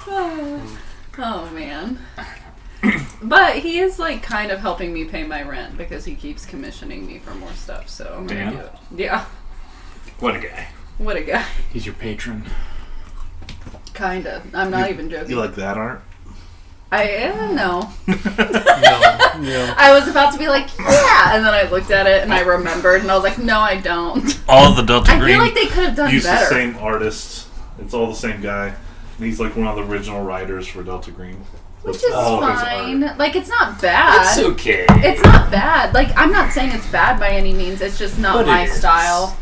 Oh, man. But he is, like, kind of helping me pay my rent because he keeps commissioning me for more stuff, so I'm gonna do it. Yeah. What a guy. What a guy. He's your patron. Kinda. I'm not even joking. You like that art? No. No. I was about to be like, yeah, and then I looked at it and I remembered and I was like, no, I don't. All of the Delta Green. I feel like they could have done used better. the same artist. It's all the same guy. And he's like one of the original writers for Delta Green. Which is fine. Like, it's not bad. It's okay. It's not bad. Like, I'm not saying it's bad by any means. It's just not my style.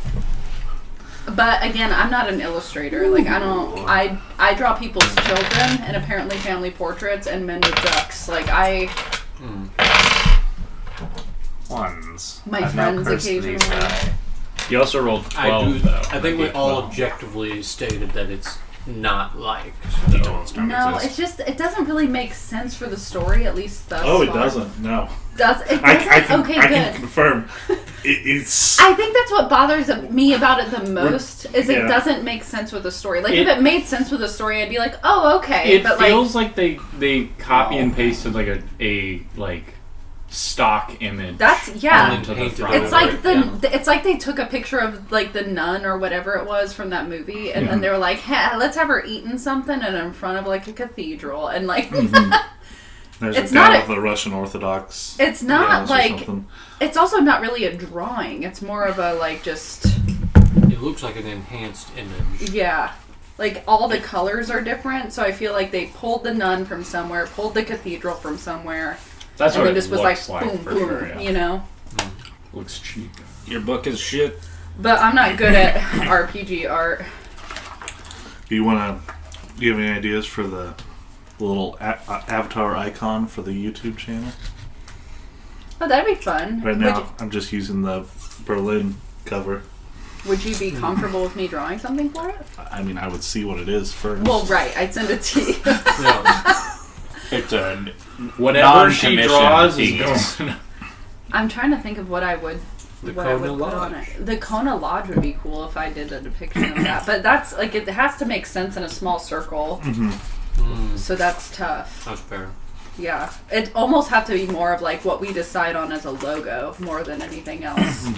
But again, I'm not an illustrator. Like, I draw people's children and apparently family portraits and men with ducks. Like, Ones. My friends occasionally. You also rolled 12, though. I think we all objectively stated that it's not like No, it's just, it doesn't really make sense for the story, at least thus far. It doesn't. No. It doesn't? I Good. can confirm. It's. I think that's what bothers me about it the most, is it doesn't make sense with the story. Like, if it made sense with the story, I'd be like, oh, okay. It feels like they copy and pasted like a stock image. That's into the front. It's like it's like they took a picture of like the nun or whatever it was from that movie, and then they were like, hey, let's have her eating something and in front of like a cathedral, and like There's it's a guy not with the Russian Orthodox. It's not like it's also not really a drawing. It's more of a like just. It looks like an enhanced image. Yeah. Like, all the colors are different, so I feel like they pulled the nun from somewhere, pulled the cathedral from somewhere. That's and what it just was looks like boom, for boom, sure, yeah. You know? Looks cheap. Your book is shit. But I'm not good at RPG art. Do you have any ideas for the little avatar icon for the YouTube channel? Oh, that'd be fun. Right now, I'm just using the Berlin cover. Would you be comfortable with me drawing something for it? I mean, I would see what it is first. Well, right. I'd send it to you. It's a whatever she draws is going. I'm trying to think of what I would The put Kona on Lodge. it. The Kona Lodge would be cool if I did a depiction of that. But that's, like, it has to make sense in a small circle. Mm-hmm. So that's tough. That's fair. Yeah. It almost have to be more of, like, what we decide on as a logo more than anything else.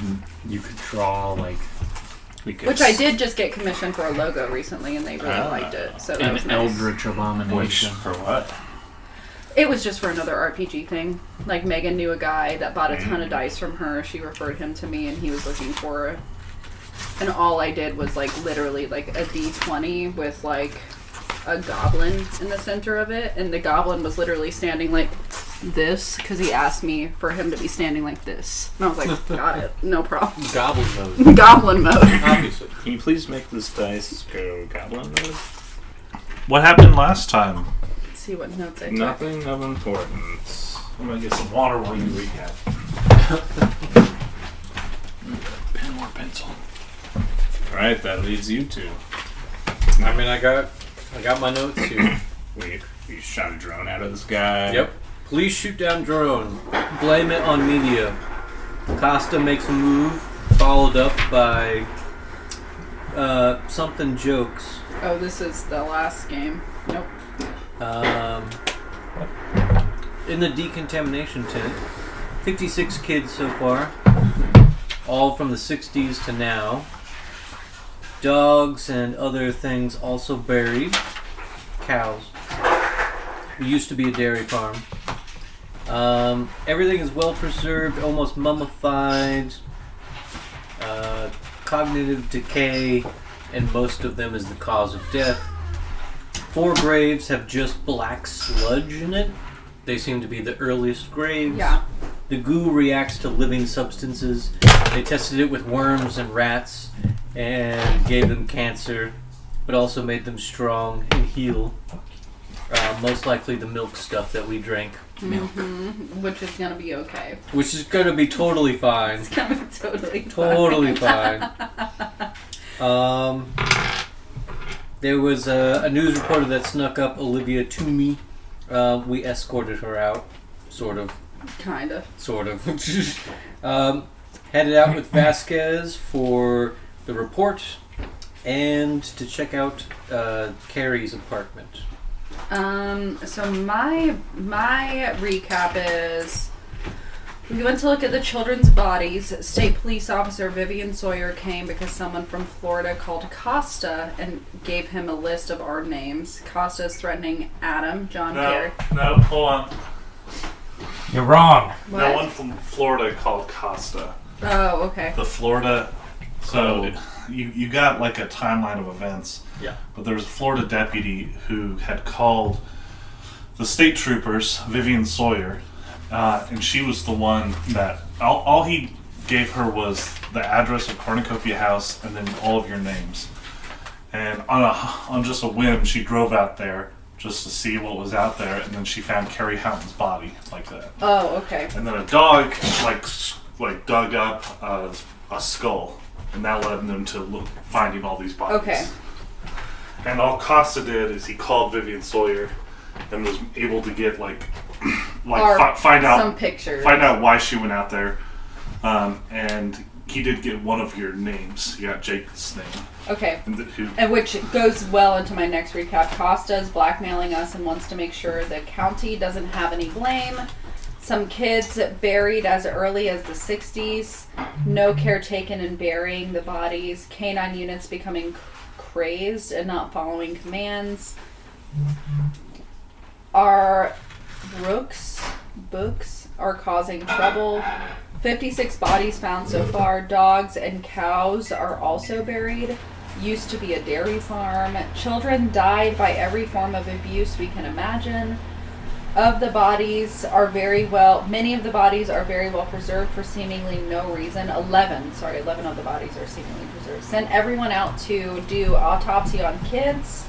You could draw, like... Which I did just get commissioned for a logo recently, and they really liked it. So that was An nice. eldritch abomination. For what? It was just for another RPG thing. Like, Megan knew a guy that bought a ton of dice from her. She referred him to me, and he was looking for it. And all I did was, like, literally, like, a D20 with, like, a goblin in the center of it. And the goblin was literally standing like this, because he asked me for him to be standing like this. And I was like, got it. No problem. Goblin mode. Goblin mode. Obviously. Can you please make this dice go goblin mode? What happened last time? Let's see what notes I took. Nothing of importance. I'm going to get some water while you recap. Pen or pencil. Alright, that leaves you two. I mean, I got my notes here. We shot a drone out of this guy. Yep. Police shoot down drone. Blame it on media. Costa makes a move, followed up by something jokes. Oh, this is the last game. Nope. In the decontamination tent, 56 kids so far, all from the 60s to now. Dogs and other things also buried. Cows. It used to be a dairy farm. Everything is well preserved, almost mummified. Cognitive decay, and most of them is the cause of death. 4 graves have just black sludge in it. They seem to be the earliest graves. Yeah. The goo reacts to living substances. They tested it with worms and rats and gave them cancer, but also made them strong and heal. Most likely the milk stuff that we drank. Milk. Mm-hmm. Which is going to be okay. Which is going to be totally fine. It's going to be totally fine. There was a news reporter that snuck up Olivia Toomey. We escorted her out. Sort of. Kinda. Sort of. Headed out with Vasquez for the report and to check out Carrie's apartment. So my recap is we went to look at the children's bodies. State police officer Vivian Sawyer came because someone from Florida called Costa and gave him a list of our names. Costa is threatening Adam, John Kerry. No, hold on. You're wrong. What? No one from Florida called Costa. Oh, okay. The Florida. So you got like a timeline of events. Yeah. But there was a Florida deputy who had called the state troopers, Vivian Sawyer, and she was the one that all he gave her was the address of Cornucopia House and then all of your names. And on just a whim, she drove out there just to see what was out there, and then she found Carrie Houghton's body like that. Oh, okay. And then a dog like dug up a skull, and that led them to finding all these bodies. Okay. And all Costa did is he called Vivian Sawyer and was able to get find out some pictures. Find out why she went out there, and he did get one of your names. He got Jake's name. Okay. And which goes well into my next recap. Costa is blackmailing us and wants to make sure the county doesn't have any blame. Some kids buried as early as the 60s. No care taken in burying the bodies. Canine units becoming crazed and not following commands. Our books are causing trouble. 56 bodies found so far. Dogs and cows are also buried. Used to be a dairy farm. Children died by every form of abuse we can imagine. Many of the bodies are very well preserved for seemingly no reason. 11 of the bodies are seemingly preserved. Sent everyone out to do autopsy on kids.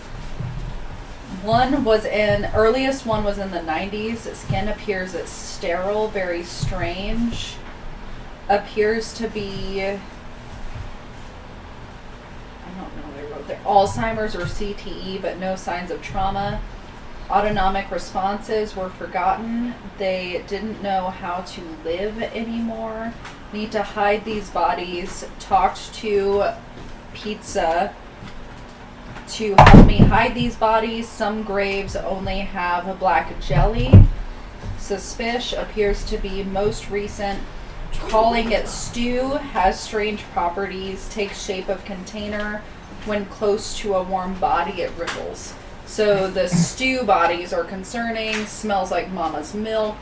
Earliest one was in the 90s. Skin appears sterile, very strange. Appears to be, I don't know what I wrote there, Alzheimer's or CTE, but no signs of trauma. Autonomic responses were forgotten. They didn't know how to live anymore. Need to hide these bodies. Talked to Pizza to help me hide these bodies. Some graves only have a black jelly. Suspicious appears to be most recent. Calling it stew. Has strange properties. Takes shape of container. When close to a warm body, it ripples. So the stew bodies are concerning. Smells like mama's milk.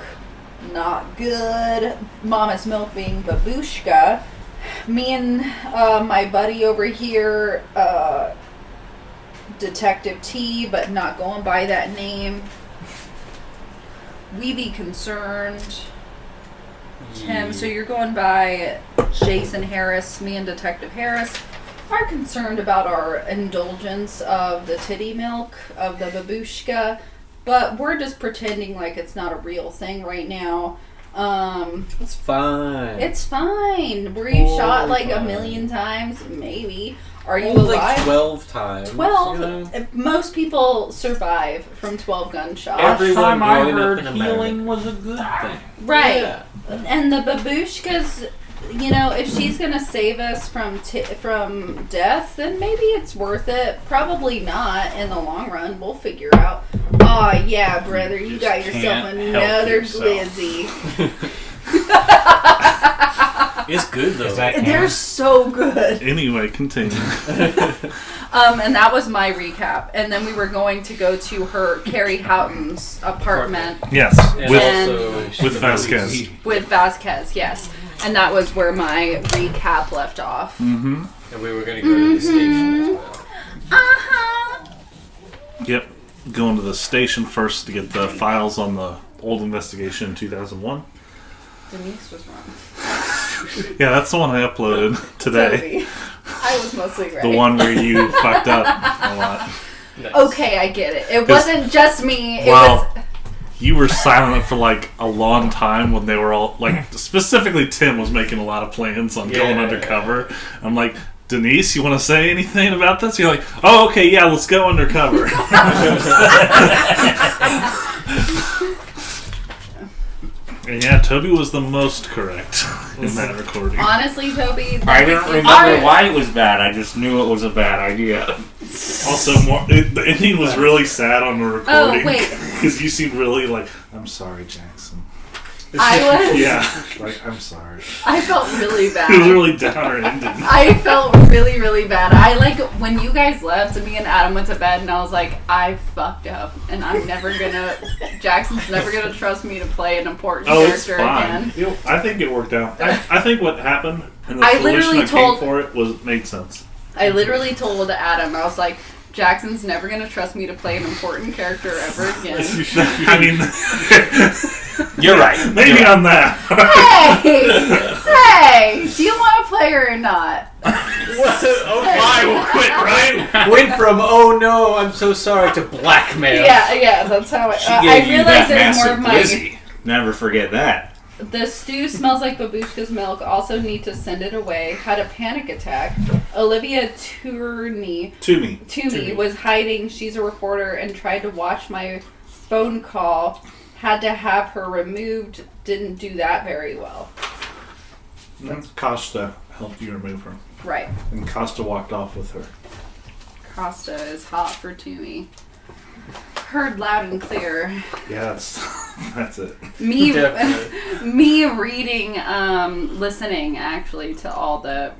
Not good. Mama's milk being babushka. Me and my buddy over here, Detective T, but not going by that name. We be concerned. Tim, so you're going by Jason Harris. Me and Detective Harris are concerned about our indulgence of the titty milk, of the babushka, but we're just pretending like it's not a real thing right now. It's fine. It's fine. Were you shot like a million times? Maybe. Are you alive? Like 12 times. 12. You know? Most people survive from 12 gunshots. Every time I growing up heard in healing was a good thing. Right. Yeah. And the babushkas, you know, if she's gonna save us from death, then maybe it's worth it. Probably not in the long run. We'll figure out. Oh yeah, brother, you got yourself another glizzy. It's good though. They're so good. Anyway, continue. And that was my recap. And then we were going to go to her Carrie Houghton's apartment. Yes, And with Vasquez. With Vasquez, yes. And that was where my recap left off. Mm-hmm. And we were going to go to the station as well. Uh-huh. Yep. Going to the station first to get the files on the old investigation in 2001. Denise was wrong. Yeah, that's the one I uploaded today. Toby. I was mostly right. The one where you fucked up a lot. Nice. Okay, I get it. It wasn't just me. It Well, was... you were silent for like a long time when they were all like, specifically Tim was making a lot of plans on going undercover. I'm like, Denise, you want to say anything about this? You're like, oh, okay, yeah, let's go undercover. And yeah, Toby was the most correct in that recording. Honestly, Toby, I didn't remember why it was bad. I just knew it was a bad idea. Also, the ending was really sad on the recording. Oh, wait. Because you seemed really like, I'm sorry, Jackson. I was. Yeah, like, I'm sorry. I felt really bad. It was really downer ending. I felt really, really bad. I like when you guys left and me and Adam went to bed and I was like, I fucked up and I'm never gonna, Jackson's never gonna trust me to play an important character again. You know, I think it worked out. I think what happened and the I solution literally that told- came for it made sense. I literally told Adam, I was like, Jackson's never gonna trust me to play an important character ever again. I mean, You're right. maybe on that. Hey, do you want to play or not? I will quit, right? Went from "oh no, I'm so sorry" to blackmail. Yeah, that's how She I gave you realized that it was more of massive my. glizzy. Never forget that. The stew smells like babushka's milk. Also need to send it away. Had a panic attack. Olivia Toomey was hiding. She's a reporter and tried to watch my phone call. Had to have her removed. Didn't do that very well. Costa helped you remove her. Right. And Costa walked off with her. Costa is hot for Toomey. Heard loud and clear. Yeah, that's it. Me Definitely. me reading, listening actually to all the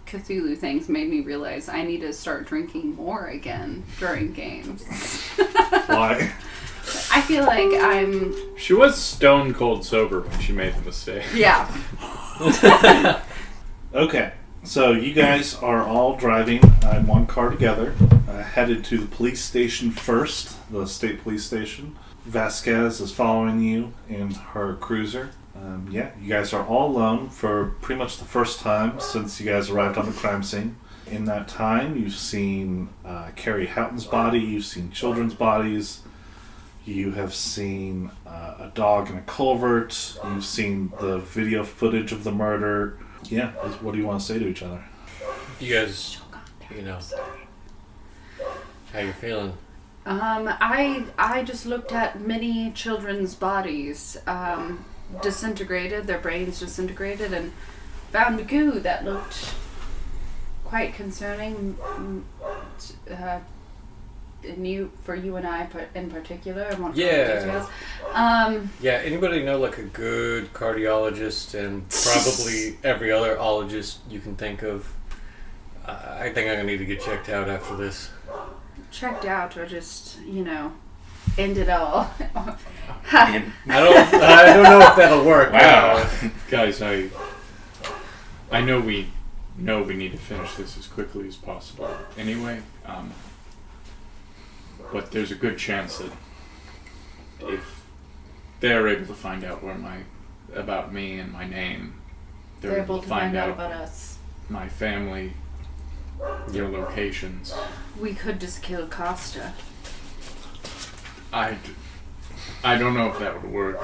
Cthulhu things made me realize I need to start drinking more again during games. Why? I feel like I'm... She was stone cold sober when she made the mistake. Yeah. Okay, so you guys are all driving in one car together, headed to the police station first, the state police station. Vasquez is following you in her cruiser. You guys are all alone for pretty much the first time since you guys arrived on the crime scene. In that time, you've seen Carrie Houghton's body, you've seen children's bodies, you have seen a dog in a culvert, you've seen the video footage of the murder. Yeah, what do you want to say to each other? You guys, how you feeling? I just looked at many children's bodies, disintegrated, their brains disintegrated, and found goo that looked quite concerning. For you and I in particular, I want details. Yeah, anybody know like a good cardiologist and probably every other ologist you can think of? I think I'm gonna need to get checked out after this. Checked out, or just end it all. I don't know if that'll work. Wow. Guys, I know we need to finish this as quickly as possible anyway. But there's a good chance that if they're able to find out about me and my name, They're able to find out about us. My family, their locations. We could just kill Costa. I don't know if that would work.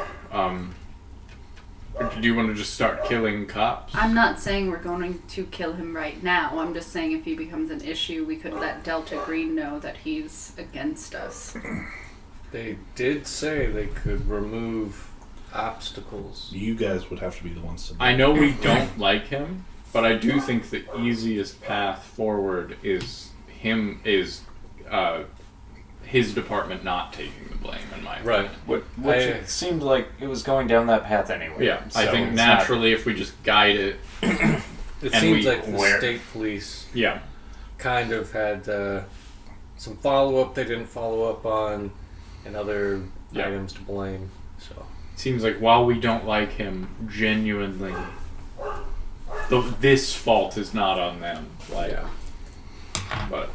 Do you want to just start killing cops? I'm not saying we're going to kill him right now. I'm just saying if he becomes an issue, we could let Delta Green know that he's against us. They did say they could remove obstacles. You guys would have to be the ones to do I know we don't like him, but I do think the easiest path forward is his department not taking the blame, in my opinion. Right. Which it seemed like it was going down that path anyway. Yeah, so I think it's naturally if we just guide it, It And seems we- like the where- state police yeah. kind of had some follow-up they didn't follow up on and other Yeah. items to blame. So Seems like while we don't like him, genuinely, this fault is not on them. yeah. But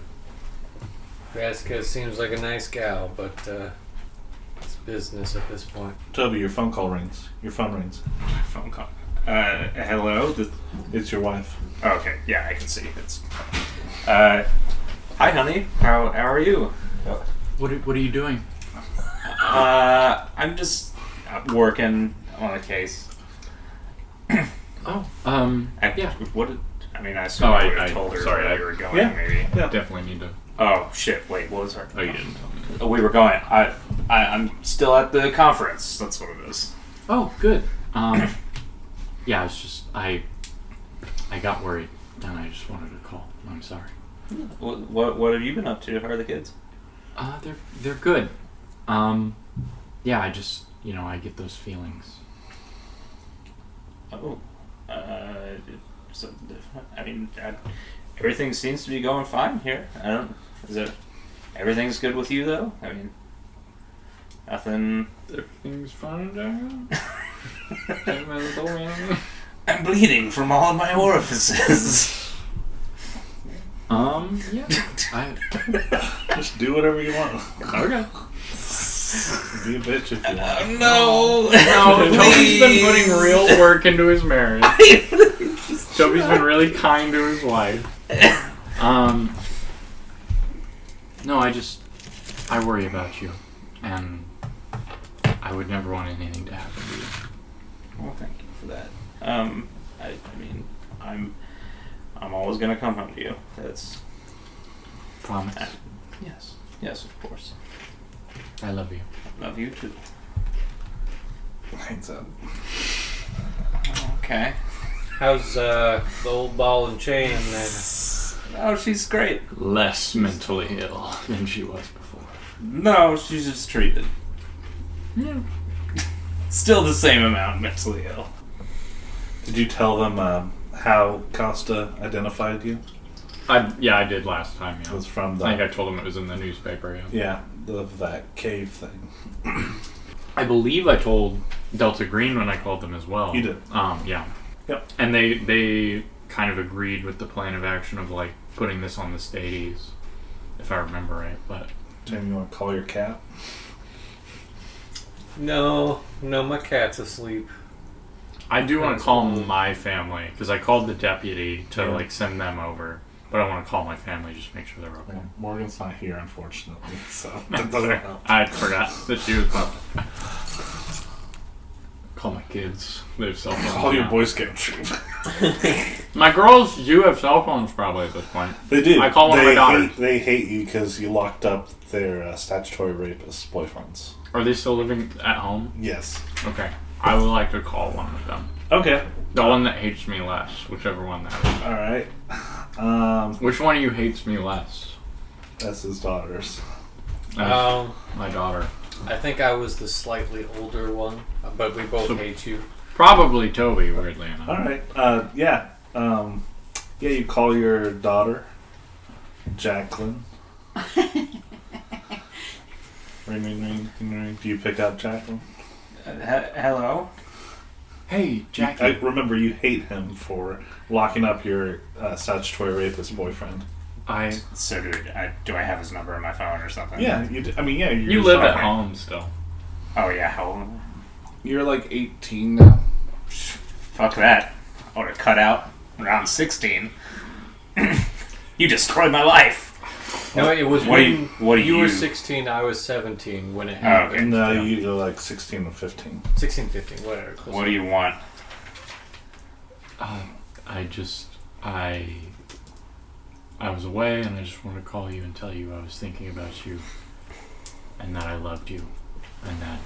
Vasquez seems like a nice gal, but it's business at this point. Toby, your phone rings. Phone call. Hello? It's your wife. Okay, yeah, I can see. It's. Hi, honey. How are you? What are you doing? I'm just working on a case. Oh, Yeah. I assume Oh, I would I have told her sorry, where I- we were going, Yeah. maybe. definitely need to. Oh, shit. Wait, what was her? Oh, you didn't tell me. We were going. I'm still at the conference. That's what it is. oh, good. Yeah, it's just I got worried and I just wanted to call. I'm sorry. What have you been up to? How are the kids? They're good. Yeah, I just I get those feelings. Oh, so, I mean, everything seems to be going fine here. Everything's good with you though? I mean, nothing. Everything's fine, Dad. Hey, my little man. I'm bleeding from all of my orifices. Yeah. Just do whatever you want. Okay. Be a bitch if you want. No, Toby's been putting real work into his marriage. Toby's been really kind to his wife. No, I worry about you, and I would never want anything to happen to you. Well, thank you for that. I mean, I'm always gonna come home to you. That's Promise. Yes, of course. I love you. Love you too. Hands up. Okay. How's the old ball and chain then? Oh, she's great. Less mentally ill than she was before. No, she's just treated. Yeah. Still the same amount mentally ill. Did you tell them how Costa identified you? I did last time. It Yeah. was from I think I the told him it was in the newspaper. Yeah. that cave thing. I believe I told Delta Green when I called them as well. You did. Yeah. Yep. And they kind of agreed with the plan of action of like putting this on the Stadies, if I remember right. But Tim, you want to call your cat? No, my cat's asleep. I do want to call my family because I called the deputy to like send them over, but I want to call my family just to make sure they're okay. Well, Morgan's not here, unfortunately, so that doesn't help. I forgot that she was about to call my kids. They have cell phones. Call your now. Boy Scout troop. My girls do have cell phones probably at this point. They do. I call one of my daughters. They hate you because you locked up their statutory rapist boyfriends. Are they still living at home? Yes. Okay. I would like to call one of them. Okay. The one that hates me less, whichever one that is. All right. Which one of you hates me less? That's his daughters. My daughter. I think I was the slightly older one, but we both hate you. Probably Toby, weirdly enough. All right. Yeah. You call your daughter, Jacqueline. Ring, ring, ring, ring, ring. Do you pick up Jacqueline? Hello? Hey, Jackie. Remember, you hate him for locking up your statutory rapist boyfriend. So do I have his number on my phone or something? Yeah, You live at home still. Oh yeah, how old? You're like 18 now. Fuck that. I would have cut out around 16. You destroyed my life. No, it was What do when you you were 16, I was 17 when it Oh, happened. okay. No, you're like 16 or 15. 16, 15, whatever. What do you want? I was away and I just wanted to call you and tell you I was thinking about you and that I loved you and that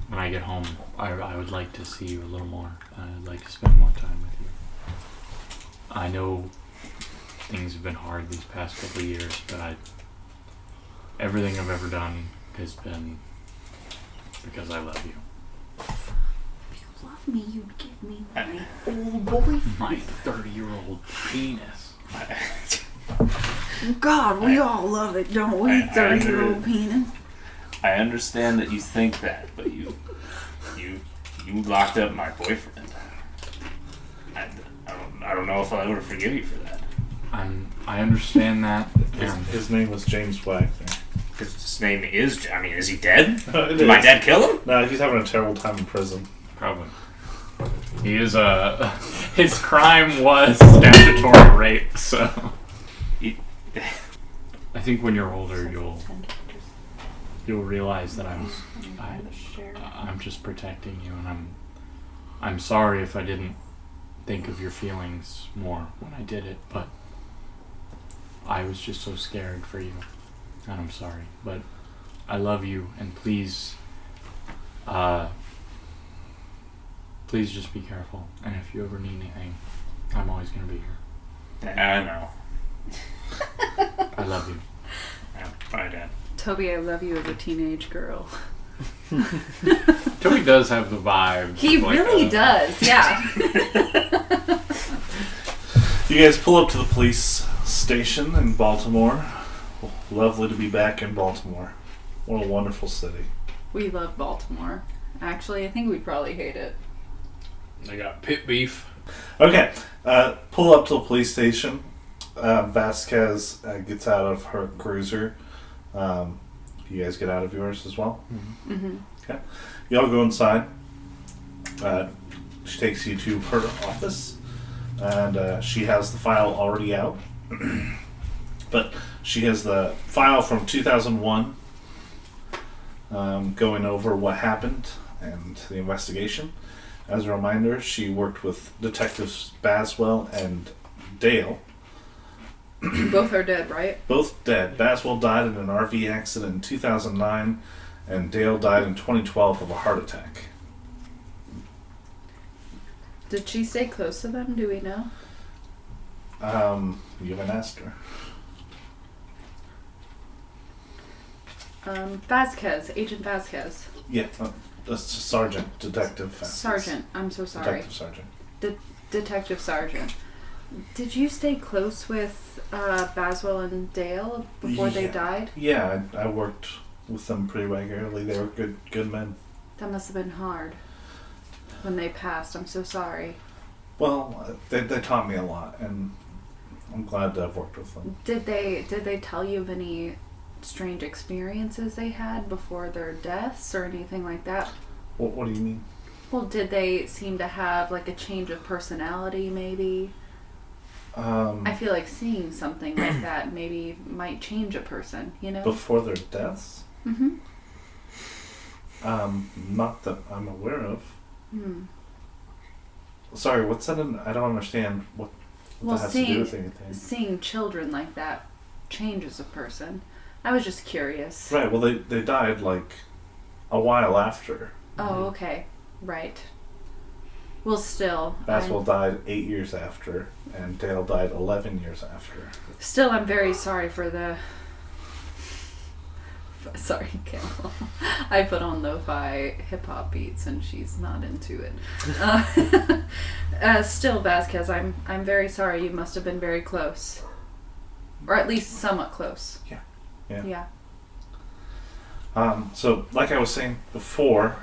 when I get home I would like to see you a little more. I'd like to spend more time with you. I know things have been hard these past couple of years, but everything I've ever done has been because I love you. If you love me, you'd give me my old boyfriend. My 30-year-old penis. God, we all love it, don't we? 30-year-old penis. I understand that you think that, but you locked up my boyfriend. I don't know if I'll ever forgive you for that. I understand that. His name was James Wagner. His name is. I mean, is he dead? It Did my is. dad kill him? No, he's having a terrible time in prison. Probably. He is his crime was statutory rape, so I think when you're older you'll realize that I'm just protecting you, and I'm sorry if I didn't think of your feelings more when I did it, but I was just so scared for you, and I'm sorry, but I love you, and please just be careful, and if you ever need anything, I'm always going to be here. I know. I love you. Yeah, bye, Dad. Toby, I love you as a teenage girl. Toby does have the vibes. He of like really a- does, yeah. You guys pull up to the police station in Baltimore. Lovely to be back in Baltimore. What a wonderful city. We love Baltimore. Actually, I think we'd probably hate it. They got pit beef. Okay, pull up to the police station. Vasquez gets out of her cruiser. You guys get out of yours as well? Mm-hmm. Okay. You all go inside. She takes you to her office, and she has the file already out. But she has the file from 2001, going over what happened and the investigation. As a reminder, she worked with Detectives Baswell and Dale. Both are dead, right? Both dead. Baswell died in an RV accident in 2009, and Dale died in 2012 of a heart attack. Did she stay close to them? Do we know? You haven't asked her. Vasquez. Agent Vasquez. Yeah, Sergeant, Detective Vasquez. Sergeant. I'm so sorry. Detective Sergeant. Detective Sergeant. Did you stay close with Baswell and Dale before they died? Yeah, I worked with them pretty regularly. They were good men. That must have been hard when they passed. I'm so sorry. Well, they taught me a lot, and I'm glad to have worked with them. Did they tell you of any strange experiences they had before their deaths or anything like that? What do you mean? Well, did they seem to have like a change of personality maybe? I feel like seeing something like that maybe might change a person, you know? Before their deaths? Mm-hmm. Not that I'm aware of. Hmm. Sorry, what's that in? I don't understand what that has to do with anything. Seeing children like that changes a person. I was just curious. Right, well, they died like a while after. Oh, okay. Right. Well, still. Baswell died 8 years after, and Dale died 11 years after. Still, I'm very sorry for the... Sorry, Campbell. I put on lo-fi hip-hop beats and she's not into it. Still, Vasquez, I'm very sorry. You must have been very close. Or at least somewhat close. Yeah. So, like I was saying before,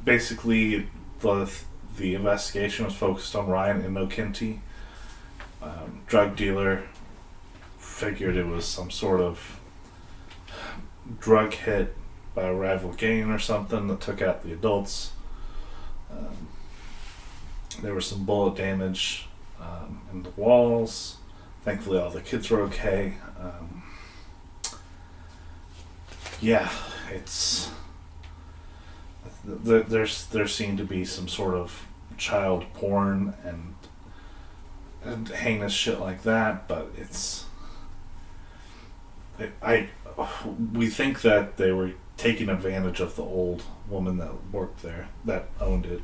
basically the investigation was focused on Ryan Inokinti, drug dealer. Figured it was some sort of drug hit by a rival gang or something that took out the adults. There was some bullet damage in the walls. Thankfully, all the kids were okay. It's there seemed to be some sort of child porn and heinous shit like that, but we think that they were taking advantage of the old woman that worked there, that owned it.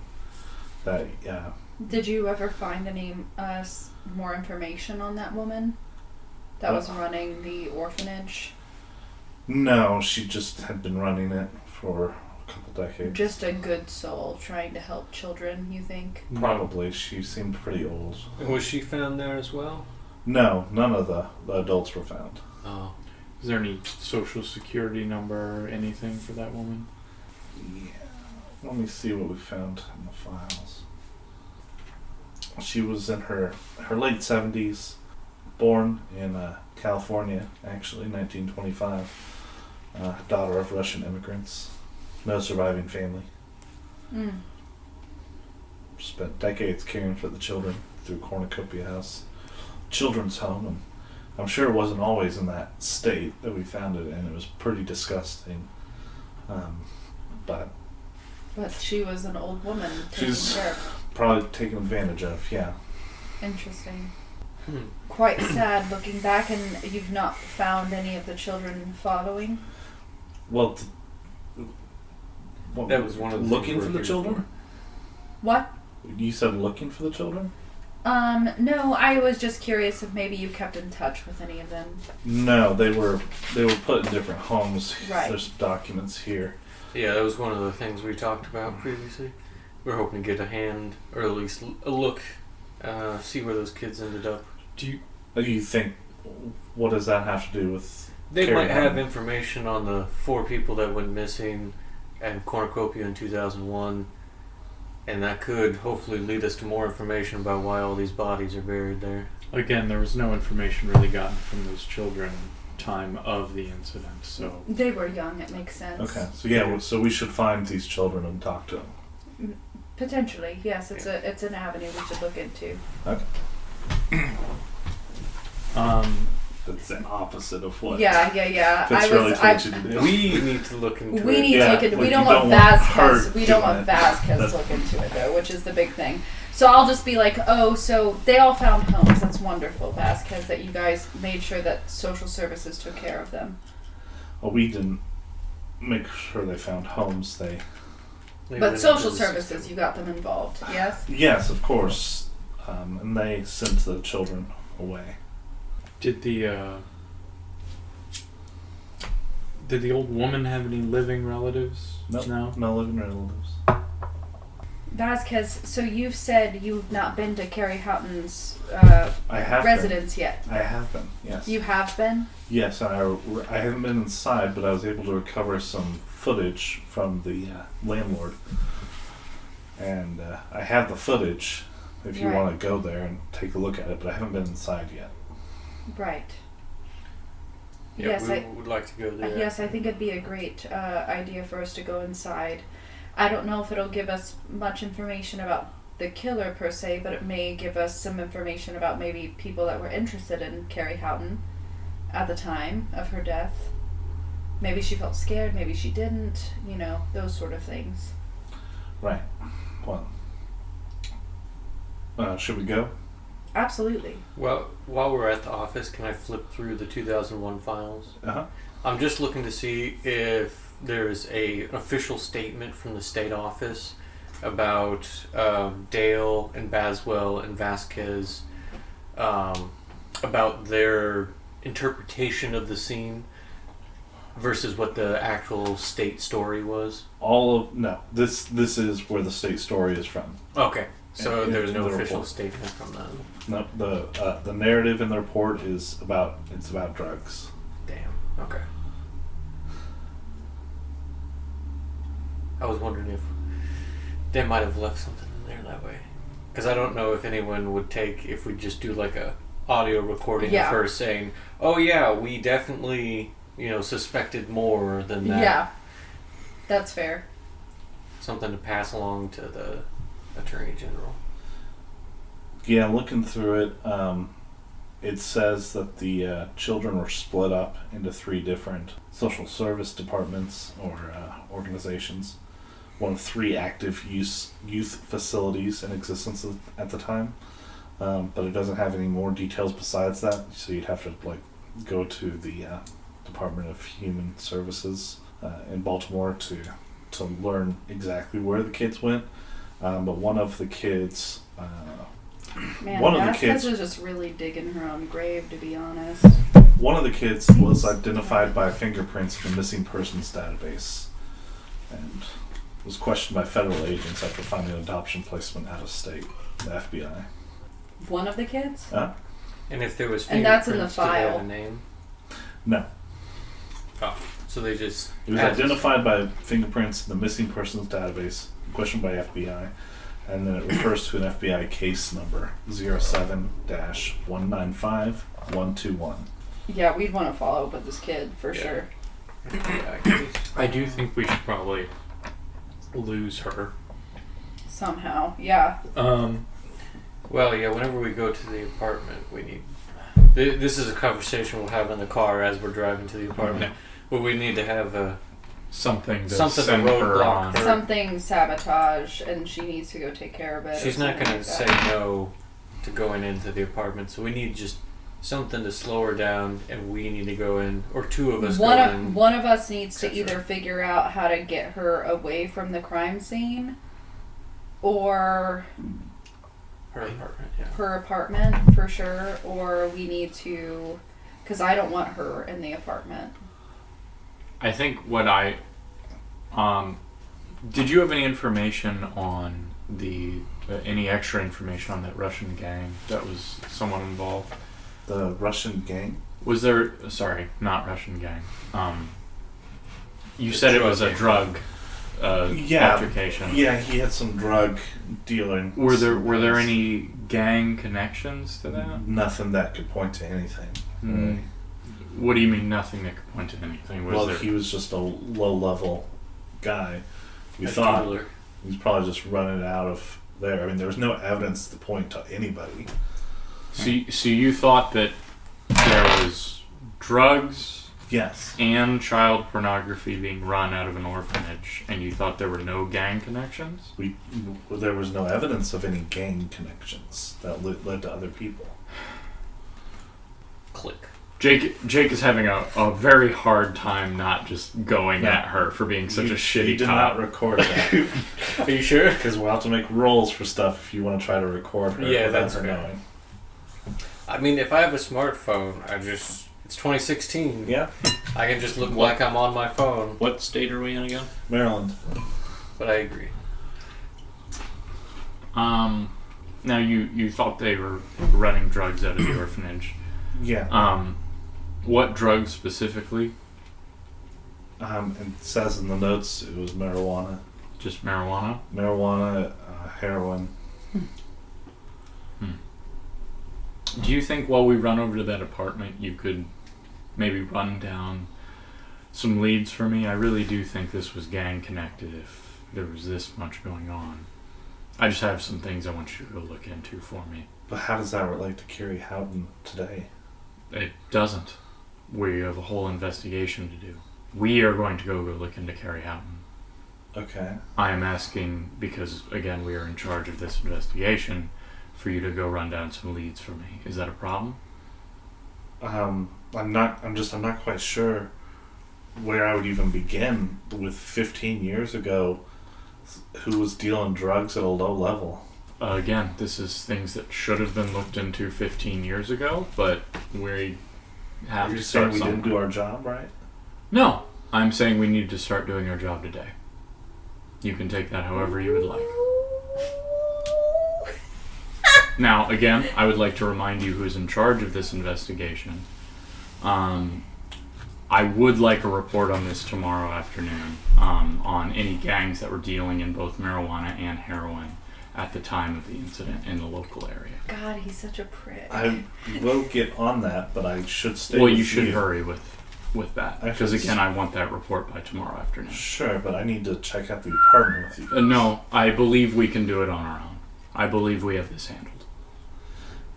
Did you ever find any more information on that woman that was running the orphanage? No, she just had been running it for a couple decades. Just a good soul trying to help children, you think? Probably. She seemed pretty old. Was she found there as well? No, none of the adults were found. Oh. Is there any social security number or anything for that woman? Yeah. Let me see what we found in the files. She was in her late 70s, born in California, actually, 1925. Daughter of Russian immigrants. No surviving family. Spent decades caring for the children through Cornucopia House, children's home, and I'm sure it wasn't always in that state that we found it in. It was pretty disgusting. But she was an old woman taking she's care of. probably taken advantage of, yeah. Interesting. Quite sad looking back, and you've not found any of the children following? Well, That was one of the looking things for we're the here children? for. What? You said looking for the children? No, I was just curious if maybe you kept in touch with any of them. No, they were put in different homes. Right. There's documents here. Yeah, that was one of the things we talked about previously. We were hoping to get a hand, or at least a look, see where those kids ended up. You think, what does that have to do with? They Carrie might have Houghton? information on the 4 people that went missing at Cornucopia in 2001, and that could hopefully lead us to more information about why all these bodies are buried there. Again, there was no information really gotten from those children time of the incident, so They were young, it makes sense. Okay, so yeah, so we should find these children and talk to them. Potentially, yes, it's an avenue we should look into. Okay. That's the opposite of what. Yeah. Fitzgerald told you to do. We need to look into We it. need Yeah, to look into. like We don't you want don't want Vasquez. her We don't doing want it. Vasquez That's- to look into it though, which is the big thing. So I'll just be like, oh, so they all found homes. That's wonderful, Vasquez, that you guys made sure that social services took care of them. Well, we didn't make sure they found homes. They But went social into the services, system. you got them involved, yes? Yes, of course. And they sent the children away. did the old woman have any living relatives? Nope. No. No living relatives. Vasquez, so you've said you've not been to Carrie Houghton's I have residence yet. been. I have been. Yes. You have been? Yes, and I haven't been inside, but I was able to recover some footage from the landlord, and I have the footage. If you Right. want to go there and take a look at it, but I haven't been inside yet. Right. Yeah, Yes, we I would like to go there. yes, I think it'd be a great idea for us to go inside. I don't know if it'll give us much information about the killer per se, but it may give us some information about maybe people that were interested in Carrie Houghton at the time of her death. Maybe she felt scared, maybe she didn't, those sort of things. Right. Well, should we go? Absolutely. Well, while we're at the office, can I flip through the 2001 files? Uh-huh. I'm just looking to see if there's an official statement from the state office about Dale and Baswell and Vasquez, about their interpretation of the scene versus what the actual state story was. No. This is where the state story is from. Okay, so In- there's in no the official report. statement from them. No, the narrative in the report is about drugs. Damn. Okay. I was wondering if they might have left something in there that way, because I don't know if anyone would take if we just do like a audio recording Yeah. of her saying, "Oh yeah, we definitely suspected more than that." Yeah. That's fair. Something to pass along to the Attorney General. Yeah, looking through it, it says that the children were split up into 3 different social service departments or organizations. One of 3 active youth facilities in existence at the time, but it doesn't have any more details besides that. So you'd have to go to the Department of Human Services in Baltimore to learn exactly where the kids went. But one of the kids. Man, One of the Vasquez kids- was just really digging her own grave, to be honest. One of the kids was identified by fingerprints in the missing persons database and was questioned by federal agents after finding an adoption placement out of state, the FBI. One of the kids? Huh? And if there was And that's in the fingerprints, did they have file. a name? No. Oh, so they just It was had- identified by fingerprints in the missing persons database, questioned by FBI, and then it refers to an FBI case number 07-195121. Yeah, we'd want to follow up with this kid for Yeah. sure. I do think we should probably lose her. Somehow, yeah. Well, yeah, whenever we go to the apartment, we need... This is a conversation we'll have in the car as we're driving to the apartment. But we need to have Something to Something to send her roadblock on. her. Something sabotage, and she needs to go take care of it. She's or not something going to like say that. no to going into the apartment, so we need just something to slow her down, and we need to go in, or 2 of us go in. One of us needs to etc. either figure out how to get her away from the crime scene, or Her apartment, yeah. her apartment for sure, or we need to, because I don't want her in the apartment. I think what did you have any information on any extra information on that Russian gang that was someone involved? The Russian gang? Was there, sorry, not Russian gang. You said it was a drug altercation. Yeah, he had some drug dealing. Were there any gang connections to that? Nothing that could point to anything. Mm. What do you mean nothing that could point to anything? He was just a low-level guy. We thought dealer. he was probably just running out of there. I mean, there was no evidence to point to anybody. So you thought that there was drugs Yes. and child pornography being run out of an orphanage, and you thought there were no gang connections? There was no evidence of any gang connections that led to other people. Click. Jake is having a very hard time not just going at her for being such a shitty He did cop. not record that. Are you sure? Because we'll have to make rolls for stuff if you want to try to record her. Yeah, without that's her fair. knowing. I mean, if I have a smartphone, it's 2016. Yeah. I can just look like I'm on my phone. What state are we in again? Maryland. But I agree. Now you thought they were running drugs out of the orphanage. Yeah. What drugs specifically? It says in the notes it was marijuana. Just marijuana? Marijuana, heroin. Do you think while we run over to that apartment you could maybe run down some leads for me? I really do think this was gang connected if there was this much going on. I just have some things I want you to go look into for me. But how does that relate to Carrie Houghton today? It doesn't. We have a whole investigation to do. We are going to go look into Carrie Houghton. Okay. I am asking because, again, we are in charge of this investigation, for you to go run down some leads for me. Is that a problem? I'm not quite sure where I would even begin with 15 years ago who was dealing drugs at a low level. Again, this is things that should have been looked into 15 years ago, but we have You're to saying start we somewhere. didn't do our job right? No, I'm saying we need to start doing our job today. You can take that however you would like. Now, again, I would like to remind you who is in charge of this investigation. I would like a report on this tomorrow afternoon on any gangs that were dealing in both marijuana and heroin at the time of the incident in the local area. God, he's such a prick. I will get on that, but I should stay Well, with you should hurry with that. I Because, should again, I want that report by tomorrow afternoon. Sure, but I need to check out the apartment with you. No, I believe we can do it on our own. I believe we have this handled.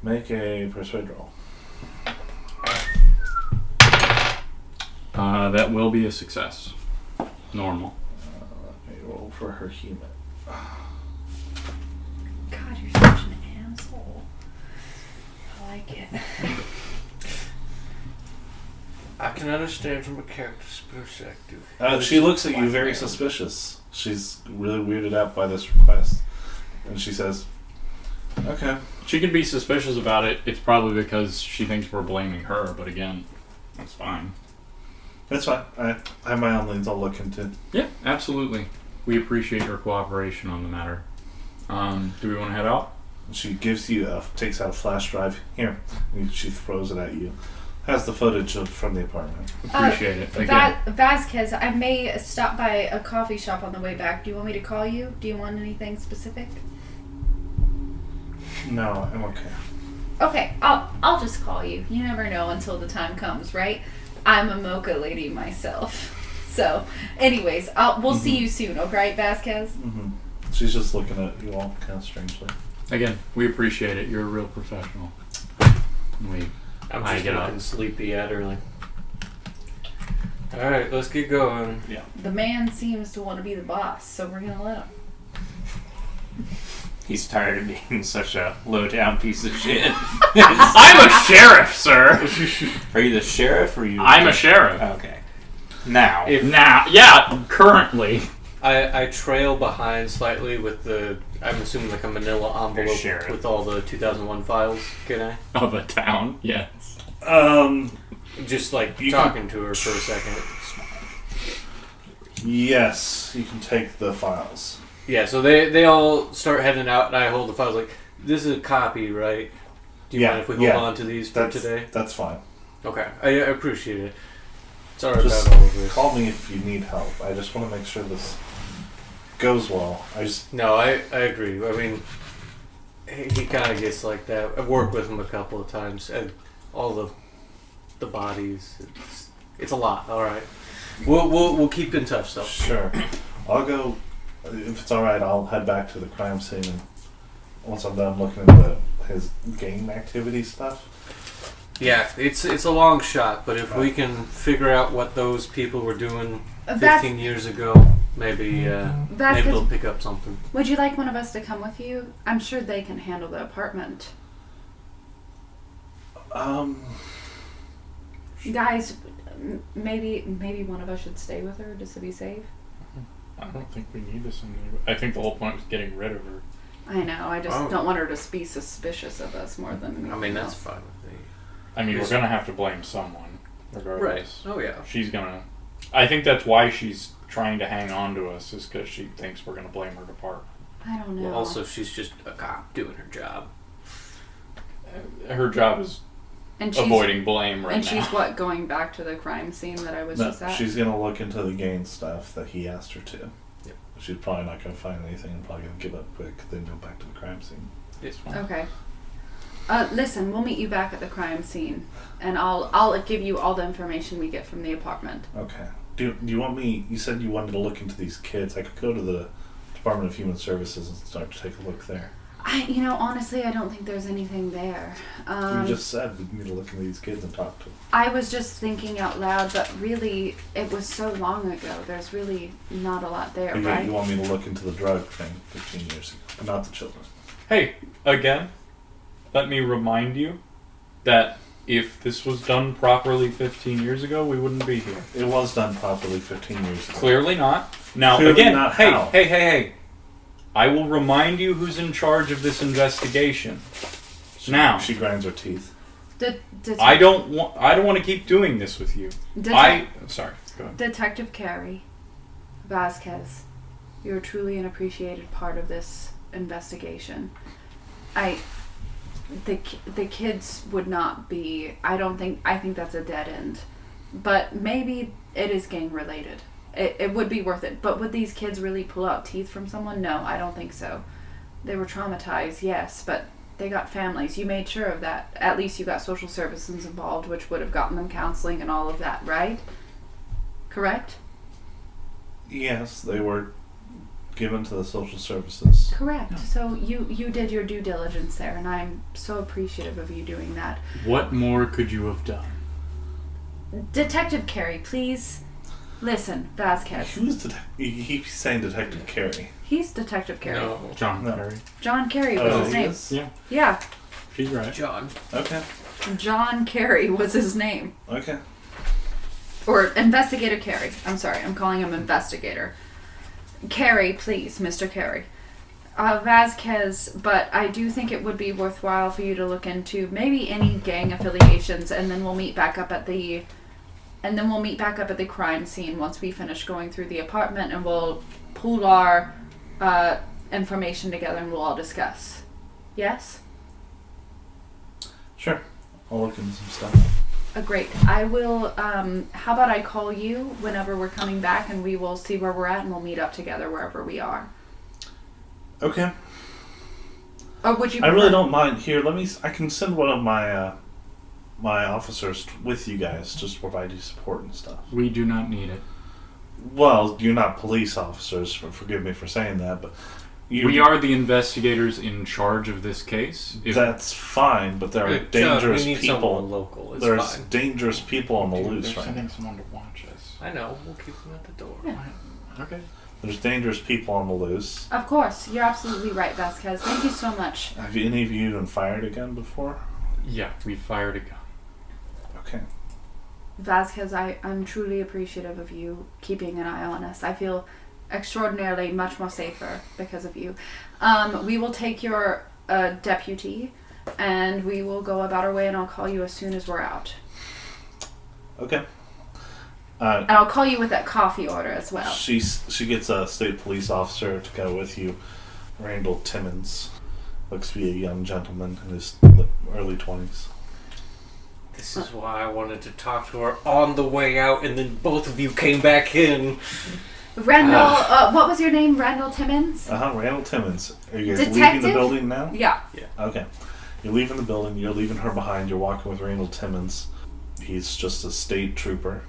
Make a persuade roll. That will be a success. Normal. Let me roll for her human. God, you're such an asshole. I like it. I can understand from a character's perspective. She looks at you very suspicious. She's really weirded out by this request. And she says, okay. She can be suspicious about it. It's probably because she thinks we're blaming her, but again, that's fine. That's fine. I have my own leads I'll look into. Yeah, absolutely. We appreciate your cooperation on the matter. Do we want to head out? She gives you takes out a flash drive. Here. And she throws it at you. Has the footage from the apartment. Appreciate it. Again, Vasquez, I may stop by a coffee shop on the way back. Do you want me to call you? Do you want anything specific? No, I'm okay. Okay, I'll just call you. You never know until the time comes, right? I'm a mocha lady myself. So, anyways, we'll see you soon, okay, Vasquez? Mm-hmm. She's just looking at you all kind of strangely. again, we appreciate it. You're a real professional. I'm I just get looking up. sleepy at early. Alright, let's get going. The man seems to want to be the boss, so we're gonna let him. He's tired of being such a low-down piece of shit. I'm a sheriff, sir. Are you the sheriff or you? I'm a sheriff. Okay. Now. Yeah, currently. I trail behind slightly with the I'm assuming like a manila envelope sheriff. with all the 2001 files, can I? Of a town, yes. Just like You talking to her for a second. Yes, you can take the files. Yeah, so they all start heading out, and I hold the files like, this is a copy, right? Do you mind if we hold on to these for today? That's fine. Okay, I appreciate it. Sorry Just about all of this. call me if you need help. I just want to make sure this goes well. No, I agree. I mean, he kind of gets like that. I've worked with him a couple of times, and all the bodies. It's a lot. All right, we'll keep in touch though. Sure. I'll go. If it's all right, I'll head back to the crime scene, and once I'm done looking into his gang activity stuff. Yeah, it's a long shot, but if we can figure out what those people were doing 15 years ago, maybe they'll pick up something. Would you like one of us to come with you? I'm sure they can handle the apartment. Guys, maybe one of us should stay with her just to be safe. I don't think we need this anymore. I think the whole point was getting rid of her. I know. I just don't want her to be suspicious of us more than anything. I mean, that's else. fine with me. I mean, we're gonna have to blame someone, regardless. Right. Oh yeah. She's gonna. I think that's why she's trying to hang on to us, is because she thinks we're gonna blame her department. I don't know. Well, also, she's just a cop doing her job. Her job is avoiding blame right now. And she's what, going back to the crime scene that I was just at? She's gonna look into the gang stuff that he asked her to. Yep. She's probably not gonna find anything and probably gonna give up quick, then go back to the crime scene. It's fine. Okay. Listen, we'll meet you back at the crime scene, and I'll give you all the information we get from the apartment. Okay. Do you want me? You said you wanted to look into these kids. I could go to the Department of Human Services and start to take a look there. Honestly, I don't think there's anything there. You just said we need to look into these kids and talk to them. I was just thinking out loud, but really, it was so long ago. There's really not a lot there, right? You want me to look into the drug thing 15 years ago, but not the children. Hey, again, let me remind you that if this was done properly 15 years ago, we wouldn't be here. It was done properly 15 years ago. Clearly not. Now, Clearly again, not how. hey. I will remind you who's in charge of this investigation. Now, She grinds her teeth. I don't want to keep doing this with you. Sorry. Go ahead. Detective Carey Vasquez, you're truly an appreciated part of this investigation. The kids would not be. I think that's a dead end, but maybe it is gang related. It would be worth it. But would these kids really pull out teeth from someone? No, I don't think so. They were traumatized, yes, but they got families. You made sure of that. At least you got social services involved, which would have gotten them counseling and all of that, right? Correct? Yes, they were given to the social services. Correct. No. So you did your due diligence there, and I'm so appreciative of you doing that. What more could you have done? Detective Carey, please. Listen, Vasquez. He keeps saying Detective Carey. He's Detective Carey. No, John No. Perry. John Carey was his he name. is? Yeah, Yeah, she's right. John. Okay. John Carey was his name. Okay. Or Investigator Carey. I'm sorry, I'm calling him Investigator. Carey, please, Mr. Carey. Vasquez, but I do think it would be worthwhile for you to look into maybe any gang affiliations, and then we'll meet back up at the crime scene once we finish going through the apartment, and we'll pool our information together and we'll all discuss. Yes? Sure. I'll look into some stuff. Great. I will, how about I call you whenever we're coming back, and we will see where we're at, and we'll meet up together wherever we are. Okay. Or would you I really don't mind. Here, I can send one of my my officers with you guys just to provide you support and stuff. We do not need it. Well, you're not police officers, forgive me for saying that, but We are the investigators in charge of this case. That's fine, but there are John, dangerous we need someone people. local. It's There's fine. dangerous people on the Dude, loose they're right sending now. someone to watch us. I know. We'll keep them at the door. Yeah. Okay. There's dangerous people on the loose. Of course. You're absolutely right, Vasquez. Thank you so much. Have any of you even fired a gun before? Yeah, we fired a gun. Okay. Vasquez, I'm truly appreciative of you keeping an eye on us. I feel extraordinarily much more safer because of you. We will take your deputy, and we will go about our way, and I'll call you as soon as we're out. Okay. And I'll call you with that coffee order as well. She gets a state police officer to go with you. Randall Timmons. Looks to be a young gentleman in his early 20s. This is why I wanted to talk to her on the way out, and then both of you came back in. Randall, what was your name? Randall Timmons? Randall Timmons. Are you guys Detective? leaving the building now? Yeah. Okay. You're leaving the building. You're leaving her behind. You're walking with Randall Timmons. He's just a state trooper.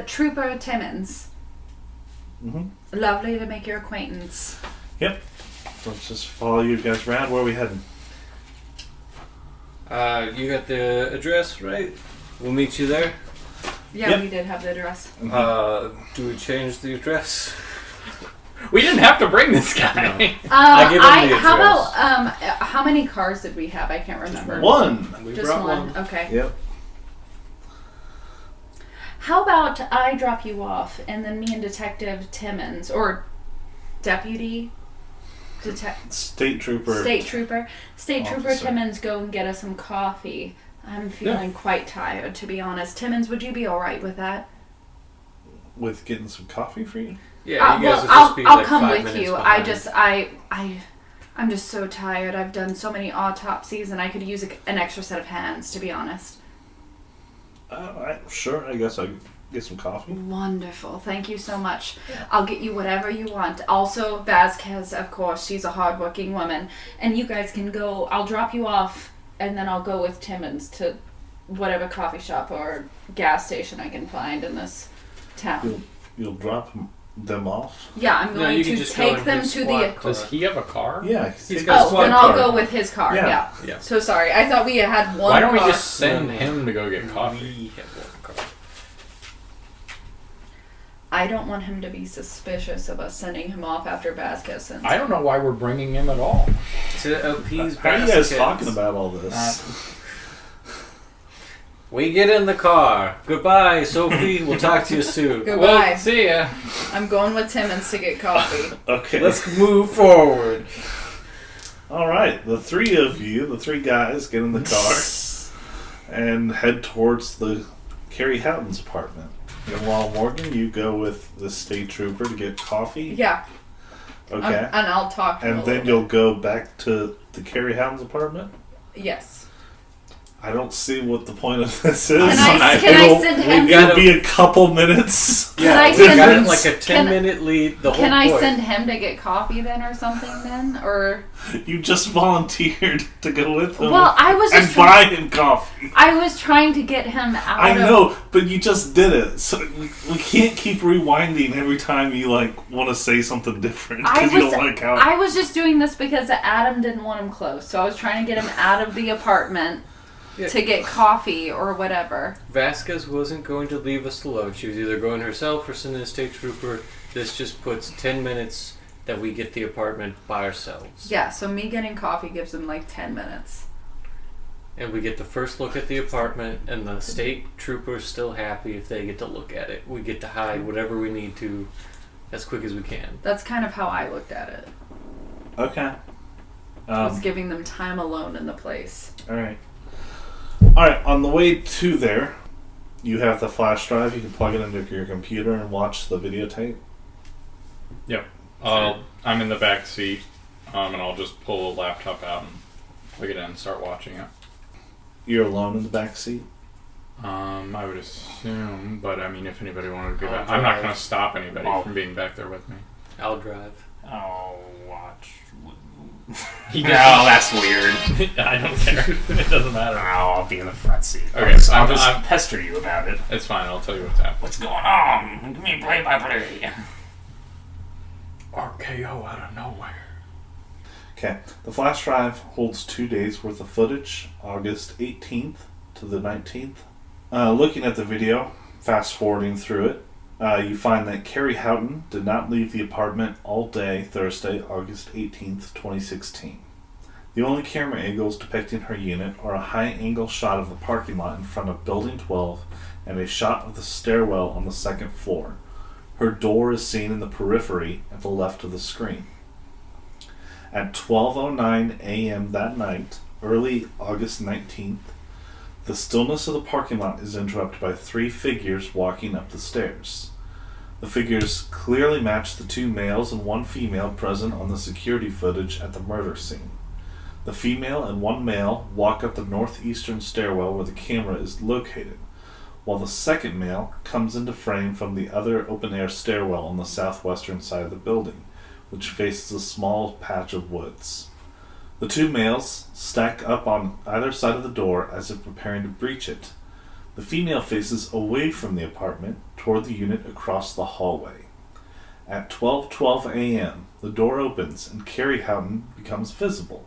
Trooper Timmons. Mm-hmm. Lovely to make your acquaintance. Yep. Let's just follow you guys around. Where are we heading? You got the address, right? We'll meet you there. Yeah, Yep. we did have the address. Do we change the address? We didn't have to bring this guy. I give him the How address. about how many cars did we have? I can't remember. One. We Just brought one. Okay. Yep. How about I drop you off, and then me and Detective Timmons, or Deputy State trooper. State Trooper Officer. Timmons go and get us some coffee. I'm feeling quite tired, to be honest. Timmons, would you be all right with that? With getting some coffee for you? Yeah, you guys will I'll just be I'll like come 5 with minutes you. behind. I'm just so tired. I've done so many autopsies, and I could use an extra set of hands, to be honest. Sure, I guess I'll get some coffee. Wonderful. Thank you so much. I'll get you whatever you want. Also, Vasquez, of course, she's a hardworking woman. And you guys can go. I'll drop you off, and then I'll go with Timmons to whatever coffee shop or gas station I can find in this town. You'll drop them off? Yeah, I'm No, going you can to just go take in them his to squad the... car. Does he have a car? Yeah. He's got a Oh, squad then I'll car. go with his car. Yeah. Yeah. So sorry. I thought we had one Why don't we car. just send him to go get coffee? We have one car. I don't want him to be suspicious of us sending him off after Vasquez sends I don't know why we're bringing him at all. To appease How are you guys Vasquez. talking about all this? We get in the car. Goodbye, Sophie. We'll talk to you soon. Goodbye. Well, see ya. I'm going with Timmons to get coffee. Okay. Let's move forward. All right. The three of you, the three guys, get in the car and head towards the Carrie Houghton's apartment. And while Morgan, you go with the state trooper to get coffee. Yeah. Okay. And I'll talk to him And a then little you'll go back to the Carrie Houghton's apartment? bit. Yes. I don't see what the point of this is. Can I send him... We've got It'll be a couple minutes. Can I we send got him- it like a 10-minute lead. The whole Can I point. send him to get coffee then or something then? Or... You just volunteered to go with him Well, I was and just buy him coffee. I was trying to get him out I of... know, but you just did it. So we can't keep rewinding every time you want to say something different because you don't like how. I was just doing this because Adam didn't want him close, so I was trying to get him out of the apartment to get coffee or whatever. Vasquez wasn't going to leave us alone. She was either going herself or sending a state trooper. This just puts 10 minutes that we get the apartment by ourselves. Yeah, so me getting coffee gives him like 10 minutes. And we get the first look at the apartment, and the state trooper's still happy if they get to look at it. We get to hide whatever we need to as quick as we can. That's kind of how I looked at it. Okay. I was giving them time alone in the place. All right. All right. On the way to there, you have the flash drive. You can plug it into your computer and watch the videotape. Yep. I'm in the back seat, and I'll just pull a laptop out and plug it in and start watching it. You're alone in the back seat. I would assume, but I mean, if anybody wanted to be I'll back, I'm not drive. going to stop anybody Oh. from being back there with me. I'll drive. I'll watch. He No, that's weird. I don't care. It doesn't matter. I'll be in the front seat. Okay, I'll I'm- just I'm- pester you about it. It's fine. I'll tell you what's happening. What's going on? Give me play-by-play. RKO out of nowhere. Okay. The flash drive holds 2 days worth of footage, August 18th to the 19th. Looking at the video, fast forwarding through it, you find that Carrie Houghton did not leave the apartment all day Thursday, August 18th, 2016. The only camera angles depicting her unit are a high-angle shot of the parking lot in front of Building 12 and a shot of the stairwell on the second floor. Her door is seen in the periphery at the left of the screen. At 12:09 a.m. that night, early August 19th, the stillness of the parking lot is interrupted by 3 figures walking up the stairs. The figures clearly match the 2 males and 1 female present on the security footage at the murder scene. The female and 1 male walk up the northeastern stairwell where the camera is located, while the second male comes into frame from the other open-air stairwell on the southwestern side of the building, which faces a small patch of woods. The 2 males stack up on either side of the door as if preparing to breach it. The female faces away from the apartment toward the unit across the hallway. At 12:12 a.m., the door opens and Carrie Houghton becomes visible.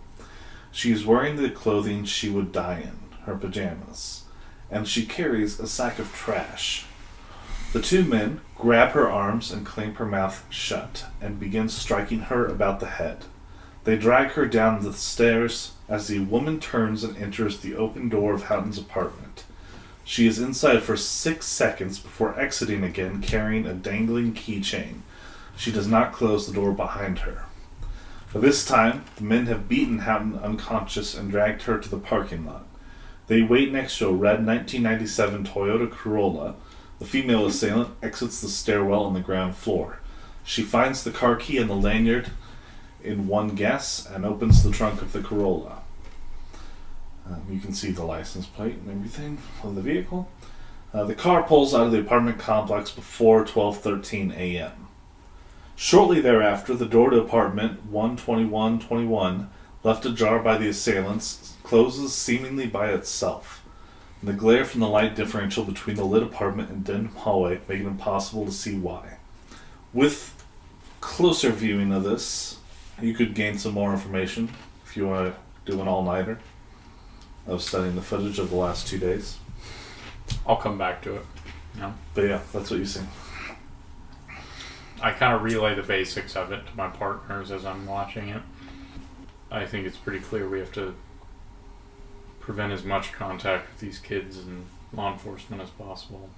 She is wearing the clothing she would die in, her pajamas, and she carries a sack of trash. The 2 men grab her arms and clamp her mouth shut and begin striking her about the head. They drag her down the stairs as the woman turns and enters the open door of Houghton's apartment. She is inside for 6 seconds before exiting again carrying a dangling keychain. She does not close the door behind her. By this time, the men have beaten Houghton unconscious and dragged her to the parking lot. They wait next to a red 1997 Toyota Corolla. The female assailant exits the stairwell on the ground floor. She finds the car key and the lanyard in one guess and opens the trunk of the Corolla. You can see the license plate and everything of the vehicle. The car pulls out of the apartment complex before 12:13 a.m. Shortly thereafter, the door to apartment 12121, left ajar by the assailants, closes seemingly by itself. The glare from the light differential between the lit apartment and dim hallway make it impossible to see why. With closer viewing of this, you could gain some more information if you want to do an all-nighter of studying the footage of the last 2 days. I'll come back to it. Yeah. But yeah, that's what you see. I kind of relay the basics of it to my partners as I'm watching it. I think it's pretty clear we have to prevent as much contact with these kids and law enforcement as possible.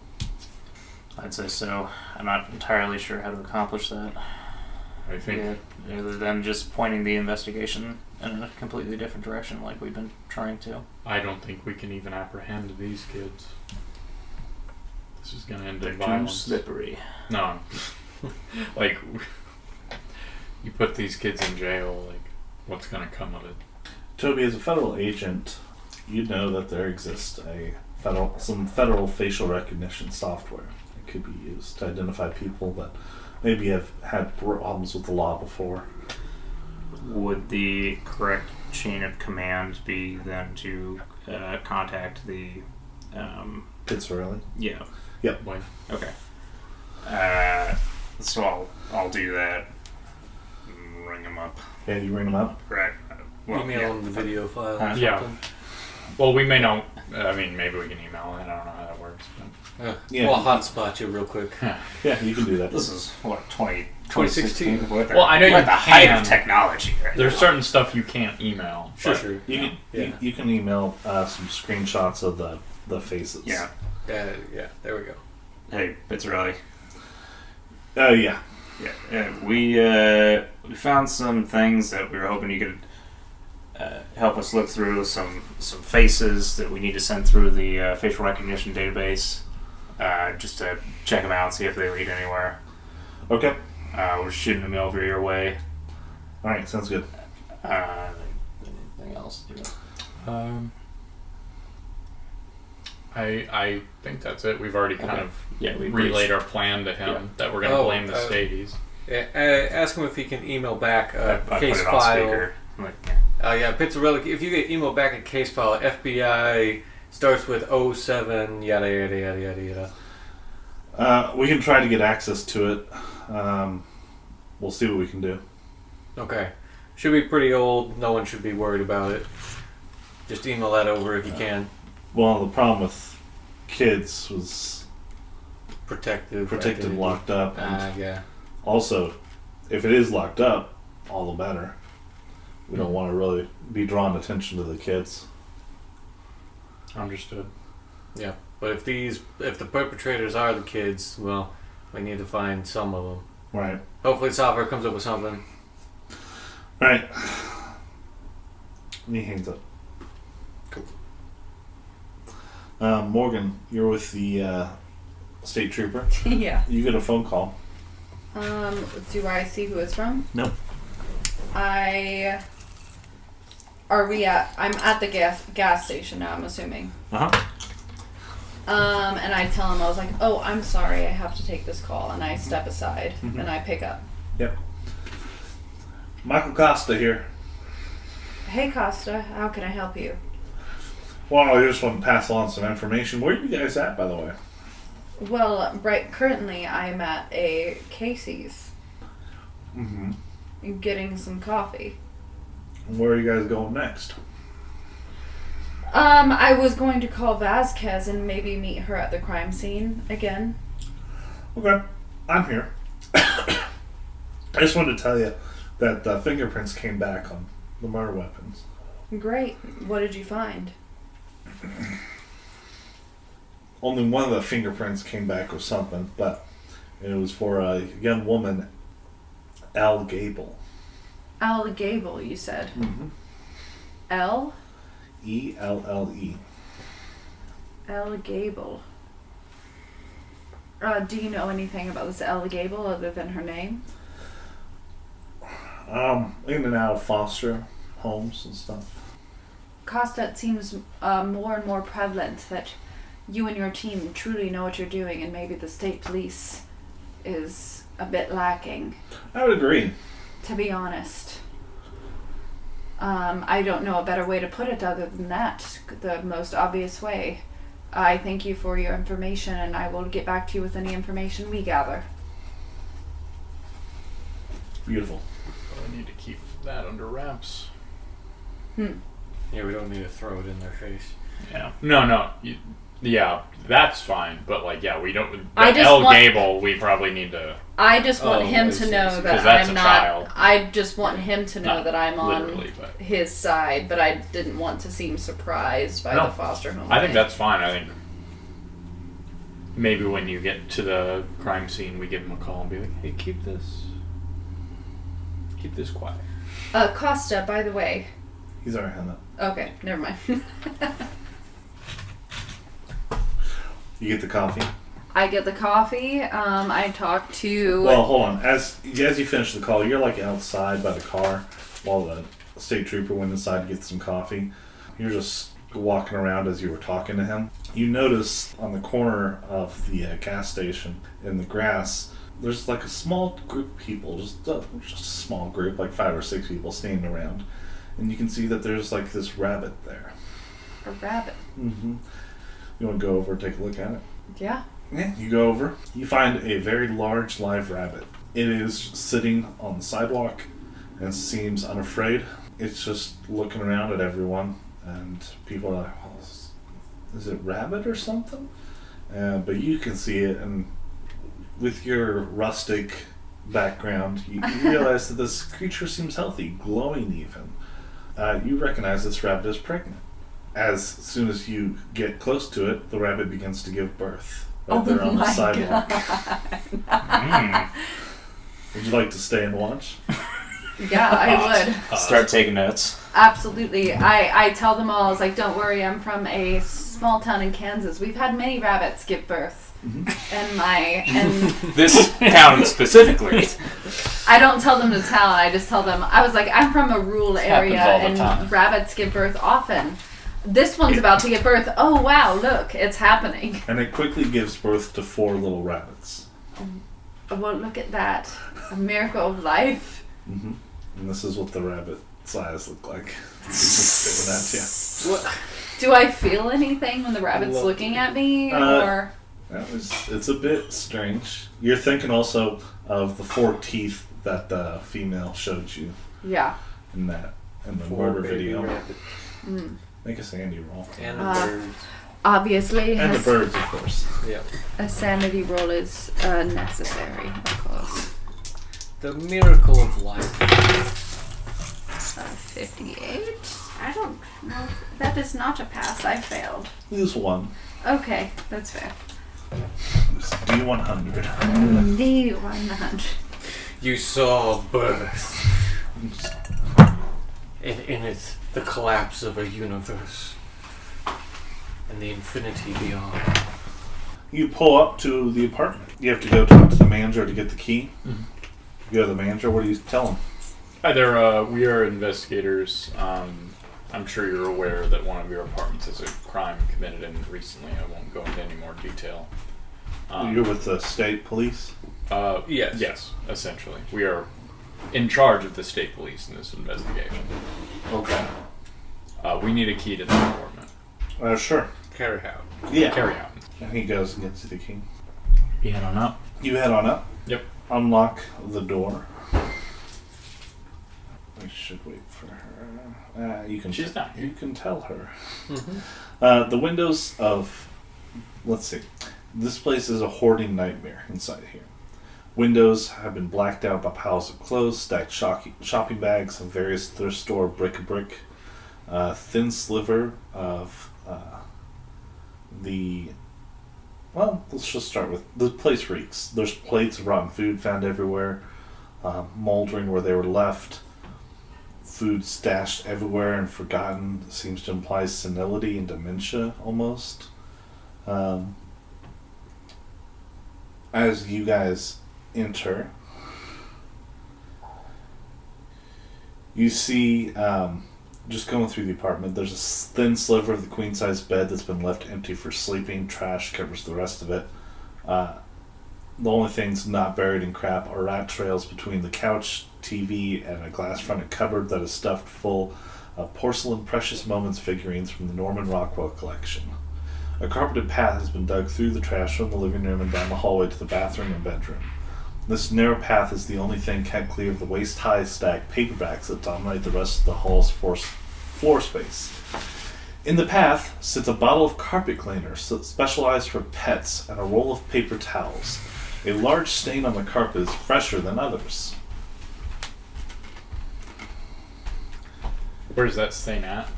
I'd say so. I'm not entirely sure how to accomplish that. I think Other than just pointing the investigation in a completely different direction like we've been trying to. I don't think we can even apprehend these kids. This is going to end They're in too violence. slippery. No. Like, you put these kids in jail, like, what's going to come of it? Toby, as a federal agent, you know that there exists some federal facial recognition software that could be used to identify people that maybe have had problems with the law before. Would the correct chain of command be then to contact the... Fitzgerald? Yeah. Yep. Why? Okay. So I'll do that. Ring them up. Yeah, you ring them up? Right. Email them the video file or Yeah. something. Well, we may not... I mean, maybe we can email it. I don't know how that works. But Yeah. Well, I'll hotspot you real quick. Yeah, you can do that. This is, 2016? Well, I know we're you at the height can. of technology right there's now. certain stuff you can't email. Sure, but- sure. You can email some screenshots of the faces. Yeah. Yeah, there we go. Hey, Fitzgerald. Oh, yeah. Yeah, we found some things that we were hoping you could help us look through. Some faces that we need to send through the facial recognition database, just to check them out, see if they lead anywhere. Okay. We're shooting them over your way. Alright, sounds good. Anything else? I think that's it. We've already kind Okay. of Yeah, we relayed our plan to him Yeah. that we're going to Oh, blame the Stadies. Yeah, ask him if he can email back I put case it on file. speaker. Like, Yeah, Pizzarelli, if you get email back a case file, FBI starts with 07, yada yada yada yada yada. We can try to get access to it. We'll see what we can do. Okay. Should be pretty old. No one should be worried about it. Just email that over if you can. Well, the problem with kids was Protected, protected, locked up. And yeah. also, if it is locked up, all the better. We don't want to really be drawing attention to the kids. Understood. Yeah. But if the perpetrators are the kids, well, We need to find some of them. Right. Hopefully Software comes up with something. Right. And he hangs up. Cool. Morgan, you're with the state trooper. Yeah. You get a phone call. Do I see who it's from? No. I'm at the gas station now, I'm assuming. Uh-huh. And I tell him, I was like, oh, I'm sorry, I have to take this call. And I step aside and I pick up. Yep. Michael Costa here. Hey, Costa, how can I help you? Well, I just want to pass on some information. Where are you guys at, by the way? Well, currently I'm at a Casey's Mm-hmm. getting some coffee. Where are you guys going next? I was going to call Vasquez and maybe meet her at the crime scene again. Okay. I'm here. I just wanted to tell you that the fingerprints came back on the murder weapons. Great. What did you find? Only one of the fingerprints came back with something, but it was for a young woman, Al Gable. Al Gable, you said. Mm-hmm. L? E-L-L-E. Al Gable. Do you know anything about this Al Gable other than her name? In and out of foster homes and stuff. Costa, it seems more and more prevalent that you and your team truly know what you're doing, and maybe the state police is a bit lacking. I would agree. To be honest. I don't know a better way to put it other than that. The most obvious way. I thank you for your information, and I will get back to you with any information we gather. Beautiful. I need to keep that under wraps. Yeah, we don't need to throw it in their face. Yeah. No. Yeah, that's fine. But we don't. I The just El want- Gable, we probably need to. I just want him I to see. know 'Cause that that's I'm a not. child. I just want him to know Not that I'm on literally, but his side, but I didn't want to seem surprised by No. the foster home. I think thing. that's fine. I think maybe when you get to the crime scene, we give him a call and be like, "Hey, keep this quiet." Costa, by the way. He's already hung up. Okay, never mind. You get the coffee? I get the coffee. I talk to. Well, hold on. As you finish the call, you're outside by the car while the state trooper went inside to get some coffee. You're just walking around as you were talking to him. You notice on the corner of the gas station in the grass, there's a small group of people, just a small group, 5 or 6 people standing around. And you can see that there's this rabbit there. A rabbit. Mm-hmm. You want to go over and take a look at it? Yeah. Yeah, you go over. You find a very large live rabbit. It is sitting on the sidewalk and seems unafraid. It's just looking around at everyone, and people are like, oh, is it rabbit or something? But you can see it, and with your rustic background, you realize that this creature seems healthy, glowing even. You recognize this rabbit is pregnant. As soon as you get close to it, the rabbit begins to give birth. Right there on the sidewalk. Would you like to stay and watch? Yeah, I would. Start taking notes. Absolutely. I tell them all, I was like, don't worry, I'm from a small town in Kansas. We've had many rabbits give birth. And This town specifically. I don't tell them the town, I just tell them, I was like, I'm from a rural area happens all the and time. rabbits give birth often. This one's about to give birth. Oh wow, look, it's happening. And it quickly gives birth to 4 little rabbits. Well, look at that. A miracle of life. Mm-hmm. And this is what the rabbit's eyes look like. He's just staring at you. What? Do I feel anything when the rabbit's looking at me? Or It's a bit strange. You're thinking also of the 4 teeth that the female showed you yeah. in the murder video. Make a sanity roll. And the birds. Obviously, And the birds, of course. Yeah. a sanity roll is necessary, of course. The miracle of life. 58? I don't know. That is not a pass. I failed. Lose 1. Okay, that's fair. D100. D100. You saw birth. And in it, the collapse of a universe. And the infinity beyond. You pull up to the apartment. You have to go talk to the manager to get the key. Mm-hmm. You go to the manager. What do you tell him? Hi there, we are investigators. I'm sure you're aware that one of your apartments has a crime committed in recently. I won't go into any more detail. You're with the state police? Yes. Yes, essentially. We are in charge of the state police in this investigation. Okay. We need a key to that apartment. Sure. Carry out. Yeah. Carry out. And he goes and gets you the key. You head on up. You head on up. Yep. Unlock the door. We should wait for her. You can. She's not here. You can tell her. Mm-hmm. The windows of. Let's see. This place is a hoarding nightmare inside here. Windows have been blacked out by piles of clothes, stacked shopping bags, and various thrift store bric-a-brac. Thin sliver of the. Well, let's just start with the place reeks. There's plates of rotten food found everywhere, moldering where they were left. Food stashed everywhere and forgotten seems to imply senility and dementia almost. As you guys enter, you see, just going through the apartment, there's a thin sliver of the queen-size bed that's been left empty for sleeping. Trash covers the rest of it. The only things not buried in crap are rat trails between the couch, TV, and a glass-fronted cupboard that is stuffed full of porcelain precious moments figurines from the Norman Rockwell collection. A carpeted path has been dug through the trash from the living room and down the hallway to the bathroom and bedroom. This narrow path is the only thing kept clear of the waist-high stacked paperbacks that dominate the rest of the hall's floor space. In the path sits a bottle of carpet cleaner specialized for pets and a roll of paper towels. A large stain on the carpet is fresher than others. Where's that stain at?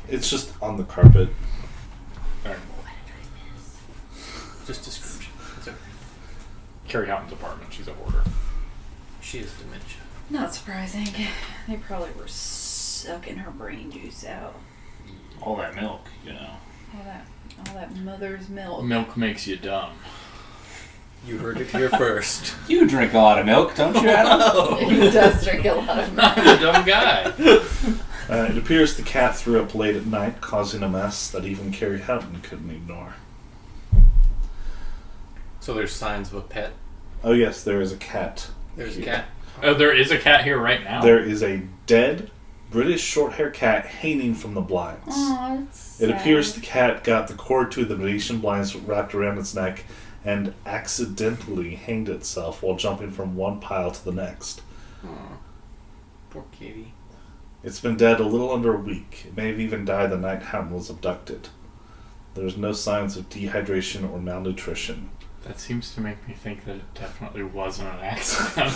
It's just on the carpet. Alright. Just description. It's okay. Carrie Houghton's apartment. She's a hoarder. She has dementia. Not surprising. They probably were sucking her brain juice out. All that milk, you know. All that mother's milk. Milk makes you dumb. You heard it here first. You drink a lot of milk, don't you, Adam? He does drink a lot of milk. I'm a dumb guy. It appears the cat threw up late at night, causing a mess that even Carrie Houghton couldn't ignore. So there's signs of a pet. Oh yes, there is a cat. There's here. a cat. Oh, there is a cat here right now? There is a dead British short-haired cat hanging from the blinds. Aw, that's It sad. appears the cat got the cord to the Venetian blinds wrapped around its neck and accidentally hanged itself while jumping from one pile to the next. Aw. Poor kitty. It's been dead a little under a week. It may have even died the night Houghton was abducted. There's no signs of dehydration or malnutrition. That seems to make me think that it definitely wasn't an accident.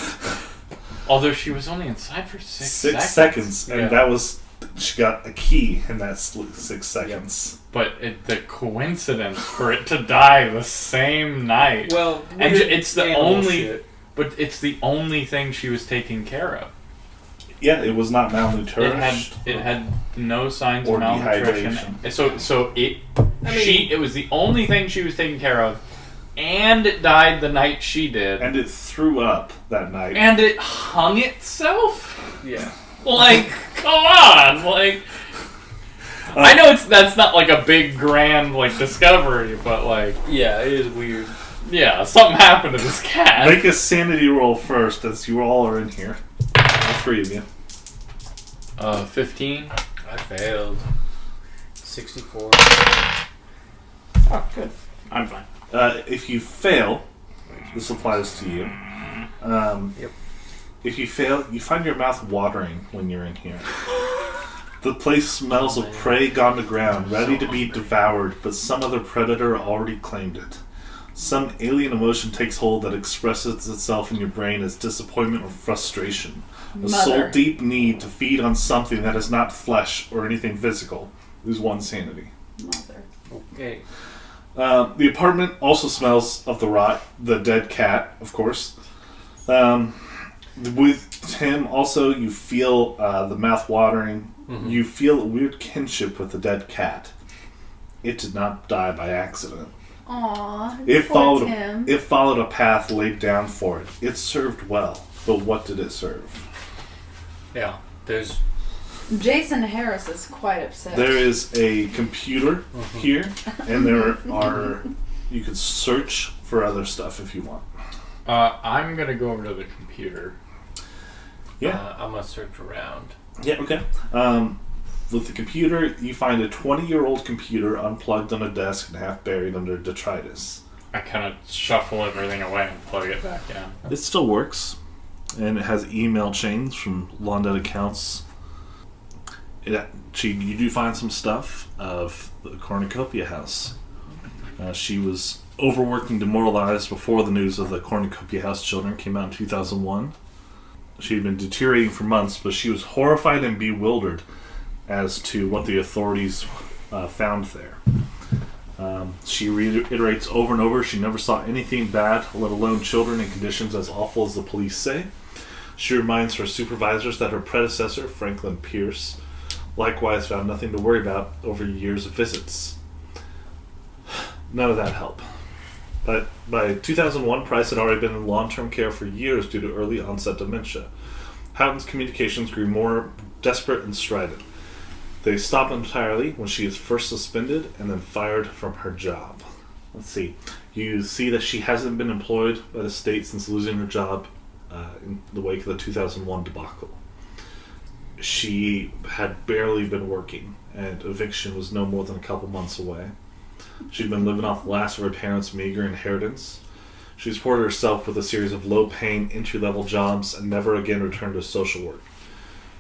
Although she was only inside for 6 seconds. 6 seconds, and Yeah. that was... She got a key in that 6 seconds. But the coincidence for it to die the same night. Well, And weird it's the animal only... shit. But it's the only thing she was taking care of. Yeah, it was not malnourished. It had no signs Or of malnutrition. dehydration. So it was the only thing she was taking care of, and it died the night she did, And it threw up that night. and it hung itself. Yeah. Like, come on, like. I know that's not like a big grand like discovery, but like, Yeah, it is weird. yeah, something happened to this cat. Make a sanity roll first, as you all are in here. All three of you. 15. I failed. 64. Oh, good. I'm fine. If you fail, this applies to you. Yep. If you fail, you find your mouth watering when you're in here. The place smells of prey gone to ground, ready to be devoured, but some other predator already claimed it. Some alien emotion takes hold that expresses itself in your brain as disappointment or frustration. A Mother. soul-deep need to feed on something that is not flesh or anything physical. Lose one sanity. Mother. Okay. The apartment also smells of the rot, the dead cat, of course. With him, also, you feel the mouth watering. Mm-hmm. You feel a weird kinship with the dead cat. It did not die by accident. Aww. It followed. Tim. It followed a path laid down for it. It served well, but what did it serve? Yeah. There's. Jason Harris is quite upset. There is a computer here, and there are. You can search for other stuff if you want. I'm gonna go over to the computer. Yeah. I'm gonna search around. Yeah. Okay. With the computer, you find a 20-year-old computer unplugged on a desk and half buried under detritus. I kind of shuffle everything away and plug it back in. It still works, and it has email chains from long-dead accounts. You do find some stuff of the Cornucopia House. She was overworked and demoralized before the news of the Cornucopia House children came out in 2001. She had been deteriorating for months, but she was horrified and bewildered as to what the authorities found there. She reiterates over and over she never saw anything bad, let alone children in conditions as awful as the police say. She reminds her supervisors that her predecessor, Franklin Pierce, likewise found nothing to worry about over years of visits. None of that helped. But by 2001, Price had already been in long-term care for years due to early onset dementia. Houghton's communications grew more desperate and strident. They stopped entirely when she is first suspended and then fired from her job. Let's see. You see that she hasn't been employed by the state since losing her job in the wake of the 2001 debacle. She had barely been working, and eviction was no more than a couple months away. She'd been living off the last of her parents' meager inheritance. She supported herself with a series of low-paying, entry-level jobs and never again returned to social work.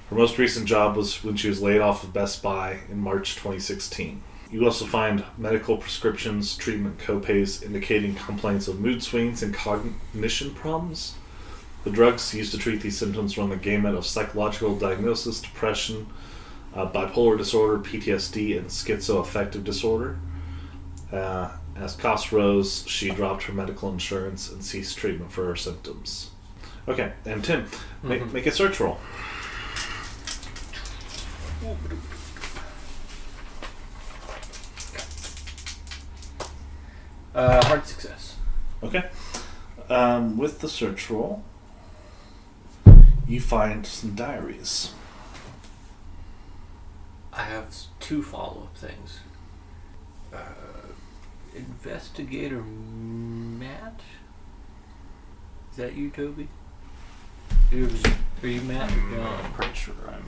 Her most recent job was when she was laid off of Best Buy in March 2016. You also find medical prescriptions, treatment copays indicating complaints of mood swings and cognition problems. The drugs used to treat these symptoms run the gamut of psychological diagnosis, depression, bipolar disorder, PTSD, and schizoaffective disorder. As costs rose, she dropped her medical insurance and ceased treatment for her symptoms. Okay, and Tim, make a search roll. Hard success. Okay. With the search roll, you find some diaries. I have 2 follow-up things. Investigator Matt? Is that you, Toby? Are you Matt or John? I'm pretty sure I'm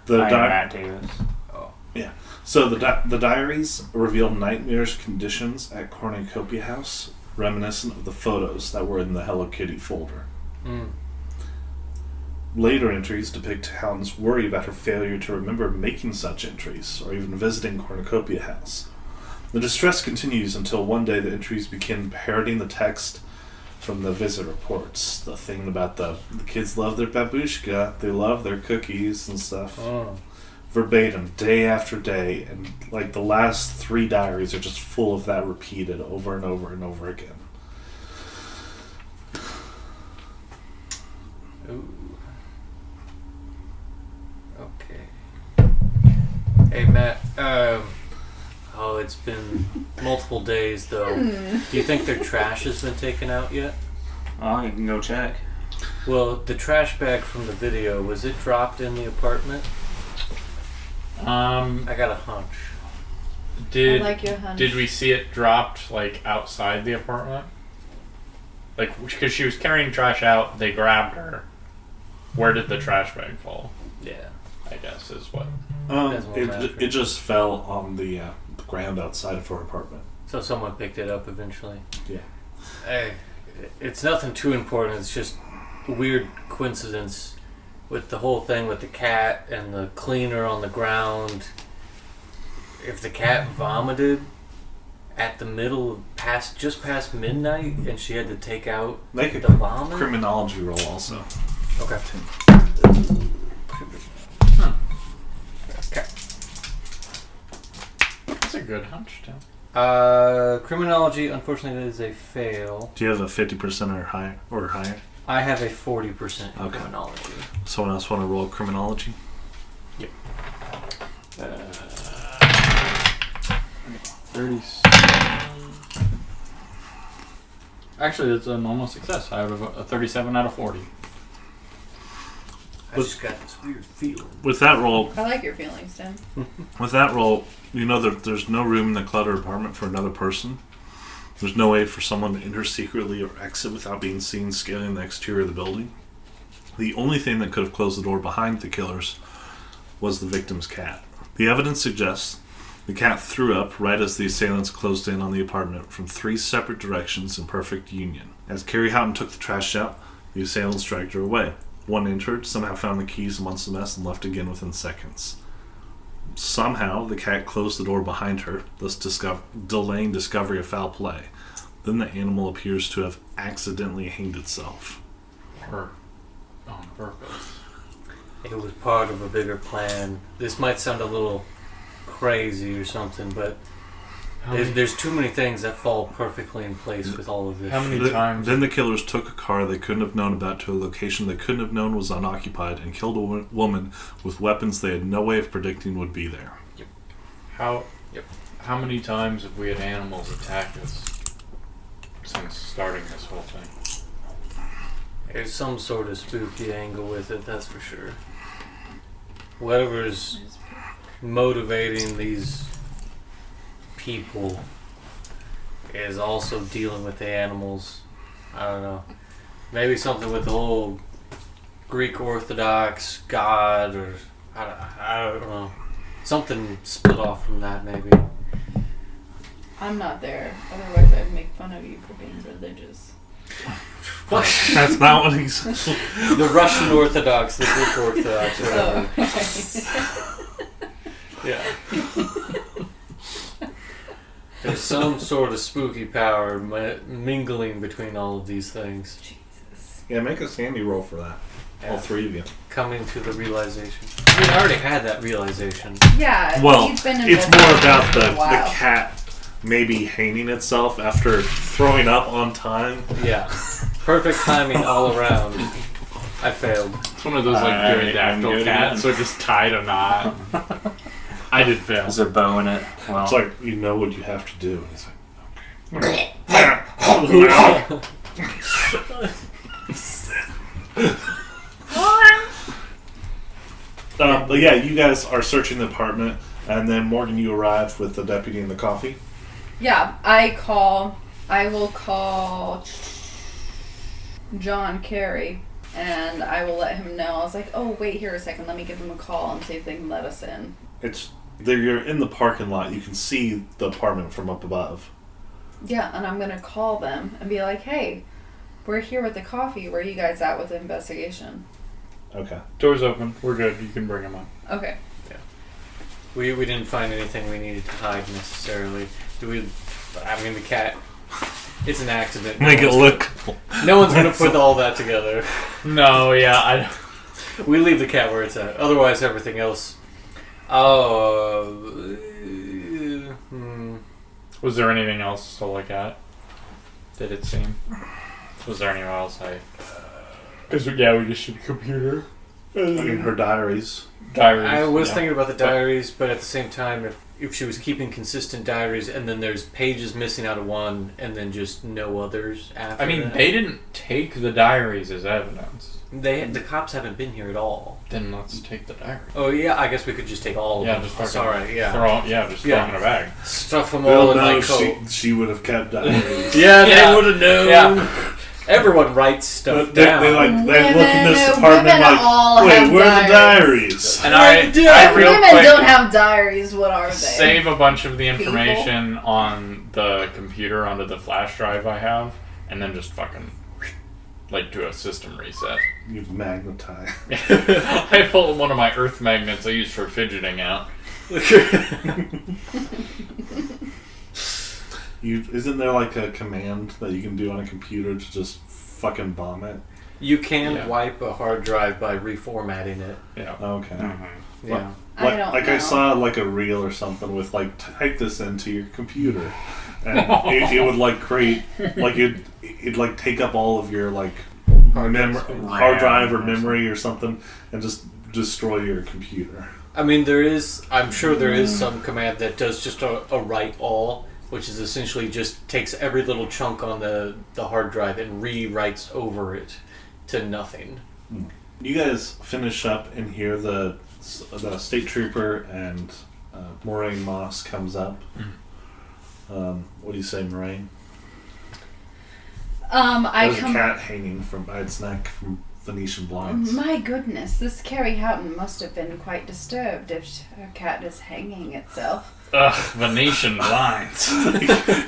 The Matt Davis. Oh. Yeah. So the diaries reveal nightmarish conditions at Cornucopia House, reminiscent of the photos that were in the Hello Kitty folder. Mm. Later entries depict Houghton's worry about her failure to remember making such entries, or even visiting Cornucopia House. The distress continues until one day the entries begin parroting the text from the visit reports. The thing about the kids love their babushka, they love their cookies and stuff. Oh. Verbatim, day after day, and like the last 3 diaries are just full of that repeated over and over and over again. Ooh. Okay. Hey, Matt. It's been multiple days, though. Do you think their trash has been taken out yet? Oh, you can go check. Well, the trash bag from the video, was it dropped in the apartment? I got a hunch. I like your hunch. Did we see it dropped like outside the apartment? Like, because she was carrying trash out, they grabbed her. Where did the trash bag fall? Yeah. I guess is what. It just fell on the ground outside of her apartment. So someone picked it up eventually? Yeah. Hey, it's nothing too important. It's just a weird coincidence with the whole thing with the cat and the cleaner on the ground. If the cat vomited at the middle, just past midnight, and she had to take out Make a the vomit? criminology roll also. Okay. Okay. That's a good hunch, Tim. Criminology, unfortunately, that is a fail. Do you have a 50% or higher? I have a 40% in Okay. criminology. Someone else want to roll criminology? 30. Actually, it's an almost success. I have a 37 out of 40. I just got this weird feeling. With that roll, I like your feelings, Tim. you know that there's no room in the cluttered apartment for another person. There's no way for someone to enter secretly or exit without being seen scaling the exterior of the building. The only thing that could have closed the door behind the killers was the victim's cat. The evidence suggests the cat threw up right as the assailants closed in on the apartment from 3 separate directions in perfect union. As Carrie Houghton took the trash out, the assailants dragged her away. One entered, somehow found the keys amongst the mess, and left again within seconds. Somehow, the cat closed the door behind her, thus delaying discovery of foul play. Then the animal appears to have accidentally hanged itself. Or on purpose. It was part of a bigger plan. This might sound a little crazy or something, but there's too many things that fall perfectly in place with all of this. How many times? Then the killers took a car they couldn't have known about to a location they couldn't have known was unoccupied and killed a woman with weapons they had no way of predicting would be there. How many times have we had animals attack us since starting this whole thing? There's some sort of spooky angle with it, that's for sure. Whatever's motivating these people is also dealing with the animals. I don't know. Maybe something with the whole Greek Orthodox God, or I don't know. Something split off from that, maybe. I'm not there. Otherwise, I'd make fun of you for being religious. What? That's not what he said. The Russian Orthodox, the Greek Orthodox, whatever. Oh. Yeah. There's some sort of spooky power mingling between all of these things. Jesus. Yeah, make a sandy roll for that. Yeah. All 3 of you. Coming to the realization. We already had that realization. Yeah. Well, you've been it's invested more about for a the while. cat maybe hanging itself after throwing up on time. Yeah. Perfect timing all around. I failed. It's one of those like I'm pterodactyl good cats, so just tied a knot. I did fail. Is there a bow in it? Well, It's like, you know what you have to do. And it's like, but yeah, you guys are searching the apartment, and then Morgan, you arrived with the deputy and the coffee. Yeah, I will call John Carey, and I will let him know. I was like, oh, wait here a second, let me give him a call and see if they can let us in. You're in the parking lot. You can see the apartment from up above. Yeah, and I'm going to call them and be like, hey, we're here with the coffee. Where are you guys at with the investigation? Okay. Door's open. We're good. You can bring them up. Okay. We didn't find anything we needed to hide necessarily. I mean, the cat, it's an accident. Make it look. No one's going to put all that together. No, yeah, We leave the cat where it's at. Otherwise, everything else. Was there anything else to look at? Did it seem? Was there anywhere else Because, we just should computer. I mean, her diaries. Diaries. I was thinking about the diaries, but at the same time, if she was keeping consistent diaries and then there's pages missing out of one and then just no others after I mean, that. they didn't take the diaries as evidence. The cops haven't been here at all. Then let's take the diary. Oh yeah, I guess we could just take all of Yeah, them. just fucking Sorry, yeah. Just throw them in a bag. Stuff them all in my She, coat. she would have kept diaries. Yeah, Yeah. they would have known. Yeah. Everyone writes stuff But they down. they look in this apartment women like, all wait, have where are the diaries." diaries? And I real Women quick don't have diaries. What are they? save a bunch of the information on the computer onto the flash drive I have, and then just fucking do a system reset. You've magnetized. I pulled one of my earth magnets I use for fidgeting out. Isn't there like a command that you can do on a computer to just fucking bomb it? You can Yeah. wipe a hard drive by reformatting it. Yeah. Okay. Yeah. I don't know. I saw like a reel or something with like type this into your computer, and it would like create like it'd like take up all of your like hard drive or memory or something, and just destroy your computer. I mean, I'm sure there is some command that does just a write all, which is essentially just takes every little chunk on the hard drive and rewrites over it to nothing. You guys finish up and hear the state trooper and Morraine Moss comes up. What do you say, Morraine? There's a cat hanging by its neck from Venetian blinds. My goodness, this Carrie Houghton must have been quite disturbed if her cat is hanging itself. Ugh, Venetian blinds.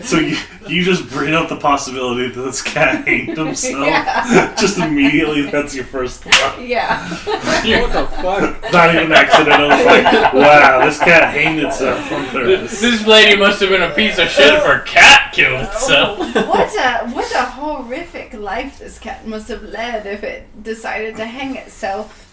So you just bring up the possibility that this cat hanged himself? Yeah. Just immediately, that's your first thought. Yeah. What the fuck? Not even accidental. It's like, wow, this cat hanged itself on purpose. This lady must have been a piece of shit if her cat killed itself. What a horrific life this cat must have led if it decided to hang itself.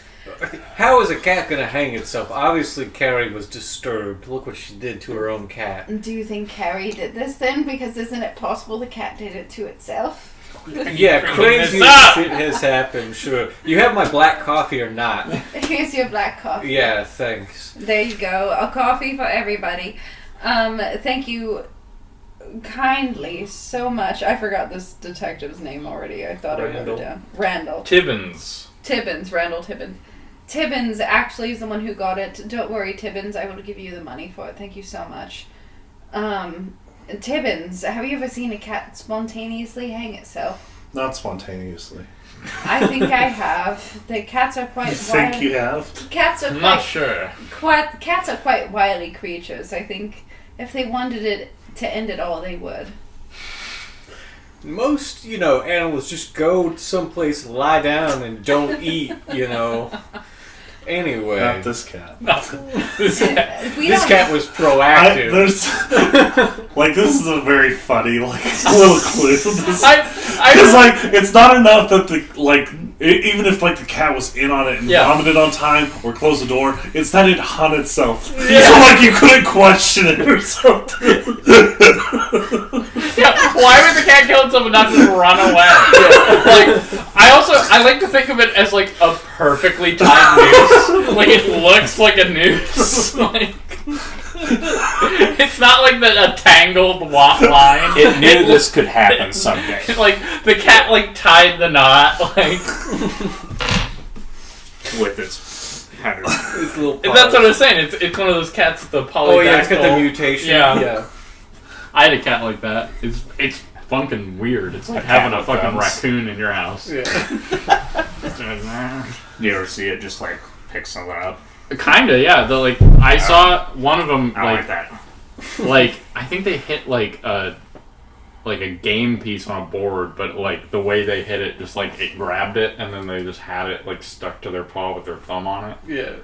How is a cat going to hang itself? Obviously, Carrie was disturbed. Look what she did to her own cat. Do you think Carrie did this then? Because isn't it possible the cat did it to itself? Yeah, crazy shit has happened, sure. You have my black coffee or not? Here's your black coffee. Yeah, thanks. There you go. A coffee for everybody. Thank you kindly so much. I forgot this detective's name already. I thought I wrote it down. Randall. Tibbins. Randall Tibbins. Tibbins actually is the one who got it. Don't worry, Tibbins. I will give you the money for it. Thank you so much. Tibbins, have you ever seen a cat spontaneously hang itself? Not spontaneously. I think I have. The cats are quite You think you have? Cats are I'm not sure. Cats are quite wily creatures. I think if they wanted it to end it all, they would. Most, animals just go someplace, lie down, and don't eat, Anyway. Not this cat. This cat. This cat was proactive. This is a very funny, little clue. I It's not enough that even if, the cat was in on it and vomited on time or closed the door, it's that it hung itself. Yeah. So, you couldn't question it or something. Yeah, why would the cat kill itself and not just run away? I like to think of it as, a perfectly timed noose. It looks like a noose. It's not a tangled line. It knew this could happen someday. The cat, tied the knot, with its header. His little paws. That's what I was saying. It's one of those cats with the polydactyl. Oh, yeah, it's got the mutation. Yeah. I had a cat like that. It's fucking weird. It's like having a fucking raccoon in your house. Yeah. You ever see it just pick something up? Kinda, yeah. I saw one of them I like that. I think they hit a game piece on a board, but the way they hit it, just it grabbed it and then they just had it stuck to their paw with their thumb on it. Yeah.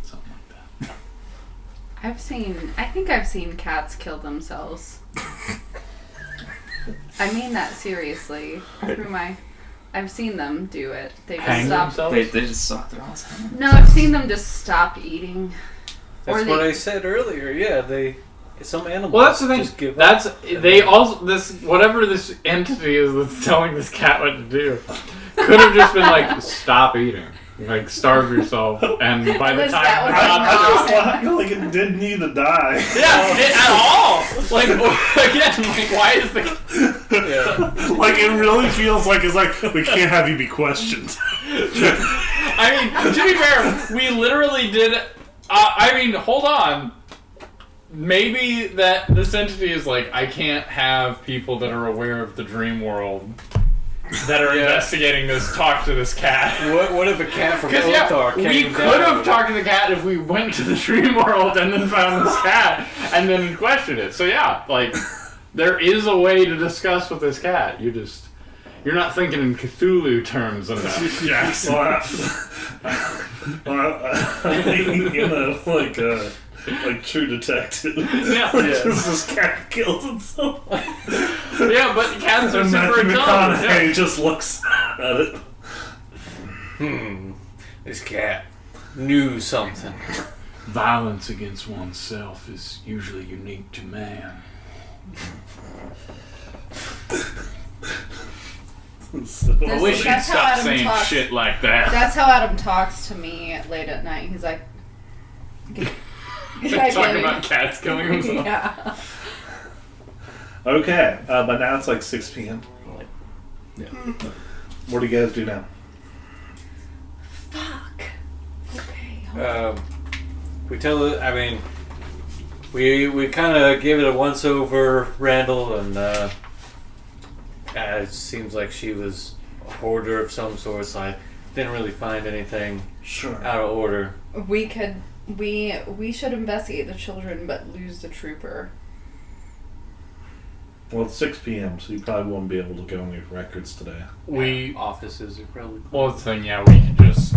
Something like that. I think I've seen cats kill themselves. I mean that seriously. I've seen them do it. They just Hang stop. themselves? They just suck their ass. No, I've seen them just stop eating. That's what I said earlier. Yeah, some animals. Well, that's the thing. Just give up. Whatever this entity is that's telling this cat what to do could have just been stop eating. Starve yourself, and by the That time was I just thought it didn't need to die. at all. Again, why is the It really feels it's we can't have you be questioned. I mean, to be fair, we literally did. Hold on. Maybe that this entity is I can't have people that are aware of the dream world that are investigating this talk to this cat. What if a cat from Because Othar came we down could have with talked to the cat if we went to the dream world and then found this cat and then questioned it. So there is a way to discuss with this cat. You're not thinking in Cthulhu terms enough. Yes. True Detective. Yeah. This cat killed himself. Yeah, but cats are And super Matthew intelligent. McConaughey Yeah. just looks at it. This cat knew something. Violence against oneself is usually unique to man. So, I wish you'd That's how stop Adam saying talks. shit like that. That's how Adam talks to me late at night. He's like, Talking about cats killing themselves. Yeah. okay, but now it's like 6 p.m. Yeah. What do you guys do now? Fuck. Okay. We tell it. I mean, we kind of gave it a once over, Randall, and it seems like she was a hoarder of some sort. So I didn't really find anything Sure. out of order. We should investigate the children, but lose the trooper. Well, it's 6 p.m., so you probably won't be able to go on your records today. We Offices are probably. well, the thing, yeah, we could just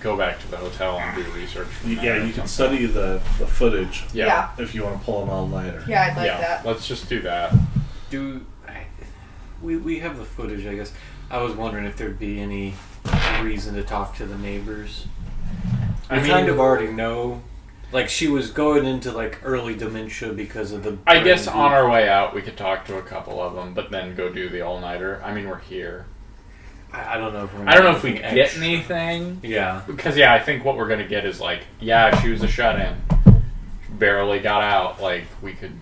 go back to the hotel and do research. from Yeah, there or you can something. study the footage Yeah. if you want to pull an all-nighter. Yeah, I'd like yeah. that. Let's just do that. We have the footage, I guess. I was wondering if there'd be any reason to talk to the neighbors. I We mean, kind of already know. Like, she was going into, like, early dementia because of the... I guess on our way out we could talk to a couple of them, but then go do the all-nighter. I mean, we're here. I don't know if we're I don't know if we anything get extra. anything. Yeah. Because, yeah, I think what we're going to get is, like, yeah, she was a shut-in. Barely got out. Like, we could...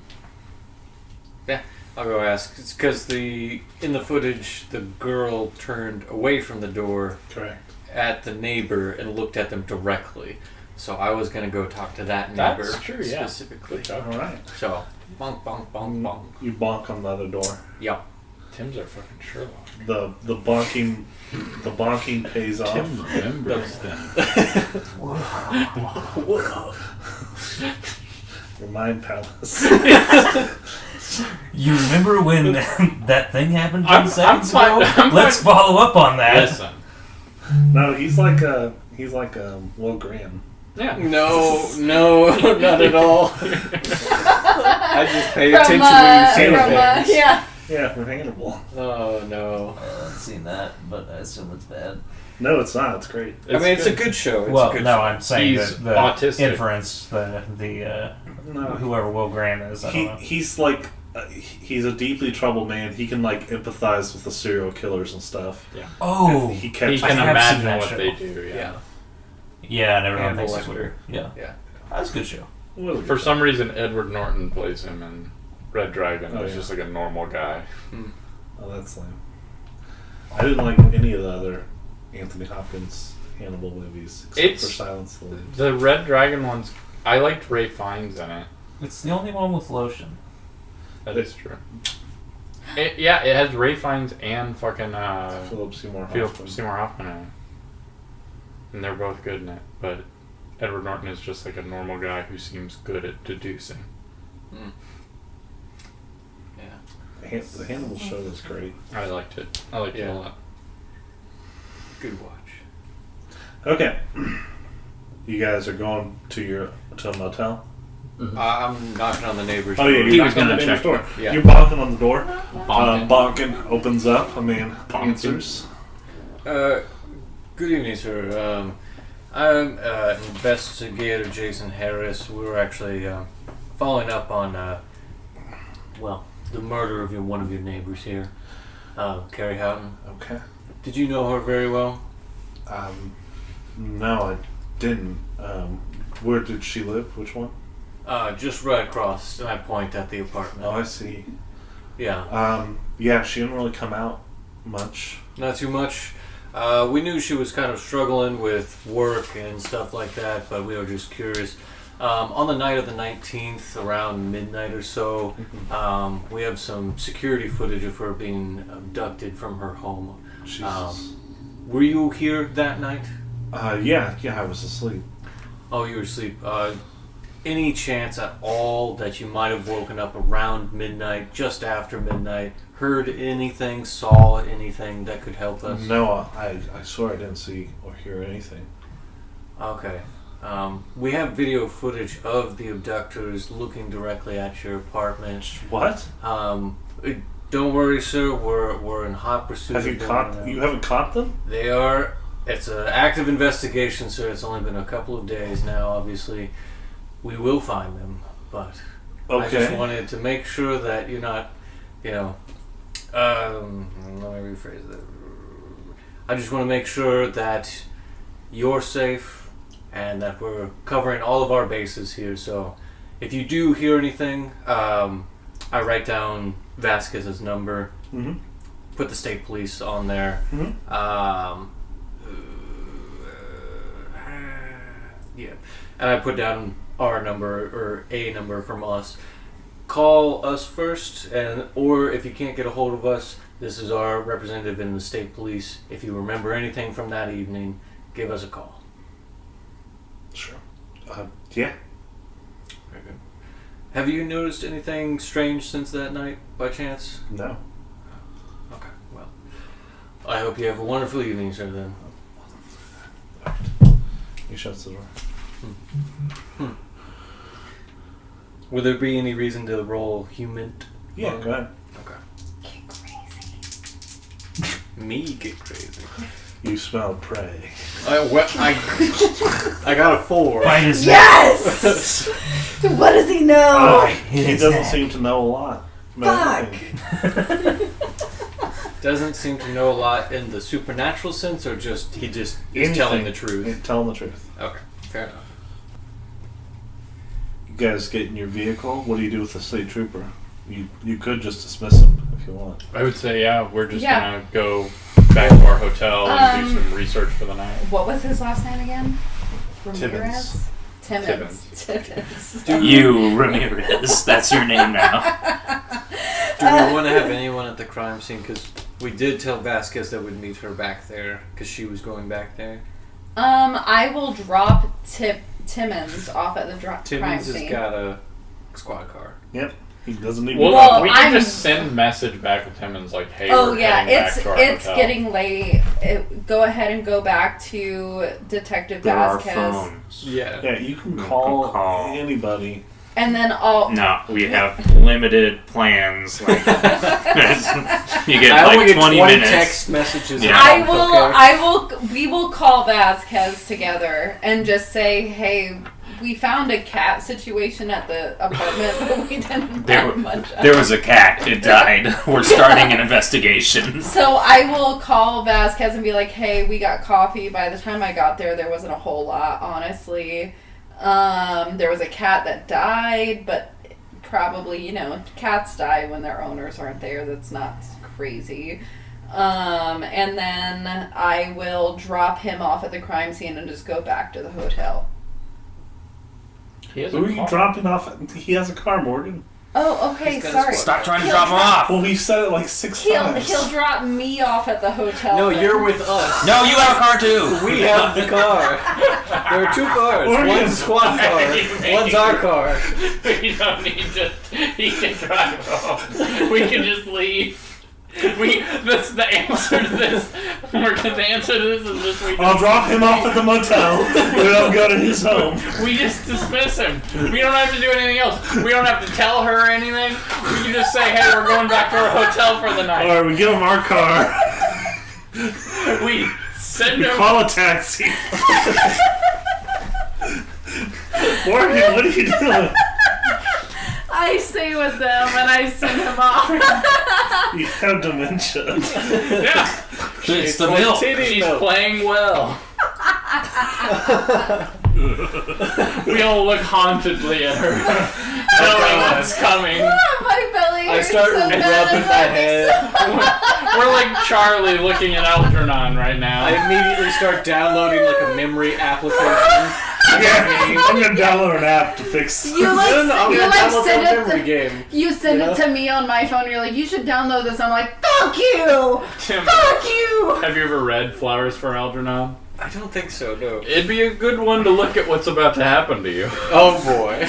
I'll go ask. It's because in the footage, the girl turned away from the door Correct. at the neighbor and looked at them directly. So I was going to go talk to that neighbor That's true, yeah. specifically. Good job. All right. So, bonk, bonk, bonk, bonk. You bonk on the other door. Yep. Tim's our fucking Sherlock. The bonking pays off. Tim remembers them. Your mind palace. You remember when that thing happened 10 I'm seconds fine- ago? I'm Let's fine. follow up on that. Listen. No, he's like Will Graham. Yeah. No, not at all. I just pay From, attention when you say things. yeah. Yeah, from Hannibal. Oh, no. I haven't seen that, but I assume it's bad. No, it's not. It's great. I mean, it's a good show. It's Well, a good no, show. I'm saying He's that the autistic. inference, the No, whoever Will Graham is, I don't know. he's like he's a deeply troubled man. He can like empathize with the serial killers and stuff. Oh, He He catches. can I have seen imagine that what show. they do, yeah. Yeah. yeah, and everyone Hannibal thinks it's Lecter. weird. Yeah, Yeah. that's a good show. For some reason, Edward Norton plays him in Red Dragon. Oh, He's yeah. just like a normal guy. Oh, that's lame. I didn't like any of the other Anthony Hopkins Hannibal movies except It's- for Silence of the Lambs. The Red Dragon ones, I liked Ray Fiennes in it. It's the only one with lotion. That is true. It has Ray Fiennes and fucking Philip Seymour Philip Hoffman. Seymour Hoffman in it. And they're both good in it, but Edward Norton is just like a normal guy who seems good at deducing. Yeah. The Hannibal show was great. I liked it. I liked it a lot. Good watch. Okay, you guys are going to a motel. I'm knocking on the neighbor's Oh yeah, door. you're He was knocking on the gonna neighbor's check. door. Yeah. You're bonking on the door. Bonking. Bonking opens up. Bonking. Answers. Good evening, sir. I'm investigator Jason Harris. We were actually following up on, the murder of one of your neighbors here, Carrie Houghton. Okay. Did you know her very well? No, I didn't. Where did she live? Which one? Just right across. And I point at the apartment. Oh, I see. Yeah. Yeah, she didn't really come out much. Not too much. We knew she was kind of struggling with work and stuff like that, but we were just curious. On the night of the 19th, around midnight or so, we have some security footage of her being abducted from her home. Jesus. Were you here that night? Yeah, I was asleep. Oh, you were asleep. Any chance at all that you might have woken up around midnight, just after midnight, heard anything, saw anything that could help us? No, I swear I didn't see or hear anything. Okay. We have video footage of the abductors looking directly at your apartment. What? Don't worry, sir. We're in hot pursuit. Have you of them caught? right You now. haven't caught them? They are. It's an active investigation, sir. It's only been a couple of days now. Obviously, we will find them, but I just Okay. wanted to make sure that you're not, let me rephrase that. I just want to make sure that you're safe and that we're covering all of our bases here. So, if you do hear anything, I write down Vasquez's number, Mm-hmm. put the state police on there. Mm-hmm. Yeah, and I put down our number or a number from us. Call us first, or if you can't get a hold of us, this is our representative in the state police. If you remember anything from that evening, give us a call. Sure. Yeah. Very good. Have you noticed anything strange since that night, by chance? No. Okay, well, I hope you have a wonderful evening, sir, then. He shuts the door. Would there be any reason to roll human? Yeah, go ahead. Okay. Me get crazy. You smell prey. I got a 4. Right as Yes! What does he know? He doesn't seem to know a lot. Fuck. Doesn't seem to know a lot in the supernatural sense, or just he just is Anything. telling the truth. He's telling the truth. Okay, fair enough. You guys get in your vehicle. What do you do with the state trooper? You could just dismiss him if you want. I would say, yeah, we're just Yeah. gonna go back to our hotel and do some research for the night. What was his last name again? Ramirez? Timmons. Timmons. You, Ramirez. That's your name now. Do we want to have anyone at the crime scene? Because we did tell Vasquez that we'd meet her back there, because she was going back there. I will drop Timmons off at the crime Timmons has scene. got a squad car. Yep. He doesn't even. Well, we can I'm- just send message back to Timmons like, hey, Oh we're yeah, heading back it's to our hotel. getting late. Go ahead and go back to Detective There are Vasquez, phones. Yeah. Yeah, you can You can call call. anybody. and then I'll. No, we have limited plans. Like, you get I only like get 20 minutes. text messages. Yeah. We will call Vasquez together and just say, hey, we found a cat situation at the apartment, but we didn't find much. There was a cat. It died. We're starting an investigation. So I will call Vasquez and be like, hey, we got coffee. By the time I got there wasn't a whole lot, honestly. There was a cat that died, but probably, cats die when their owners aren't there. That's not crazy. And then I will drop him off at the crime scene and just go back to the hotel. He has Who a are you car. dropping off? He has a car, Morgan. Oh, okay, He's got sorry. his Stop trying to He'll drop him off. Well, we said it like 6 times. He'll drop me off at the hotel. No, then. you're with us. No, you have a car too. We have the car. There are 2 cars. One's a squad car. One's our car. We don't need to. He can drive home. We can just leave. That's the answer to this. The answer to this is just I'll drop him off at the motel. Then I'll go to his home. we just dismiss him. We don't have to do anything else. We don't have to tell her anything. We can just say, hey, we're going back to our hotel for the night. Or we give him our car. We send We him. call a taxi. Morgan, what are you doing? I stay with them and I send him off. You have dementia. Yeah, It's the milk. she's playing well. We all look hauntedly at her, knowing what's coming. My belly I hurts start so rubbing bad. my head. We're like Charlie looking at Algernon right now. I immediately start downloading like a memory application. Yeah, I'm gonna download an app to fix. You like, I'm you gonna like download send that it memory to, game. you send You know? it to me on my phone. You're like, you should download this. I'm like, fuck you, Tim, fuck you. have you ever read Flowers for Algernon? I don't think so, no. It'd be a good one to look at what's about to happen to you. Oh boy.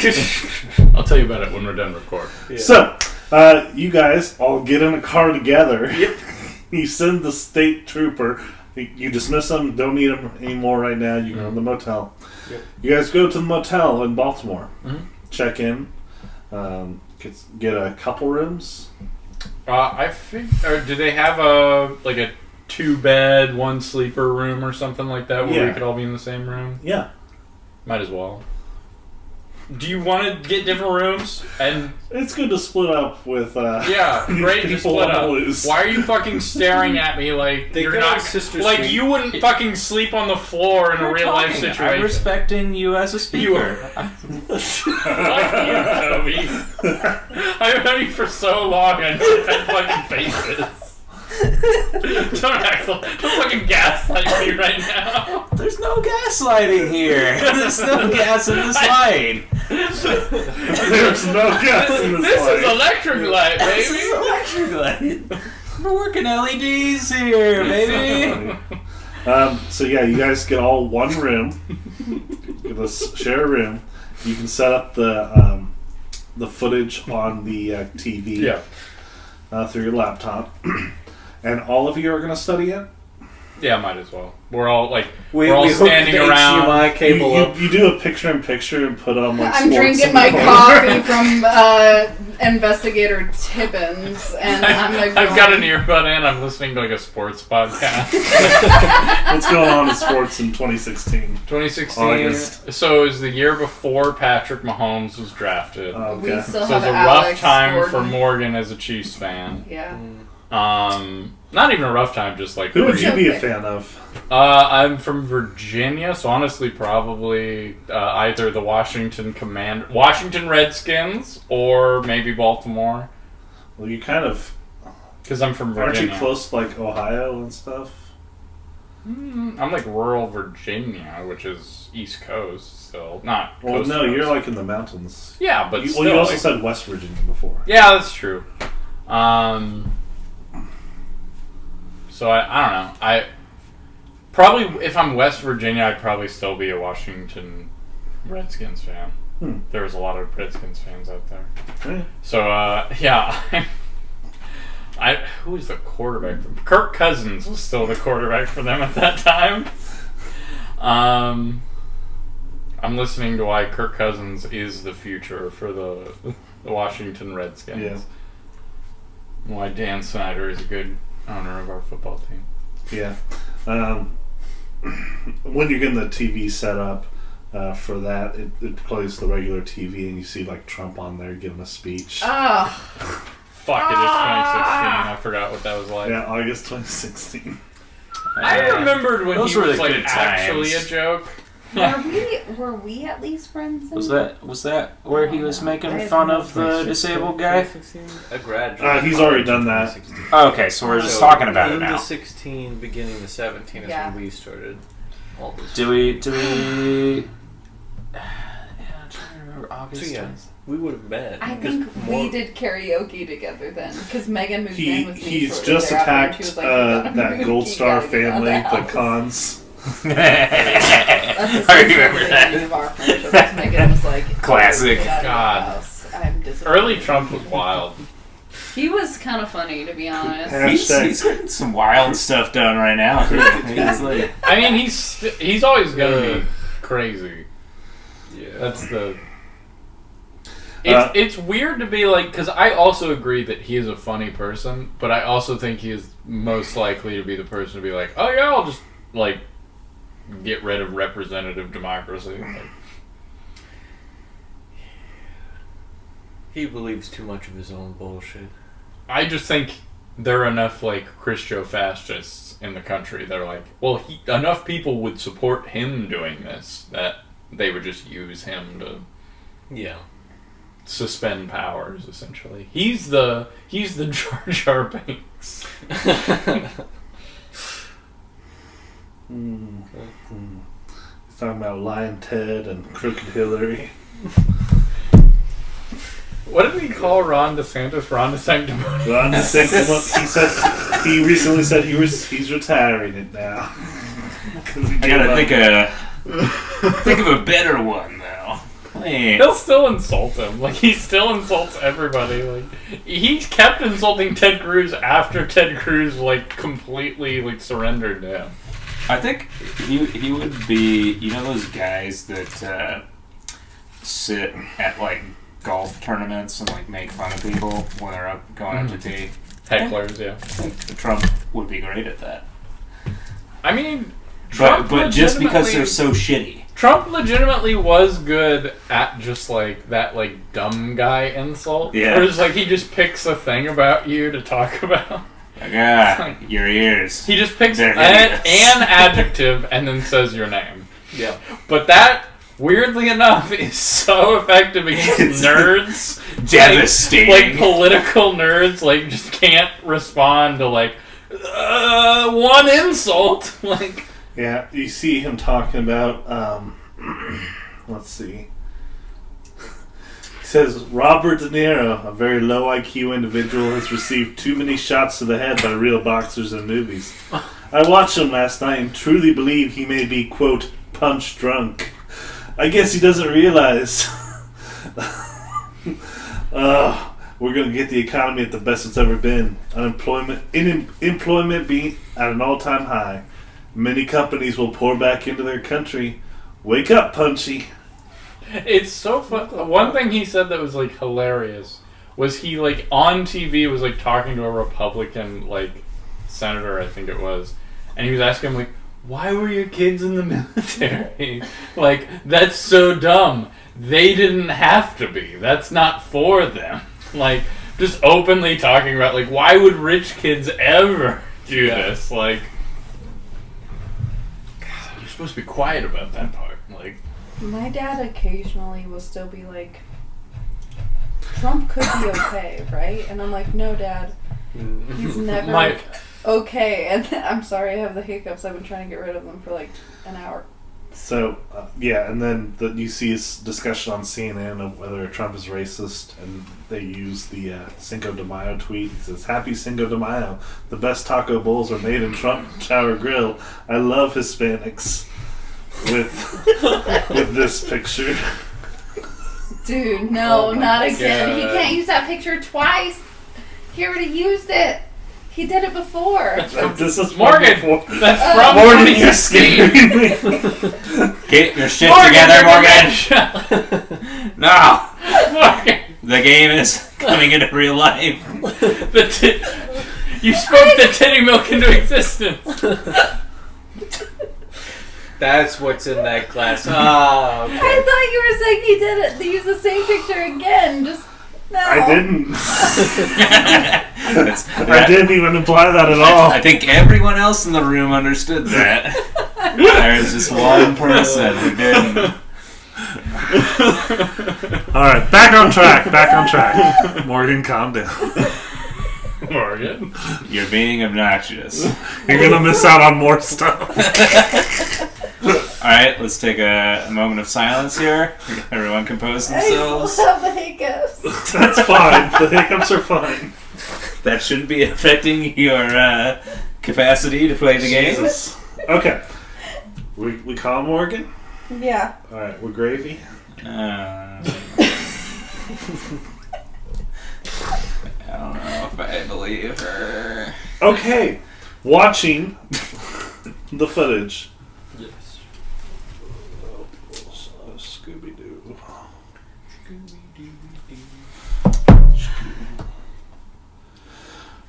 I'll tell you about it when we're done recording. Yeah. So, you guys all get in a car together. Yep. You send the state trooper. You dismiss him. Don't need him anymore right now. You go to the motel. Yep. You guys go to the motel in Baltimore. Mhm. Check in. Get a couple rooms. I think. Or do they have a 2-bed, 1 sleeper room or something like that where we could all be in the same room? Yeah. Might as well. Do you want to get different rooms? And It's good to split up with. yeah, great to people split up. always. Why are you fucking staring at me like They you're go not? on Sister Like Suite. you wouldn't fucking sleep on the floor in a real life situation. I'm respecting you as a speaker. Fuck you, Toby. I've known you for so long. I know that fucking faces. Don't fucking gaslight me right now. There's no gaslighting here. There's no gas in this light. There's no gas in this This light. is electric light, This baby. is electric light. We're working LEDs here, baby. So yeah, you guys get all one room. Get us share a room. You can set up the footage on the TV Yeah. through your laptop, and all of you are going to study it. Yeah, might as well. We're all we we're all hooked standing the around. HDMI cable up. You do a picture-in-picture and put on like I'm sports drinking in my the corner. coffee from Investigator Tippins, and I'm I've got an earbud in. I'm listening to like a sports podcast. What's going on in sports in 2016? 2016. August. So it was the year before Patrick Mahomes was drafted. We Okay. still So have it's a Alex rough time Gordon. for Morgan as a Chiefs fan. Yeah. Not even a rough time, just like Who would you be a Okay. fan of? I'm from Virginia, so honestly, probably either the Washington Redskins or maybe Baltimore, Well, you kind of because I'm from aren't Virginia. you close to like Ohio and stuff? I'm like rural Virginia, which is East Coast, still not. Well, coast no, to you're coast. like in the mountains. Yeah, but You, still, well, you also like- said West Virginia before. yeah, that's true. So I don't know. I probably if I'm West Virginia, I'd probably still be a Washington Redskins fan. There's a lot of Redskins fans out there. Yeah. So yeah, who was the quarterback? Kirk Cousins was still the quarterback for them at that time. I'm listening to why Kirk Cousins is the future for the Washington Redskins. Yeah. Why Dan Snyder is a good owner of our football team. Yeah. When you're getting the TV set up for that, it plays the regular TV and you see like Trump on there giving a speech. Oh, Fuck, it is 2016. I forgot what that was like. Yeah, August 2016. I remembered when Those he were was the like good actually times. a joke. were we at least friends? Was that where he was making I fun don't of the disabled guy? A graduate. He's already done that. Oh, okay, so we're just talking about it Into now. 16, beginning to 17 is Yeah. when we started all this. Do we? Yeah, I'm trying to remember August. So yeah, we would have met. I because think we did karaoke together then, because Megan moved in with me. He's shortly just thereafter, and attacked she was like, "You gotta that move, Gold you Star gotta get out of family, the the house." Cons. That's I essentially remember the that. end of our friendship. was Megan was like, Classic. "Get out of the God. house. I'm disappointed." Early Trump was wild. He was kind of funny, to be honest. He's getting some wild stuff done right now. He's like, I mean, he's always gonna be crazy. Yeah. That's the. It's weird to be like, because I also agree that he is a funny person, but I also think he is most likely to be the person to be like, oh yeah, I'll just like get rid of representative democracy. Like, He believes too much of his own bullshit. I just think there are enough like Christo-fascists in the country that are like, well, enough people would support him doing this that they would just use him to Yeah. suspend powers. Essentially, he's the Jar Jar Binks. He's talking about Lion Ted and Crooked Hillary. What did he call Ron DeSantis? Ron DeSanctimonious. Ron DeSantis, he recently said he's retiring it now. I gotta think of a better one though. Hey. He'll still insult him. Like, he still insults everybody. Like, he kept insulting Ted Cruz after Ted Cruz like completely like surrendered to him. I think he would be, you know, those guys that sit at like golf tournaments and like make fun of people when they're going up to tee. Hecklers, yeah. Trump would be great at that. I mean, But just because they're legitimately- so shitty. Trump legitimately was good at just like that, like dumb guy insult. Yeah. Where it's like he just picks a thing about you to talk about. Like, your ears. He just picks They're an hideous. adjective and then says your name. Yeah. But that, weirdly enough, is so effective against nerds. Devastating. Like political nerds, like just can't respond to like one insult. Like. Yeah, you see him talking about, let's see. He says, Robert De Niro, a very low IQ individual, has received too many shots to the head by real boxers in movies. I watched him last night and truly believe he may be, quote, punch drunk. I guess he doesn't realize. We're going to get the economy at the best it's ever been. Employment being at an all-time high. Many companies will pour back into their country. Wake up, Punchy. It's so fun. One thing he said that was like hilarious was he like on TV was like talking to a Republican like senator, I think it was, and he was asking him like, "Why were your kids in the military? Like that's so dumb. They didn't have to be. That's not for them." Like just openly talking about like why would rich kids ever do this? Like. You're supposed to be quiet about that part. Like, My dad occasionally will still be like, Trump could be okay, right? And I'm like, no, Dad. He's never okay. And I'm sorry I have the hiccups. I've been trying to get rid of them for like an hour. So, yeah, and then you see his discussion on CNN of whether Trump is racist, and they use the Cinco de Mayo tweet. He says, Happy Cinco de Mayo. The best taco bowls are made in Trump Tower Grill. I love Hispanics. With this picture. Dude, no, Oh my not again. God. He can't use that picture twice. He already used it. He did it before. This is Morgan! before. That's from Morgan, you're 2016. scaring me. Get your shit Morgan, together, Morgan! No! Morgan! The game is coming into real life. You spoke the titty milk into existence. That's what's in that glass. Oh, I okay. thought you were saying he did it. They used the same picture again. Just no. I didn't. That's- I didn't even imply that at all. I think everyone else in the room understood that. There's just one person who didn't. Alright, back on track. Morgan, calm down. Morgan? You're being obnoxious. You're gonna miss out on more stuff. Alright, let's take a moment of silence here. Everyone compose I still themselves. have the hiccups. That's fine. The hiccups are fine. That shouldn't be affecting your capacity to play the game. Jesus. Okay. We call Morgan? Yeah. Alright, we're gravy. I don't know if I believe her. Okay. Watching the footage. Yes. Scooby-Doo.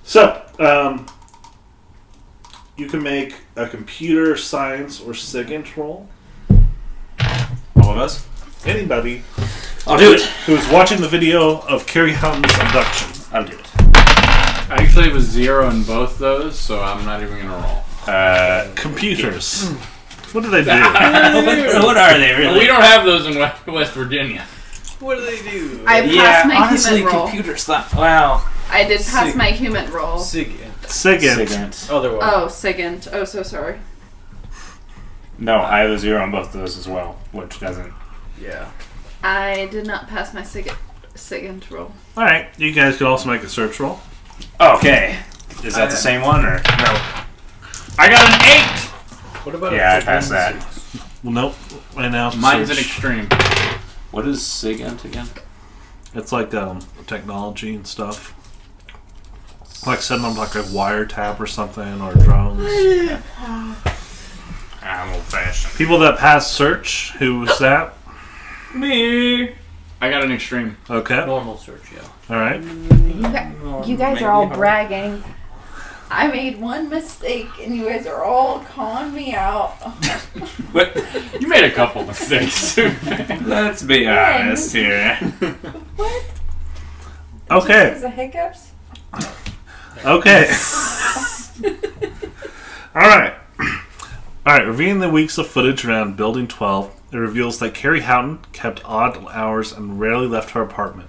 So, you can make a computer science or SIGINT roll. All of us? Anybody I'll do it. who's watching the video of Carrie Houghton's abduction. I'll do it. I actually have a 0 in both those, so I'm not even gonna roll. Computers. What do they do? What are they really? We don't have those in West Virginia. What do they do? I passed my honestly, human roll. computer stuff. Wow. I did pass Sig- my human roll. SIGINT. SIGINT. Other one. Oh, SIGINT. Oh, so sorry. No, I have a 0 on both of those as well, which doesn't. Yeah. I did not pass my SIGINT roll. Alright, you guys could also make a search roll. Okay. Is that the same one or? No. I got an 8! What about Yeah, a I passed that. Well, nope. Right now, Mine's an search. extreme. What is SIGINT again? It's like technology and stuff. Like setting up like a wiretap or something, or drones. I'm old fashioned. People that pass search, who was that? Me! I got an extreme. Okay. Normal search, yeah. All right. You guys are all bragging. I made one mistake, and you guys are all calling me out. But you made a couple mistakes. Let's be honest here. What? Okay. Is the hiccups? Okay. All right. All right. Reviewing the weeks of footage around Building 12, it reveals that Carrie Houghton kept odd hours and rarely left her apartment.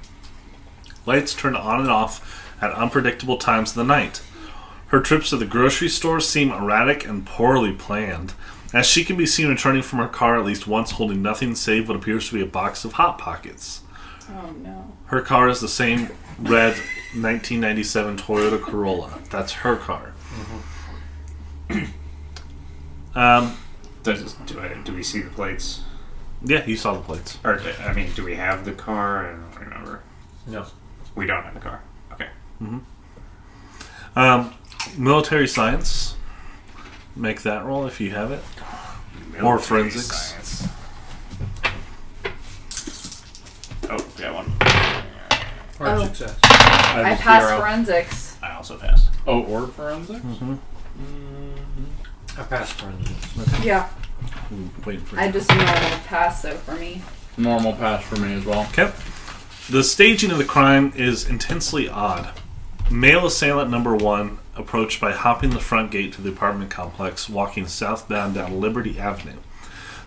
Lights turned on and off at unpredictable times of the night. Her trips to the grocery store seem erratic and poorly planned, as she can be seen returning from her car at least once holding nothing save what appears to be a box of Hot Pockets. Oh no. Her car is the same red 1997 Toyota Corolla. That's her car. Do we see the plates? Yeah, you saw the plates. Or, I mean, do we have the car? I don't remember. No. We don't have the car. Okay. Military science. Make that roll if you have it. Or forensics. Science. Oh, got one. Hard Oh. success. I passed 0. forensics. I also passed. Oh, or forensics? I passed forensics. Yeah. Wait for I just normal pass though for me. Normal pass for me as well. Okay. The staging of the crime is intensely odd. Male assailant number 1 approached by hopping the front gate to the apartment complex, walking southbound down Liberty Avenue.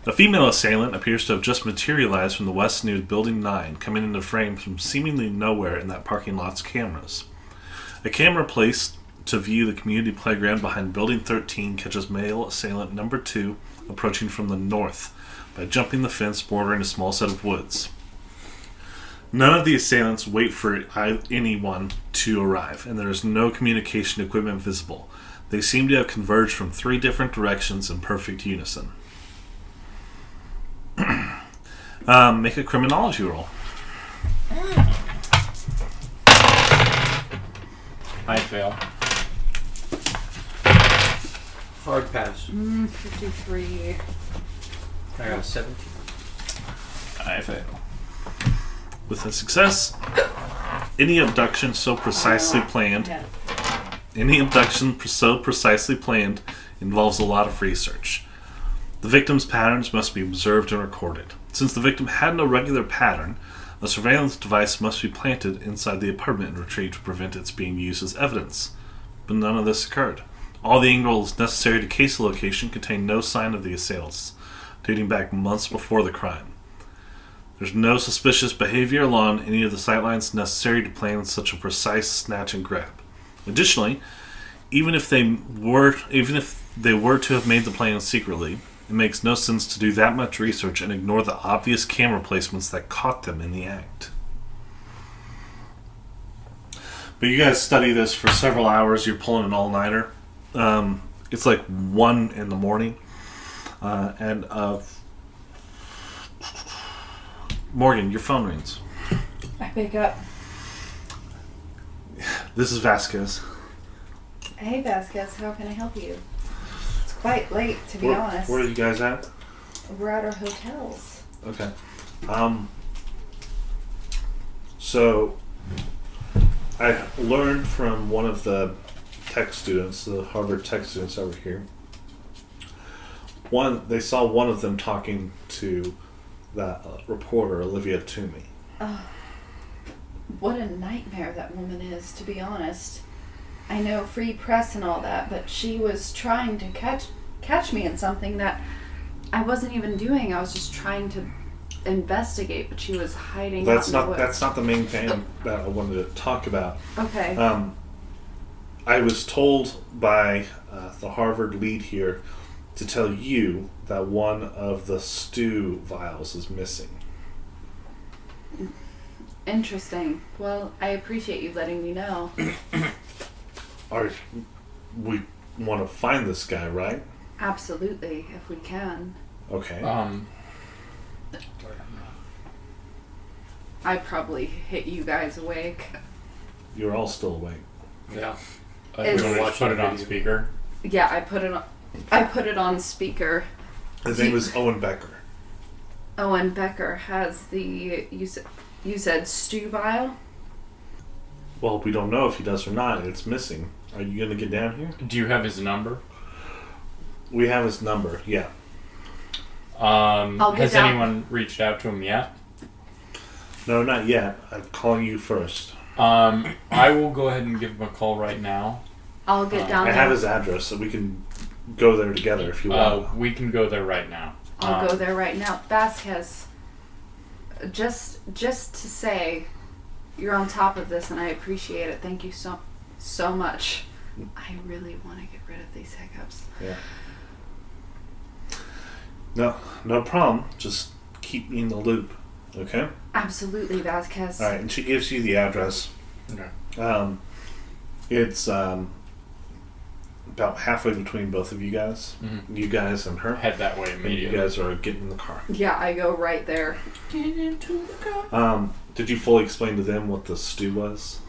The female assailant appears to have just materialized from the west near Building 9, coming into frame from seemingly nowhere in that parking lot's cameras. A camera placed to view the community playground behind Building 13 catches male assailant number 2 approaching from the north by jumping the fence bordering a small set of woods. None of the assailants wait for anyone to arrive, and there is no communication equipment visible. They seem to have converged from 3 different directions in perfect unison. Make a criminology roll. I fail. Hard pass. 53. I got a 17. I fail. With a success, any abduction so precisely planned involves a lot of research. The victim's patterns must be observed and recorded. Since the victim had no regular pattern, a surveillance device must be planted inside the apartment and retrieved to prevent its being used as evidence. But none of this occurred. All the angles necessary to case the location contain no sign of the assailants, dating back months before the crime. There's no suspicious behavior along any of the sightlines necessary to plan such a precise snatch and grab. Additionally, even if they were to have made the plan secretly, it makes no sense to do that much research and ignore the obvious camera placements that caught them in the act. But you guys study this for several hours. You're pulling an all-nighter. It's like 1 in the morning. Morgan, your phone rings. I pick up. This is Vasquez. Hey Vasquez, how can I help you? It's quite late, to be honest. Where are you guys at? We're at our hotels. Okay. So I learned from one of the tech students, the Harvard tech students over here. They saw one of them talking to that reporter, Olivia Toomey. What a nightmare that woman is, to be honest. I know free press and all that, but she was trying to catch me in something that I wasn't even doing. I was just trying to investigate, but she was hiding. That's not the main thing that I wanted to talk about. Okay. I was told by the Harvard lead here to tell you that one of the stew vials is missing. Interesting. Well, I appreciate you letting me know. We want to find this guy, right? Absolutely, if we can. Okay. I probably hit you guys awake. You're all still awake. Yeah. Is- You want to put it on speaker? Yeah, I put it on speaker. His name is Owen Becker. Owen Becker has the You said stew vial? Well, we don't know if he does or not. It's missing. Are you going to get down here? Do you have his number? We have his number, yeah. I'll get Has down. anyone reached out to him yet? No, not yet. I'm calling you first. I will go ahead and give him a call right now. I'll get down I there. have his address, so we can go there together if you want. We can go there right now. I'll go there right now. Vasquez, just to say, you're on top of this, and I appreciate it. Thank you so much. I really want to get rid of these hiccups. Yeah. No problem. Just keep me in the loop, okay? Absolutely, Vasquez. All right, and she gives you the address. Okay. It's about halfway between both of you guys. Mhm. You guys and her. Head that way And you immediately. guys are getting in the car. Yeah, I go right there. Get into the car. Did you fully explain to them what the stew was?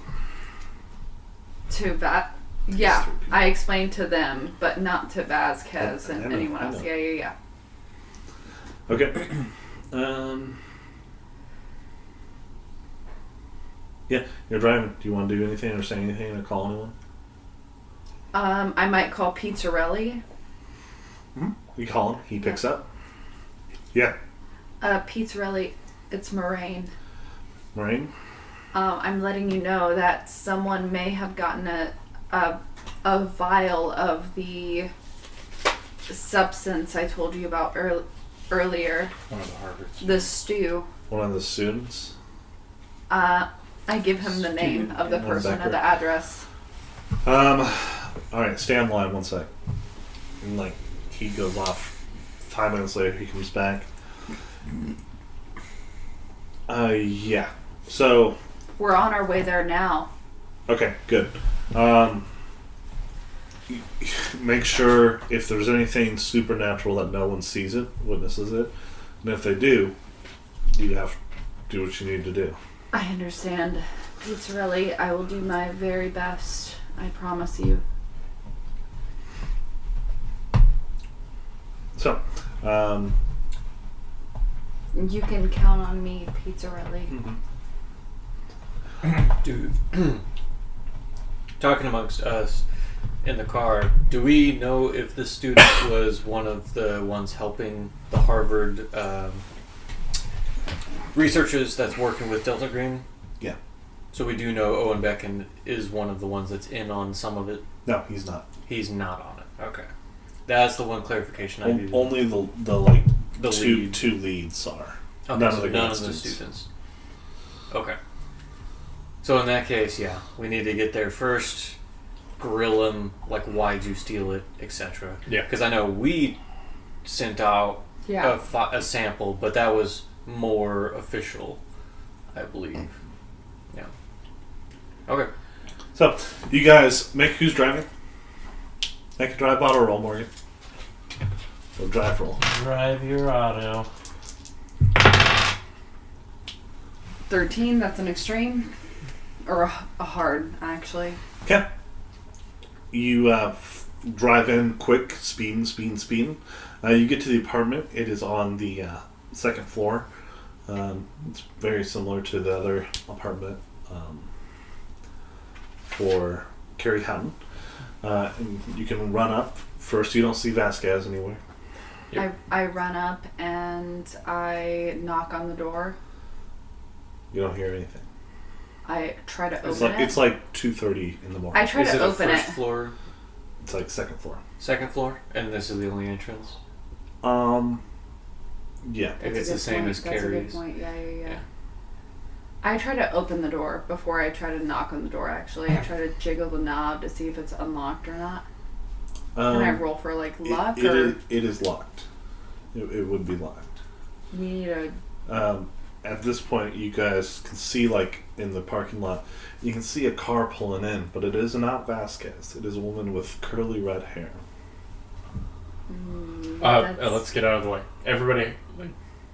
Yeah, I explained to them, but not to Vasquez I and know, anyone I else. know. Yeah. Okay. Yeah, you're driving. Do you want to do anything or say anything or call anyone? I might call Pizzarelli. You call him. He picks up. Yeah. Pizzarelli, it's Morraine. Morraine? I'm letting you know that someone may have gotten a vial of the substance I told you about earlier. One of the Harvard. The stew. One of the students? I give him the name of the One person Becker. and the address. Alright, stay on the line one sec. And, he goes off. 5 minutes later, he comes back. Yeah. So, We're on our way there now. okay, good. Make sure if there's anything supernatural that no one sees it, witnesses it, and if they do, you have to do what you need to do. I understand. Pizzarelli, I will do my very best. I promise you. So, You can count on me, Pizzarelli. Dude, talking amongst us in the car, do we know if the student was one of the ones helping the Harvard researchers that's working with Delta Green? Yeah. So we do know Owen Becken is one of the ones that's in on some of it. no, he's not. He's not on it. Okay. That's the one clarification I needed. Only the lead. two leads are. Okay, none so of the none grad of the students. students. Okay. So in that case, yeah, we need to get there first, grill him, why'd you steal it, etc. Yeah. Because I know we sent out a sample, but that was more official, I believe. Yeah. Okay. So, you guys, who's driving? Make a drive auto roll, Morgan. Or drive roll. Drive your auto. 13, that's an extreme. Or a hard, actually. Okay. You drive in quick, speeding. You get to the apartment. It is on the second floor. It's very similar to the other apartment for Carrie Houghton. And you can run up. First, you don't see Vasquez anywhere. Yep. I run up and I knock on the door. You don't hear anything. I try to It's open like it. it's like 2:30 in the morning. I try Is to it a open first it. floor, It's like second floor. second floor, and this is the only entrance? Yeah. If That's a it's the good same point. as That's a good Carrie's. point. Yeah. Yeah. I try to open the door before I try to knock on the door, actually. I try to jiggle the knob to see if it's unlocked or not. Can I roll for luck? or It is locked. It would be locked. you need a... At this point, you guys can see, in the parking lot, you can see a car pulling in, but it is not Vasquez. It is a woman with curly red hair. Let's get out of the way. Everybody,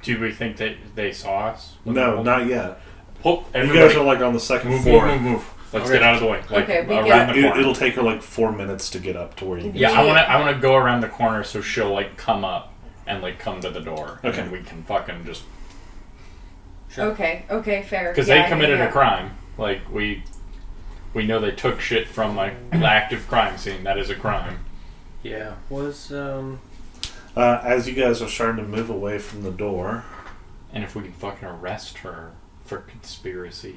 do we think that they saw us? No, not yet. Oh, You everybody, guys are, on the second move. floor. Let's Okay. get out of the way. Okay, we around the corner. It'll take her, 4 minutes to get up to where you can Yeah, We- I want to go around the corner so she'll come up and come to the door, Okay. and then we can fucking just Sure. Okay, fair. Because they committed a crime. Like, we know they took shit from, like, an active crime scene. That is a crime. Yeah. Was, As you guys are starting to move away from the door, And if we can fucking arrest her for conspiracy.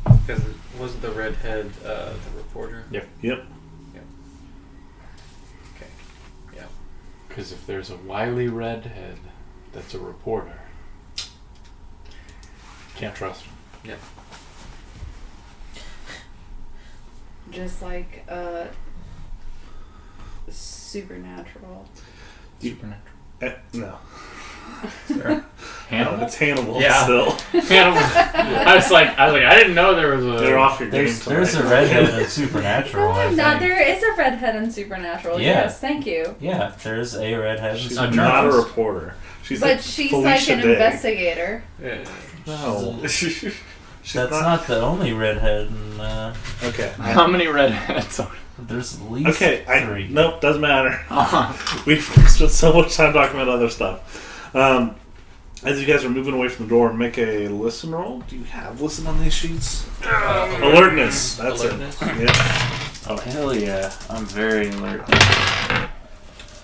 Because wasn't the redhead the reporter? Yep. yep. Okay. Yeah. Because if there's a wily redhead that's a reporter, can't trust him. Yep. Just like Supernatural. Supernatural. No. Hannibal? It's Hannibal Yeah. still. Hannibal. I was like, I didn't know there was a. They're off your game There's a tonight. redhead in Supernatural. I No, think. there is a redhead in Supernatural. Yeah. Yes, thank you. Yeah, there's a redhead in She's A Supernatural. not a journalist. reporter. She's But like she's Felicia like an Day. investigator. Yeah. No. She's That's not the only redhead in, Okay. How many redheads are there's at least Okay. three. Nope. Doesn't matter. We've spent so much time talking about other stuff. As you guys are moving away from the door, make a listen roll. Do you have listen on these sheets? Alertness. That's Alertness? it. Yeah. Oh hell yeah! I'm very alert. Oh,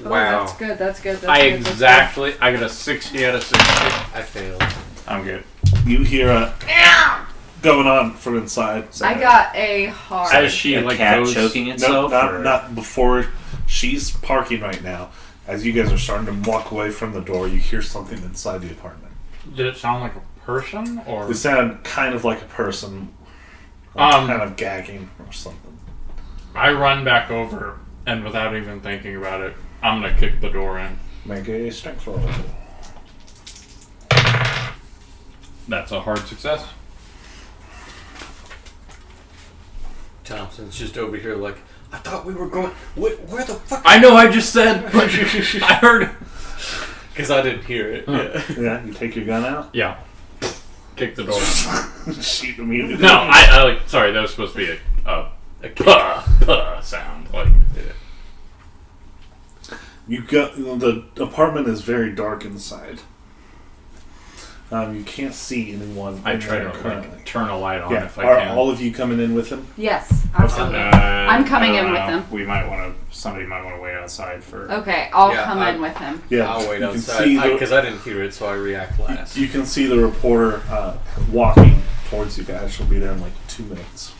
Wow. that's good. That's good. That's I good, that's exactly. I got a 60 out of 60. I failed. I'm good. You hear a going on from inside. good. I got a hard. As she A like cat goes, choking No, itself. or- not before. She's parking right now. As you guys are starting to walk away from the door, you hear something inside the apartment. Did it sound like a person or? It sounded kind of like a person, Um, kind of gagging or something. I run back over and without even thinking about it, I'm gonna kick the door in. Make a strength roll. That's a hard success. Thompson's just over here like, I thought we were going. Where the fuck? I know. I just said. But I heard. Because I didn't hear it. Yeah. Yeah, you take your gun out. Yeah. Kick the door in. Shoot immediately. No, I like. Sorry, that was supposed to be a puh sound. Like. You go. The apartment is very dark inside. You can't see anyone. I in try there to currently. like, turn a light on Yeah, if I are can. all of you coming in with him? Yes, absolutely. I'm coming I in don't with know. them. We might want to. Somebody might want to wait outside for. Okay, I'll Yeah, come in with him. Yeah, I'll wait you can outside. see the- Because I didn't hear it, so I react last. You can see the reporter walking towards you guys. She'll be there in like 2 minutes.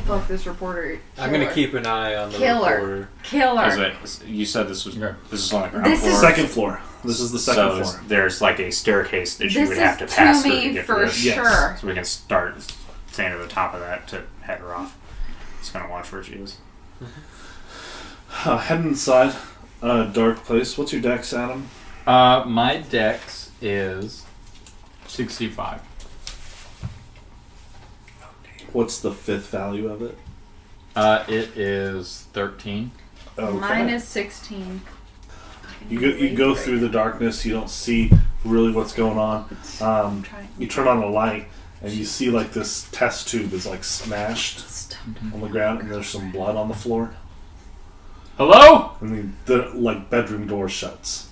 Fuck this reporter. I'm going to keep an eye on the Killer. reporter. Killer. Is it, you said this was Yeah. this is on the ground This floor. is- Second floor. This is the second so floor. there's like a staircase that you This would is have to pass to through to me get for to this. Yes. sure. So we can start staying to the top of that to head her off. Just gonna watch where she is. Heading inside. Dark place. What's your dex, Adam? My dex is 65. What's the fifth value of it? It is 13. Okay. Mine is 16. You go through the darkness. You don't see really what's going on. You turn on a light and you see like this test tube is like smashed on the ground, and there's some blood on the floor. Hello? And the like bedroom door shuts.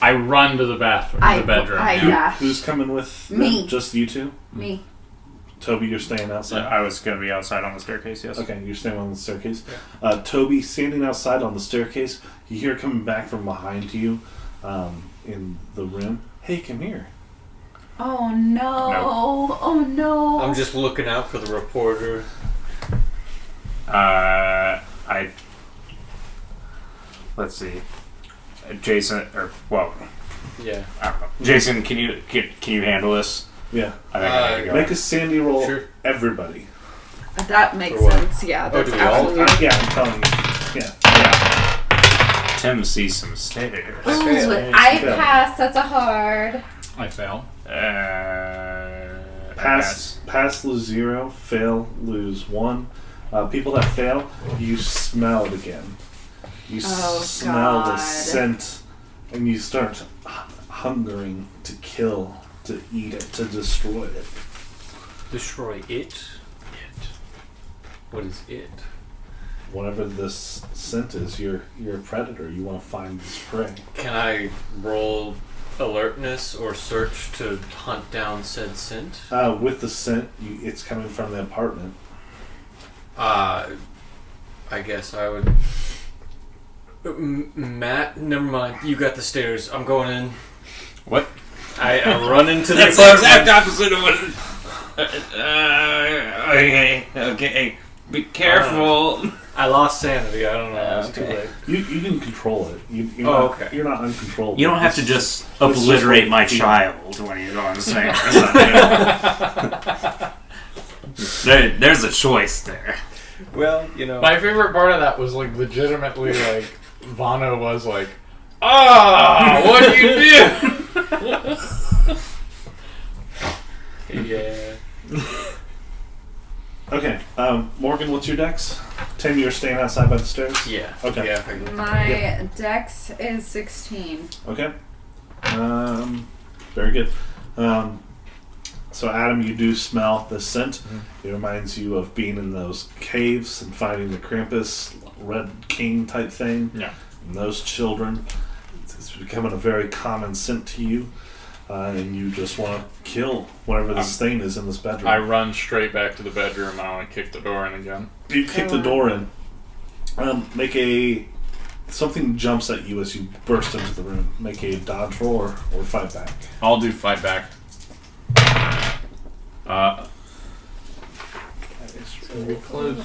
I run to the bathroom, I- the bedroom. I- yeah. Yeah. Who's coming with them? Me. Just you two? Me. Toby, you're staying outside. I was gonna be outside on the staircase. Yes. Okay, you're staying on the staircase. Toby, standing outside on the staircase, you hear coming back from behind you in the room. Hey, come here. Oh no. Nope. Oh no. I'm just looking out for the reporter. Let's see. Jason, or well, Yeah. I don't know. Jason, can you handle this? Yeah. I think I need to go. Make a sandy roll, Sure. everybody. That makes For what? sense. Yeah, Oh, that's do we all? absolutely. Yeah, I'm telling you. Yeah. Yeah. Tim sees some stairs. Ooh, failed. I Failed. passed. That's a hard. I fail. Pass, lose 0. Fail, lose 1. People that fail, you smell it again. You Oh, smell the God. scent, and you start hungering to kill, to eat it, to destroy it. Destroy it. What is it? Whatever this scent is, you're a predator. You want to find this prey. Can I roll alertness or search to hunt down said scent? With the scent, it's coming from the apartment. I guess I would. Matt, never mind. You got the stairs. I'm going in. What? I run into the That's the apartment. exact opposite of what. Okay. Be careful. I lost sanity. I don't know. It's too Okay. late. You can control it. You're Oh, not, okay. You're not uncontrollable. You don't have to It's just it's obliterate just my what you child when you go on saying There's a choice there. Well, you know. My favorite part of that was like legitimately like Vano was like, what'd you do? Yeah. Okay, Morgan, what's your dex? 10, you're staying outside by the stairs? Yeah. Okay. Yeah. I can- My dex is 16. Okay. Very good. So, Adam, you do smell the scent. It reminds you of being in those caves and finding the Krampus, Red King type thing. Yeah. And those children. It's becoming a very common scent to you. And you just want to kill whatever this thing is in this bedroom. I run straight back to the bedroom and I want to kick the door in again. You kick the door in. Make a... Something jumps at you as you burst into the room. Make a dodge roll or fight back. I'll do fight back. Close.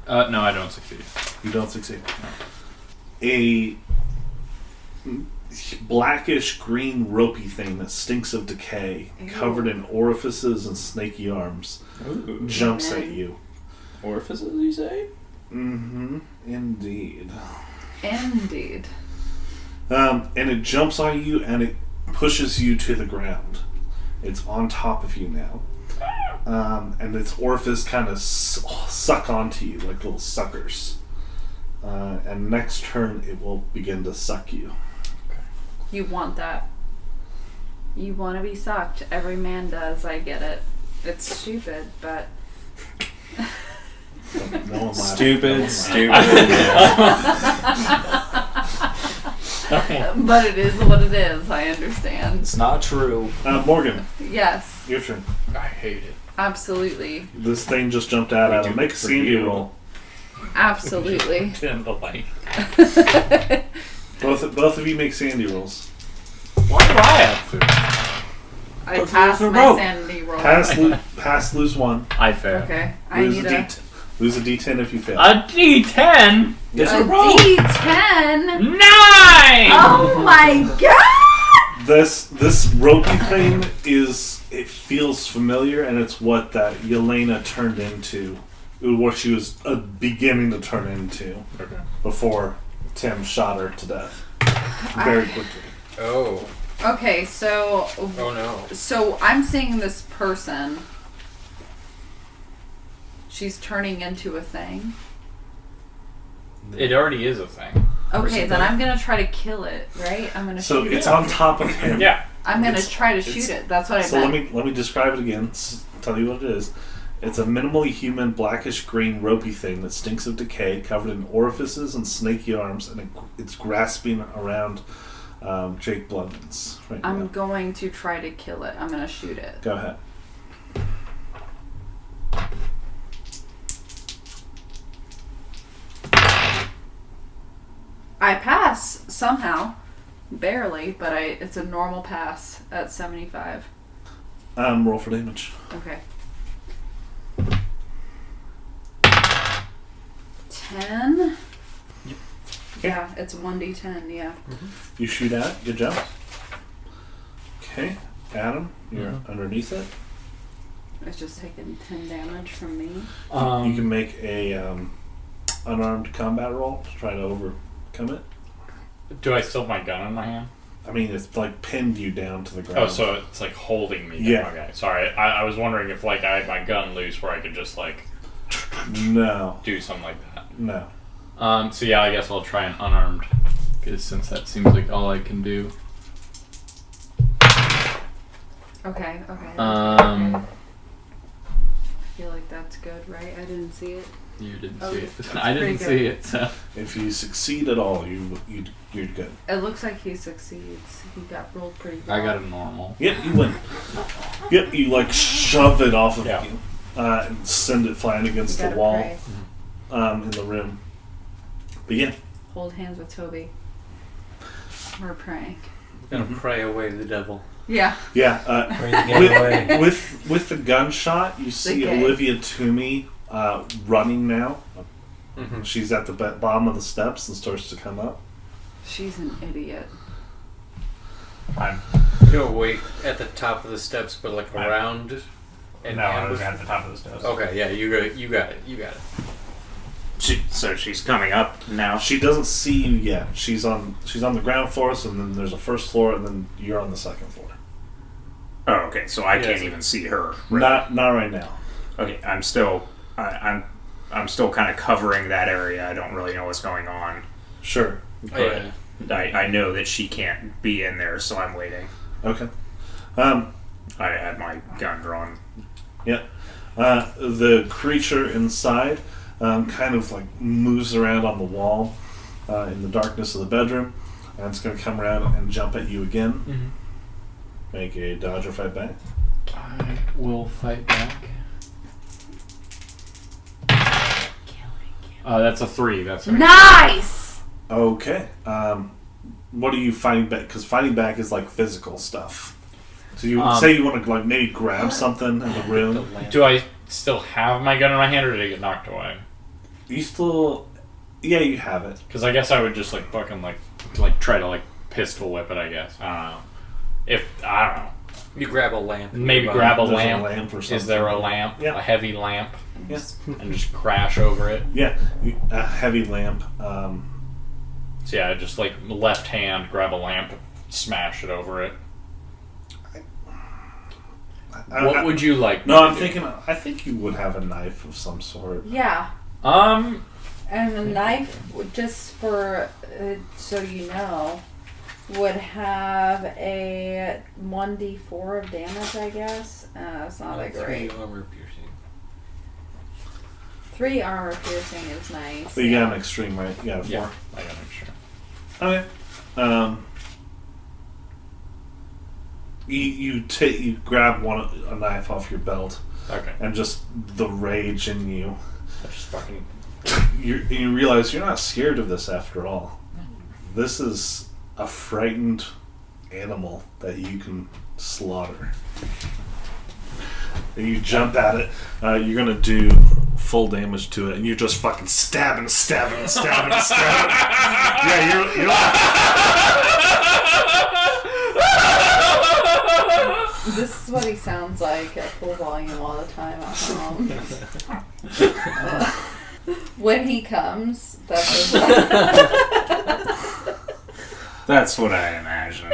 No, I don't succeed. You don't succeed. A blackish green ropey thing that stinks of decay, covered in orifices and snaky arms, jumps at you. Orifices, you say? Mm-hmm. Indeed. Indeed. And it jumps on you and it pushes you to the ground. It's on top of you now. And its orifice kind of suck onto you like little suckers. And next turn it will begin to suck you. You want that. You want to be sucked. Every man does. I get it. It's stupid, but... No one laughed. Stupid. But it is what it is. I understand. It's not true. Morgan, Yes, your turn. I hate it. absolutely. This thing just jumped out at him. Make a Sandy roll. Absolutely. In the light. Both of you make Sandy rolls. Why do I have to? I passed my sanity roll. Pass, lose one. I fail. Okay. I Lose need a lose a D10 if you fail. A D10? a D10. 9! Oh my god! This ropey thing it feels familiar, and it's what that Yelena turned into, what she was beginning to turn into before Tim shot her to death very quickly. Oh. Okay, so Oh no. so I'm seeing this person. She's turning into a thing. It already is a thing. Okay, then I'm gonna try to kill it, right? I'm gonna So shoot it's it. on top of him. Yeah. I'm gonna try to it's- shoot it. That's what I So meant. let me describe it again. Tell you what it is. It's a minimally human, blackish green, ropey thing that stinks of decay, covered in orifices and snaky arms, and it's grasping around Jake Blundens right I'm now. going to try to kill it. I'm gonna shoot it. Go ahead. I pass somehow, barely, but it's a normal pass at 75. Roll for damage. Okay. 10. Yeah, it's 1d10. Yeah. You shoot at it. Good job. Okay, Adam, you're underneath it. It's just taking 10 damage from me. You can make a unarmed combat roll to try to overcome it. Do I still have my gun in my hand? I mean, it's like pinned you down to the ground. Oh, so it's like holding me. Yeah. Okay. Sorry. I was wondering if like I had my gun loose where I could just like No, do something like that. no. So yeah, I guess I'll try an unarmed. Because since that seems like all I can do. Okay. Um. I feel like that's That's good, right? I didn't see it. You didn't Oh, see it. that's I didn't pretty see it. So If you succeed at all, you're good. It looks like he succeeds. He got rolled pretty well. I got a normal. Yep, you win. Yep, you like shove it off of Yeah. you and send it flying against You the gotta wall pray. in the room. But yeah, Hold hands with Toby. We're praying. Gonna pray away the devil. Yeah. yeah. Bring the game away. With the gunshot, you see Okay. Olivia Toomey running now. Mm-hmm. She's at the bottom of the steps and starts to come up. She's an idiot. I'm You'll wait at the top of the steps, but like around and no, I ambush. was at the top of the steps. Okay, yeah, you got it. So she's coming up now. She doesn't see you yet. She's on the ground floor, so then there's a first floor, and then you're on the second floor. Oh, okay. So I can't Yes. even see her. Really. Not right now. Okay. I'm still kind of covering that area. I don't really know what's going on, Sure. but I know that she can't be in there, so I'm waiting. Okay. I had my gun drawn. Yeah. The creature inside kind of like moves around on the wall in the darkness of the bedroom, and it's going to come around and jump at you again. Mm-hmm. Make a dodge or fight back. I will fight back. That's a 3. That's a Nice! Okay. What are you fighting back? Because fighting back is like physical stuff. So you say you want to like maybe grab something in the room. Do I still have my gun in my hand, or did it get knocked away? You still, yeah, you have it. Because I guess I would just like fucking like try to like pistol whip it. I guess I don't know. I don't know. You grab a lamp. Maybe grab a There's lamp. a lamp or something. Is there a lamp? Yeah. A heavy lamp, Yes. and just crash over it. Yeah, a heavy lamp. So yeah, just like left hand, grab a lamp, smash it over it. What would you like? No, me I'm to do? thinking. I think you would have a knife of some sort. Yeah. Um, And the knife, just for, so you know, would have a 1d4 of damage, I guess. It's not that great. 3 armor piercing. 3 armor piercing is nice. But you got an extreme, right? You got a 4. yeah, I got it. Sure. Okay. You grab a knife off your belt, Okay. and just the rage in you. I just fucking. You realize you're not scared of this after all. This is a frightened animal that you can slaughter. And you jump at it. You're gonna do full damage to it, and you're just fucking stabbing. Yeah, you're. This is what he sounds like at full volume all the time at home. When he comes, that's That's what I imagine.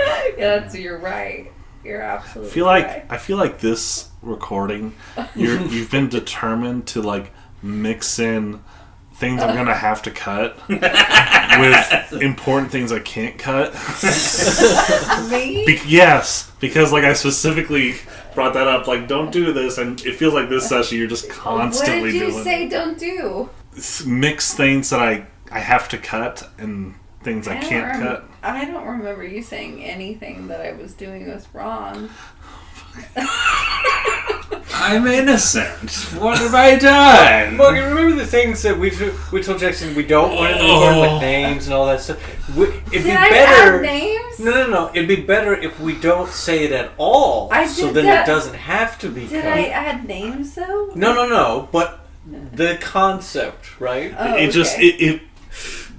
you're right. You're absolutely I right. feel like this recording, you've been determined to like mix in things I'm gonna have to cut with important things I can't cut. Me? Yes, because like I specifically brought that up. Like, don't do this, and it feels like this session you're just constantly What did you doing. say don't do? Mix things that I have to cut and things I can't cut. I don't remember you saying anything that I was doing was wrong. I'm innocent. What have I done? Morgan, remember the things that we told Jackson we don't want to record like names and all that stuff? It'd be Did I better. add names? No. It'd be better if we don't say it at all. So did then that. it doesn't have to be Did cut. I add names though? No. But the concept, right? Oh, It just okay. it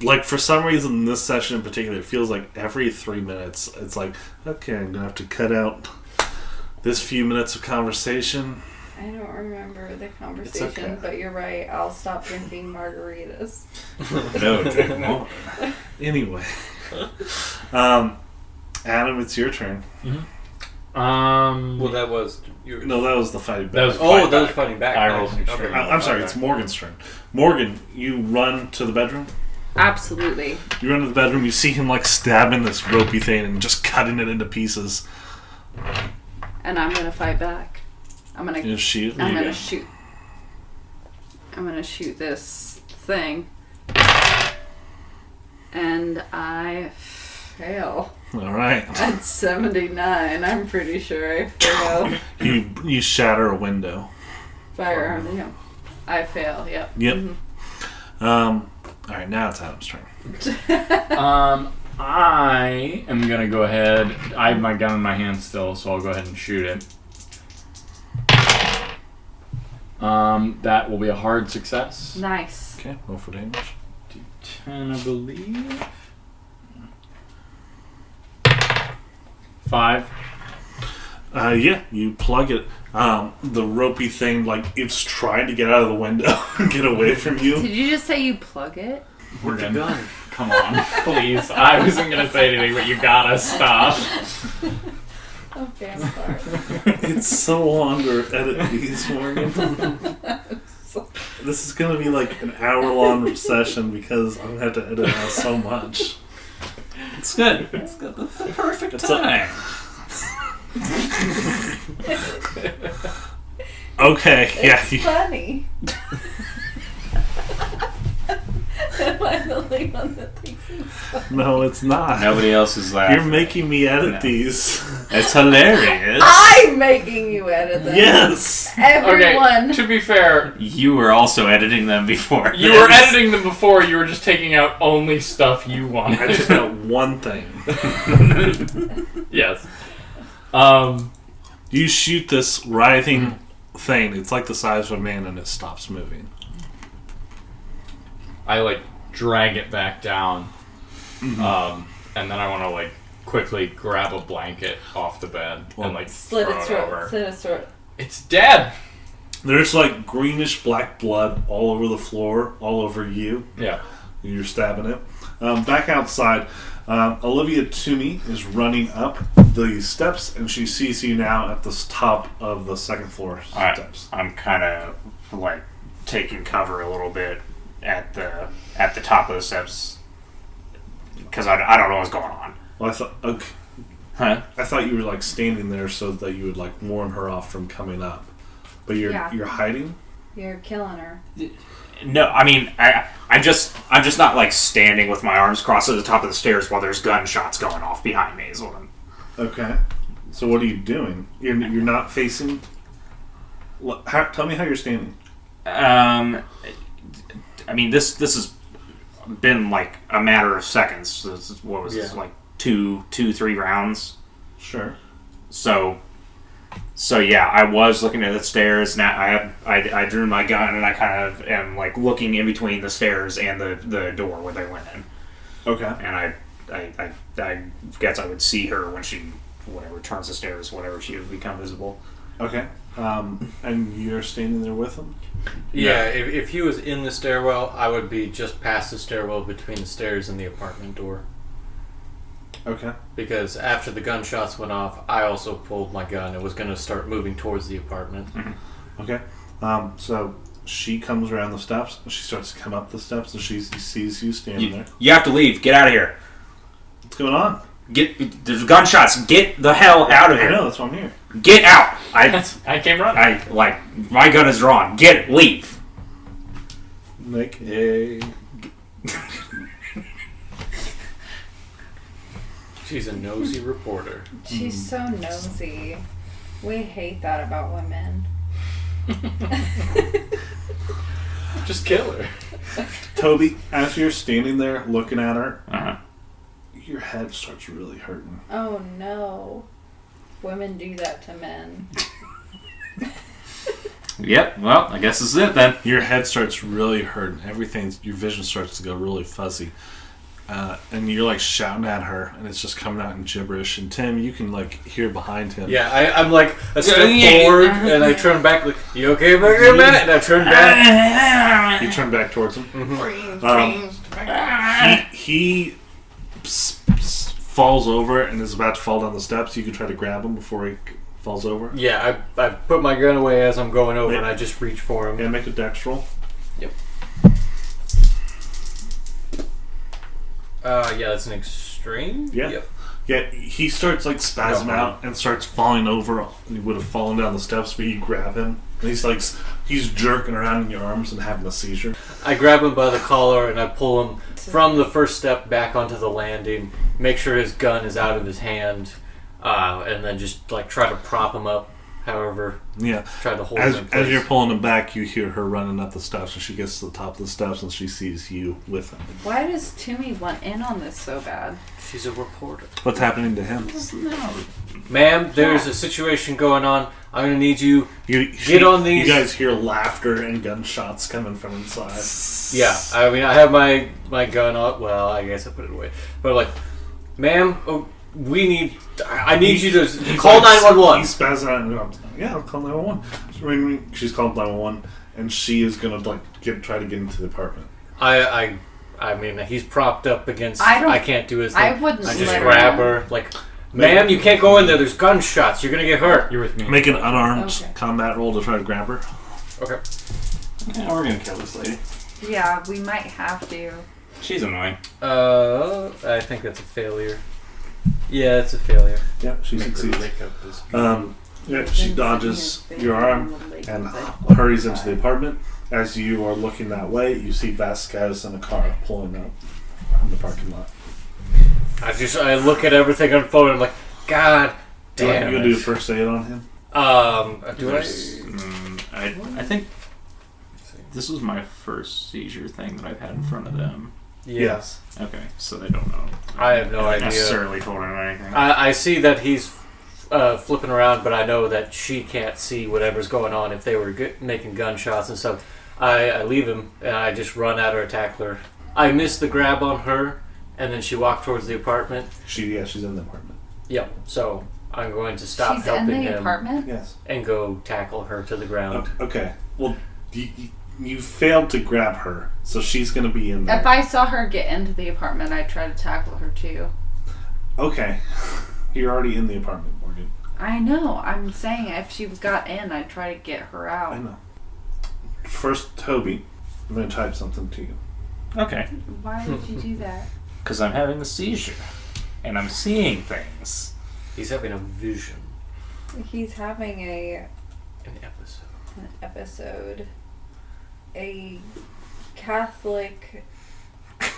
like for some reason in this session in particular, it feels like every 3 minutes it's like, okay, I'm gonna have to cut out this few minutes of conversation. I don't remember the conversation, okay. but you're right. I'll stop drinking margaritas. No, drink more. Anyway, Adam, it's your turn. Well, that was yours. No, that was the fighting back. That was Oh, fight that was back. fighting back. I Nice. rolled an extreme. Okay. I'm sorry, it's Morgan's turn. Morgan, you run to the bedroom. Absolutely. You run to the bedroom. You see him like stabbing this ropey thing and just cutting it into pieces. And I'm gonna fight back. I'm gonna You shoot. shoot. I'm gonna shoot this thing. And I fail. All right. At 79, I'm pretty sure I fail. You shatter a window. Firearm, yeah. I fail, yep. Yep. Mm-hmm. All right, now it's Adam's turn. I am gonna go ahead. I have my gun in my hand still, so I'll go ahead and shoot it. That will be a hard success. Nice. Okay, roll for damage. D10, I believe. 5. Yeah, you plug it. The ropey thing, like, it's trying to get out of the window and get away from you. Did you just say you plug it? We're With the good. gun. Come on, please. I wasn't gonna say anything, but you gotta stop. Okay, I'm sorry. It's so long to edit these, Morgan. This is going to be like an hour-long session because I'm going to have to edit out so much. It's good. It's good. That's the perfect It's time. Okay, yeah. It's funny. Am I the only one that thinks it's funny? No, it's not. Nobody else is laughing. You're making me edit No. these. It's hilarious. I'm making you edit them. Yes! Everyone. Okay, to be fair, You were also editing them before. you were editing them before. You were just taking out only stuff you wanted. I just got one thing. Yes. You shoot this writhing thing. It's like the size of a man and it stops moving. I like drag it back down, and then I want to like quickly grab a blanket off the bed and like Slit throw its it throat. over. Slit its throat. It's dead. There's like greenish black blood all over the floor, all over you. Yeah. You're stabbing it. Back outside, Olivia Toomey is running up the steps, and she sees you now at the top of the second floor steps. I'm kind of like taking cover a little bit at the top of the steps because I don't know what's going on. Well, I thought, okay, Huh? I thought you were like standing there so that you would like warn her off from coming up, but you're hiding. You're killing her. No, I mean I'm just not like standing with my arms crossed at the top of the stairs while there's gunshots going off behind me. Is what I'm. Okay. So what are you doing? You're not facing. Tell me how you're standing. I mean, this has been like a matter of seconds. What was this, like 3 rounds? Sure. So yeah, I was looking at the stairs. Now I drew my gun and I kind of am like looking in between the stairs and the door where they went in. Okay. And I guess I would see her when she turns the stairs, whatever she would become visible. Okay. And you're standing there with him? Yeah, if he was in the stairwell, I would be just past the stairwell between the stairs and the apartment door. Okay. Because after the gunshots went off, I also pulled my gun and was going to start moving towards the apartment. Mm-hmm. Okay. So she comes around the steps, and she starts to come up the steps, and she sees you standing there. You have to leave. Get out of here. What's going on? There's gunshots. Get the hell out of I here. know, that's why I'm here. Get out. I came running. My gun is drawn. Leave. Make a... She's a nosy reporter. She's so nosy. We hate that about women. Just kill her. Toby, as you're standing there looking at her, Uh-huh. your head starts really hurting. Oh no. Women do that to men. Yep. Well, I guess this is it then. Your head starts really hurting. Your vision starts to go really fuzzy. And you're like shouting at her, and it's just coming out in gibberish. And Tim, you can like hear behind him. Yeah, I'm like a step forward, and I turn back, like, you okay, man? And I turn back. You turn back towards him. He falls over and is about to fall down the steps. You can try to grab him before he falls over. Yeah, I put my gun away as I'm going over, and I just reach for him. Yeah, make a dex roll. Yep. Yeah, that's an extreme. Yeah. Yep. Yeah, he starts like spasming out and starts falling over. He would have fallen down the steps, but you grab him, and he's like He's jerking around in your arms and having a seizure. I grab him by the collar and I pull him from the first step back onto the landing, make sure his gun is out of his hand, and then just like try to prop him up. However, try to hold him in place. As you're pulling him back, you hear her running up the steps, and she gets to the top of the steps and she sees you with him. Why does Toomey want in on this so bad? She's a reporter. What's happening to him? Ma'am, there's a situation going on. I'm going to need you get on these. You guys hear laughter and gunshots coming from inside. Yeah, I mean, I have my gun up. Well, I guess I put it away. But like, ma'am, I need you to call 911. He spazzes out and goes, yeah, I'll call 911. She's called 911, and she is going to try to get into the apartment. I mean, he's propped up against. I can't do his thing. I wouldn't. I just grab her like, ma'am, you can't go in there. There's gunshots. You're gonna get hurt. You're with me. Make an unarmed combat roll to try to grab her. Okay. Yeah, we're gonna kill this lady. Yeah, we might have to. She's annoying. I think that's a failure. Yeah, it's a failure. Yep, she succeeds. She dodges your arm and hurries into the apartment. As you are looking that way, you see Vasquez in a car pulling up in the parking lot. I look at everything unfolding. I'm like, God damn. You gonna do first aid on him? Do I think this was my first seizure thing that I've had in front of them. Yes. Okay, so they don't know. I have no idea. Necessarily told him anything. I see that he's flipping around, but I know that she can't see whatever's going on if they were making gunshots and stuff. I leave him, and I just run at her and tackle her. I miss the grab on her, and then she walked towards the apartment. She's in the apartment. Yep, so I'm going to stop She's helping in the him apartment? Yes. and go tackle her to the ground. Okay. Well, you failed to grab her, so she's going to be in there. If I saw her get into the apartment, I'd try to tackle her too. Okay. You're already in the apartment, Morgan. I know. I'm saying if she got in, I'd try to get her out. I know. First, Toby, I'm going to type something to you. Okay. Why would you do that? Because I'm having a seizure. And I'm seeing things. He's having a vision. He's having An episode. an episode. A Catholic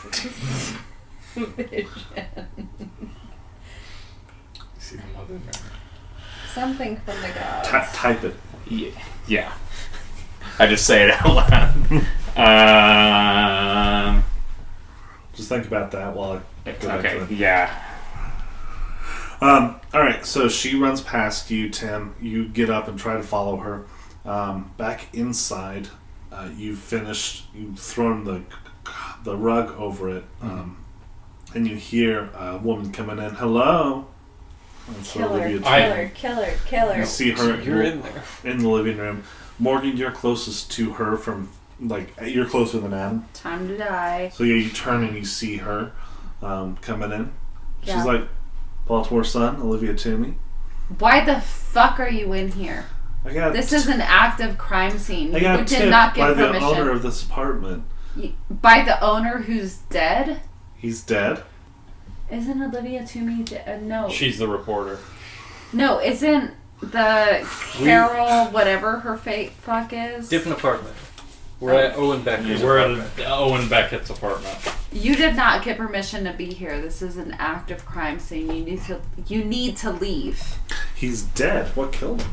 vision. See the mother there. Something from the gods. Type it. Yeah. I just say it out loud. Just think about that while I go back to Okay, it. yeah. Alright, so she runs past you, Tim. You get up and try to follow her. Back inside, you've thrown the rug over it, and you hear a woman coming in. Hello? Killer. You see her You're in there. in the living room. Morgan, you're closest to her you're closer than Adam. Time to die. So you turn and you see her coming in. Yeah. She's like, Baltimore Sun, Olivia Toomey. Why the fuck are you in here? This is an active crime scene. I got You did tipped not by get the permission. owner of this apartment. By the owner who's dead? He's dead. Isn't Olivia Toomey dead? No. She's the reporter. No, isn't the Carol, whatever her fuck is? Different apartment. We're at Owen Becker's We're apartment. at Owen Beckett's apartment. You did not get permission to be here. This is an active crime scene. You need to leave. He's dead. What killed him?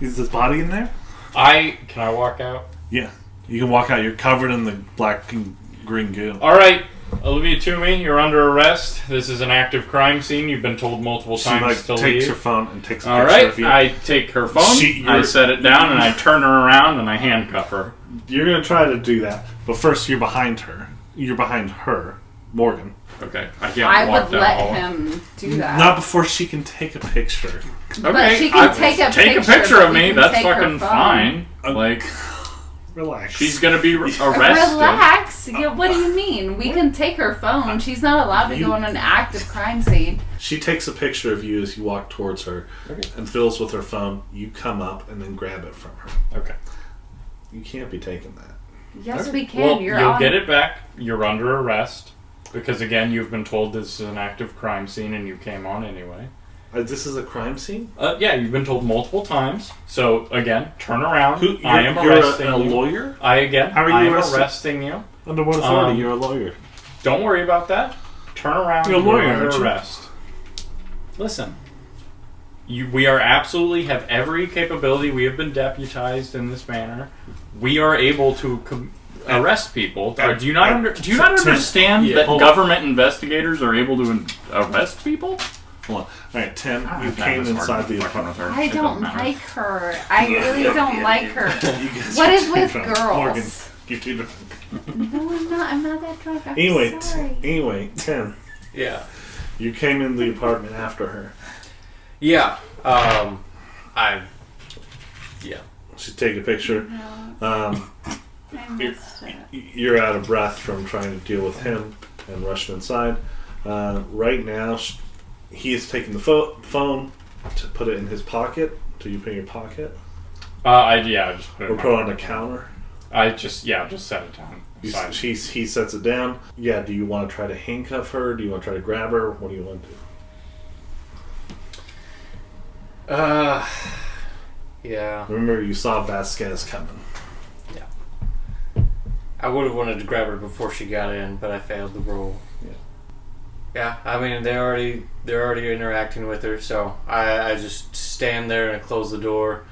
Is his body in there? Can I walk out? Yeah. You can walk out. You're covered in the black and green goo. Alright, Olivia Toomey, you're under arrest. This is an active crime scene. You've been told multiple She times to takes leave. her phone and takes a picture Alright, of you. I take her phone, I set it down, and I turn her around and I handcuff her. You're going to try to do that, but first you're behind her. You're behind her, Morgan. Okay, I can't I walk would down let the hall. him do that. Not before she can take a picture. But she can take a picture of but me. you can That's take her fucking phone. fine. Like, Relax. she's gonna be arrested. Relax. Yeah, what do you mean? We can take her phone. She's not allowed to go on an active crime scene. She takes a picture of you as you walk towards her and fiddles with her phone. You come up and then grab it from her. Okay. You can't be taking that. Yes, we can. Well, You'll you'll get it back. You're under arrest because again, you've been told this is an active crime scene, and you came on anyway. This is a crime scene? Yeah, you've been told multiple times. So, again, turn around. You're arresting a you. lawyer? How are you arrested? arresting you. Under what authority? You're a lawyer. Don't worry about that. Turn around. You're a lawyer, under aren't you? arrest. Listen. We are absolutely have every capability. We have been deputized in this manner. We are able to arrest people. Do you not understand that government investigators are able to arrest people? Hold on. Alright, Tim, you came inside the apartment. I don't like her. I really don't like her. What What is with girls? Morgan, you're too drunk. No, I'm not. I'm not that drunk. I'm Anyway, sorry. Tim, Yeah. you came in the apartment after her. Yeah. She's taking a picture. I missed it. You're out of breath from trying to deal with him and rush him inside. Right now, he is taking the phone to put it in his pocket. Do you put it in your pocket? I just put it. Or put it on the counter? Just set it down. He sets it down. Yeah, do you want to try to handcuff her? Do you want to try to grab her? What do you want to do? Yeah. Remember, you saw Vasquez coming. I would have wanted to grab her before she got in, but I failed the roll. Yeah, I mean they're already interacting with her, so I just stand there and close the door,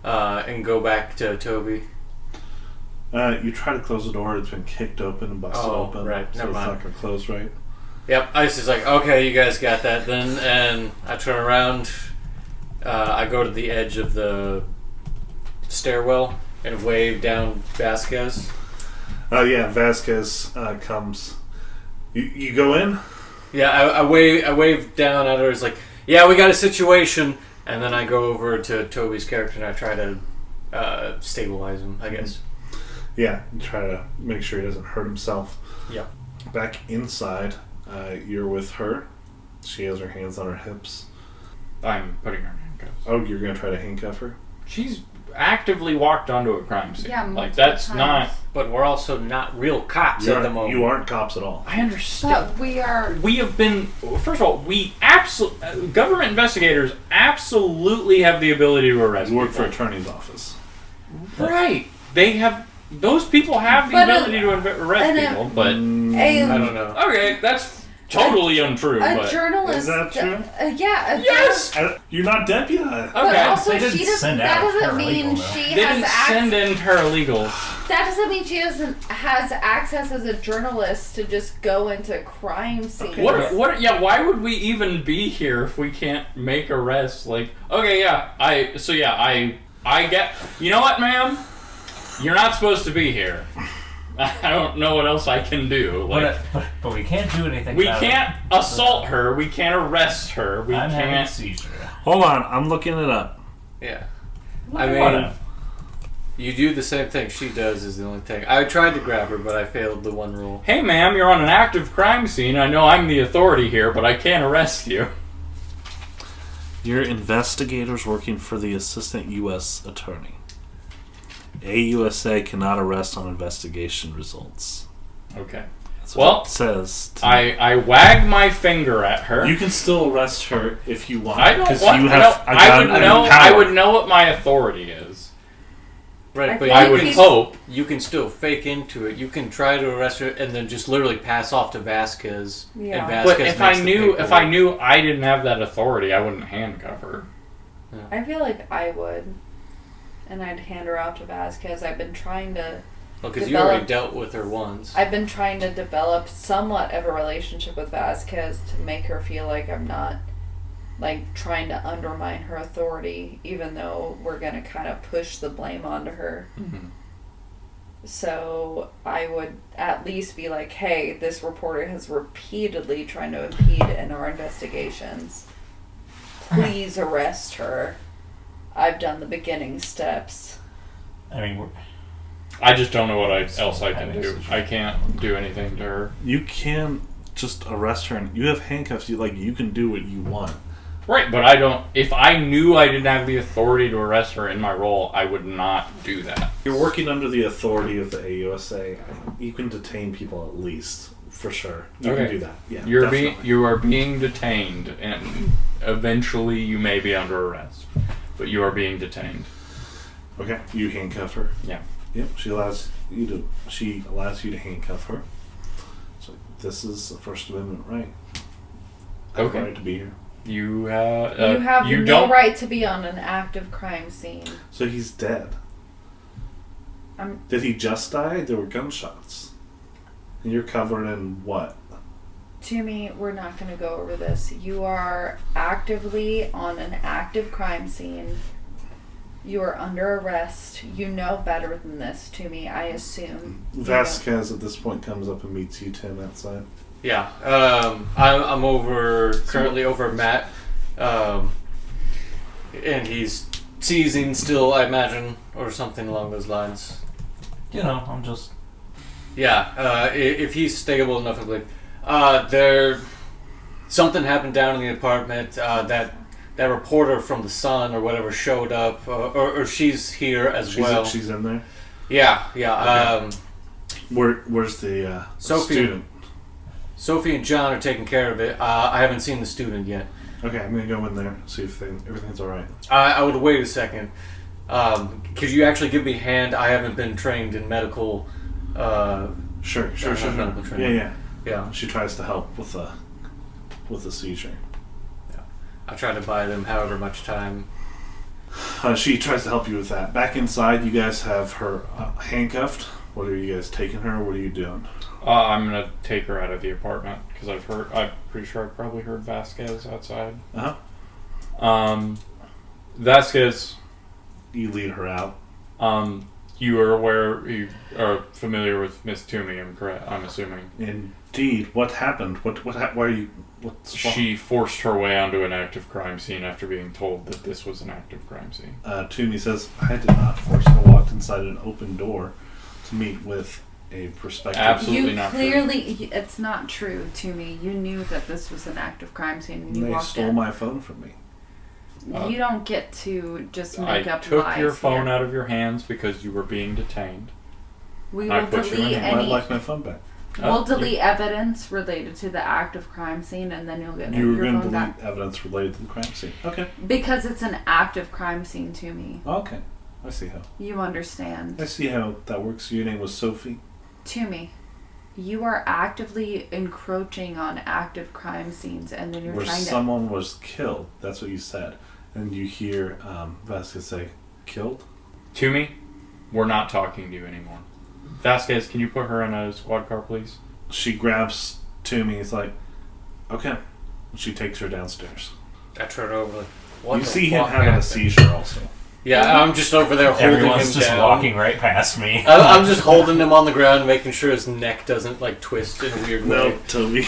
and go back to Toby. You try to close the door, it's been kicked open and busted open. Right, so never it's mind. not going to close right. Yep, I was just like, okay, you guys got that then, and I turn around, I go to the edge of the stairwell and wave down Vasquez. Yeah, Vasquez comes. You go in? Yeah, I wave down at her. It's like, yeah, we got a situation, and then I go over to Toby's character and I try to stabilize him, I guess. Yeah, you try to make sure he doesn't hurt himself. Yeah. Back inside, you're with her. She has her hands on her hips. I'm putting her in handcuffs. Oh, you're going to try to handcuff her? She's actively walked onto a crime scene. Yeah, like multiple that's times. not. But we're also not real cops at the moment. You aren't cops at all. I understand. But we are. We have been. First of all, government investigators absolutely have the ability to arrest. You work for people. attorney's office. Right. They have. Those people have the But ability to arrest people, but I don't know. okay, that's totally untrue. A But journalist. Is that true? Yeah. yes. You're not deputized. But Okay. also, They didn't she doesn't. send That out doesn't mean paralegal, though. she They has didn't access. send in paralegals. That doesn't mean she doesn't has access as a journalist to just go into crime scenes. What? Yeah. Why would we even be here if we can't make arrests? Like, okay, yeah. I get. You know what, ma'am? You're not supposed to be here. I don't know what else I can do. Like, But we can't do anything we about can't assault her. We can't arrest her. We I'm having a can't. seizure. Hold on, I'm looking it up. Yeah. I mean, Whatever. you do the same thing she does is the only thing. I tried to grab her, but I failed the one roll. Hey, ma'am, you're on an active crime scene. I know I'm the authority here, but I can't arrest you. You're investigators working for the assistant U.S. attorney. AUSA cannot arrest on investigation results. Okay. That's Well, what it says. I wag my finger at her. You can still arrest her if you want. I don't 'cause want. you I, have I would know what my authority is. Right, I but feel I like would he's- hope. you can still fake into it. You can try to arrest her and then just literally pass off to Vasquez. Yeah. And Vasquez But if makes I the knew paperwork. I didn't have that authority, I wouldn't handcuff her. I feel like I would, and I'd hand her off to Vasquez. I've been trying to. Because you already dealt with her once. I've been trying to develop somewhat of a relationship with Vasquez to make her feel like I'm not, like, trying to undermine her authority, even though we're gonna kind of push the blame onto her. Mm-hmm. So I would at least be like, hey, this reporter has repeatedly tried to impede in our investigations. Please arrest her. I've done the beginning steps. I mean, I just don't know what else I can do. I can't do anything to her. You can just arrest her, and you have handcuffs. You can do what you want. Right, but I don't. If I knew I didn't have the authority to arrest her in my role, I would not do that. You're working under the authority of the AUSA. You can detain people at least. for sure. You Okay. can do that. Yeah, You are being detained, and eventually you may be under arrest, but you are being detained. Okay, you handcuff her. Yeah. Yep. She allows you to handcuff her. So this is a First Amendment right. I have a Okay. right to be here. You you have you no don't right to be on an active crime scene. So he's dead. Did he just die? There were gunshots. And you're covered in what? To me, we're not going to go over this. You are actively on an active crime scene. You are under arrest. You know better than this, to me, I assume. Vasquez at this point comes up and meets you, Tim, outside. Yeah. I'm currently over at Matt. And he's seizing still, I imagine, or something along those lines. You know, I'm just. Yeah, if he's stable enough, I'm like, something happened down in the apartment. That reporter from the Sun or whatever showed up, or she's here as well. She's in there. Yeah. Okay. Where's the Sophie. student? Sophie and John are taking care of it. I haven't seen the student yet. Okay, I'm gonna go in there see if everything's all right. I would wait a second. Could you actually give me a hand? I haven't been trained in medical. Sure. medical training. Yeah. She tries to help with the seizure. I try to buy them however much time. She tries to help you with that. Back inside, you guys have her handcuffed. What are you guys taking her? What are you doing? I'm gonna take her out of the apartment because I'm pretty sure I probably heard Vasquez outside. Vasquez. You lead her out. You are familiar with Miss Toomey, I'm assuming. Indeed. What happened? What's wrong? She forced her way onto an active crime scene after being told that this was an active crime scene. Toomey says, I did not force her. I walked inside an open door to meet with a prospective... Absolutely you not clearly, true. It's not true to me. You knew that this was an active crime scene when you They walked stole in. my phone from me. You don't get to just make I up took lies your phone here. out of your hands because you were being detained. We I will put you in delete hand. I'd any. like my phone back. We'll delete evidence related to the active crime scene, and then you'll get You were your going to phone delete back. evidence related to the crime scene. Okay. Because it's an active crime scene to me. Okay. I see how. You understand. I see how that works. Your name was Sophie. To me. You are actively encroaching on active crime scenes, and then you're Where trying to... someone was killed. That's what you said. And you hear Vasquez say, killed? Toomey, we're not talking to you anymore. Vasquez, can you put her in a squad car, please? She grabs Toomey. It's like, okay. She takes her downstairs. I turn over. What You the see him fuck having happened? a seizure also. Yeah, I'm just over there holding Everyone's him just down. walking right past me. I'm just holding him on the ground, making sure his neck doesn't like twist in a weird way. No, Toby.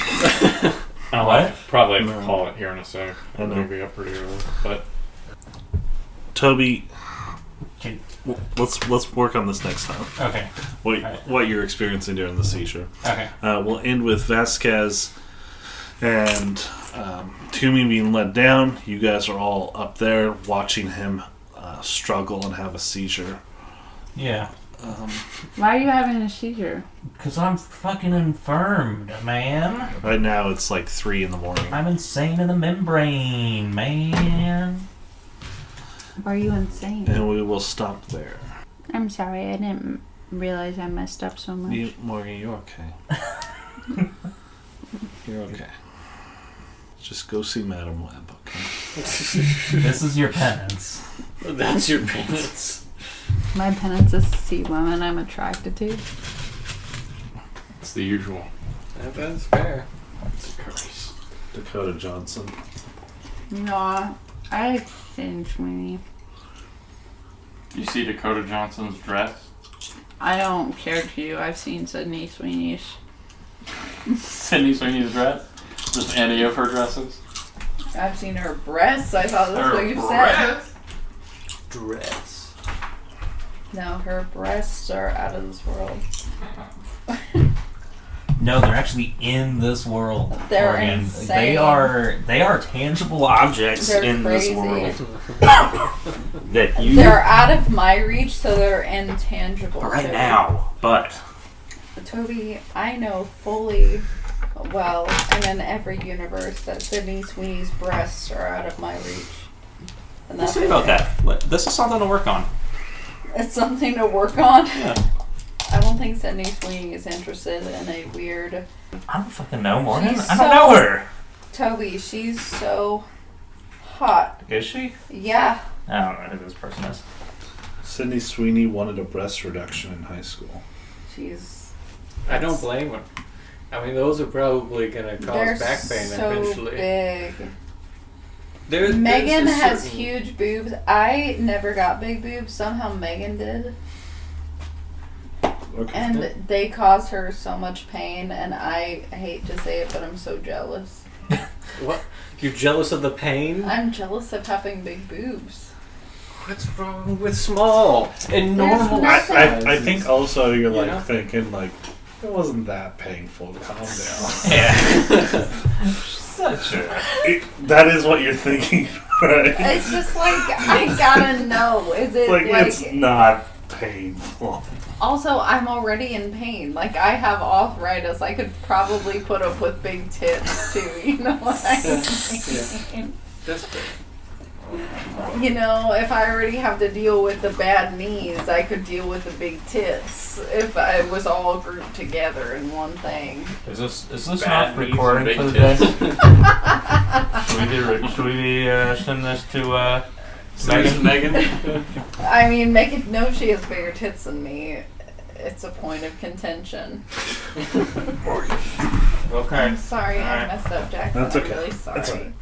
I'll probably have No. to call it here in a sec. I know. It'll be up pretty early. But Toby, Can- let's work on this next time. Okay. What you're experiencing during the seizure. Okay. We'll end with Vasquez and Toomey being let down. You guys are all up there watching him struggle and have a seizure. Yeah. Why are you having a seizure? Because I'm fucking infirmed, man. Right now it's like 3 in the morning. I'm insane in the membrane, man. Are you insane? And we will stop there. I'm sorry, I didn't realize I messed up so much. Morgan, you're okay. You're okay. Just go see Madam Web, okay? This is your penance. That's your penance. My penance is to see women I'm attracted to. it's the usual. That's fair. Dakota Johnson. No, I changed me. You see Dakota Johnson's dress? I don't care to you. I've seen Sydney Sweeney's. Sydney Sweeney's dress? Just any of her dresses? I've seen her breasts. I thought that's Her what you breasts? said. Dress. No, her breasts are out of this world. No, they're actually in this world. They're Morgan. insane. They are tangible objects They're in crazy. this world. That you They're out of my reach, so they're intangible. right to me. now, but Toby, I know fully well, and in every universe, that Sydney Sweeney's breasts are out of my reach. And We'll see about that. This is something to work on. It's something to work on. Yeah. I don't think Sydney Sweeney is interested in a weird... I don't fucking know, Morgan. She's I don't know her. Toby, she's so hot. Is she? Yeah. I don't know who this person is. Sydney Sweeney wanted a breast reduction in high school. She's... I don't blame her. I mean, those are probably going to They're cause back pain so eventually. big. There's Megan a has certain- huge boobs. I never got big boobs. Somehow Megan did. Okay. And they cause her so much pain, and I hate to say it, but I'm so jealous. What? You're jealous of the pain? I'm jealous of having big boobs. What's wrong with small and There's normal nothing- I think also you're like Yeah. thinking like it wasn't that painful. Calm down. Yeah. Such a... That is what you're thinking, right? It's just like, I gotta know. Is it Like like... it's not painful. Also, I'm already in pain. Like, I have arthritis. I could probably put up with big tits, too. You know what I mean? That's good. You know, if I already have to deal with the bad knees, I could deal with the big tits if I was all grouped together in one thing. Is this Bad not knees recording and for the big day? Should we be send this to Megan? I mean, make it know she has bigger tits than me. It's a point of contention. Okay. I'm sorry, I Alright. messed up, Jack. That's I'm okay. really sorry. That's all right.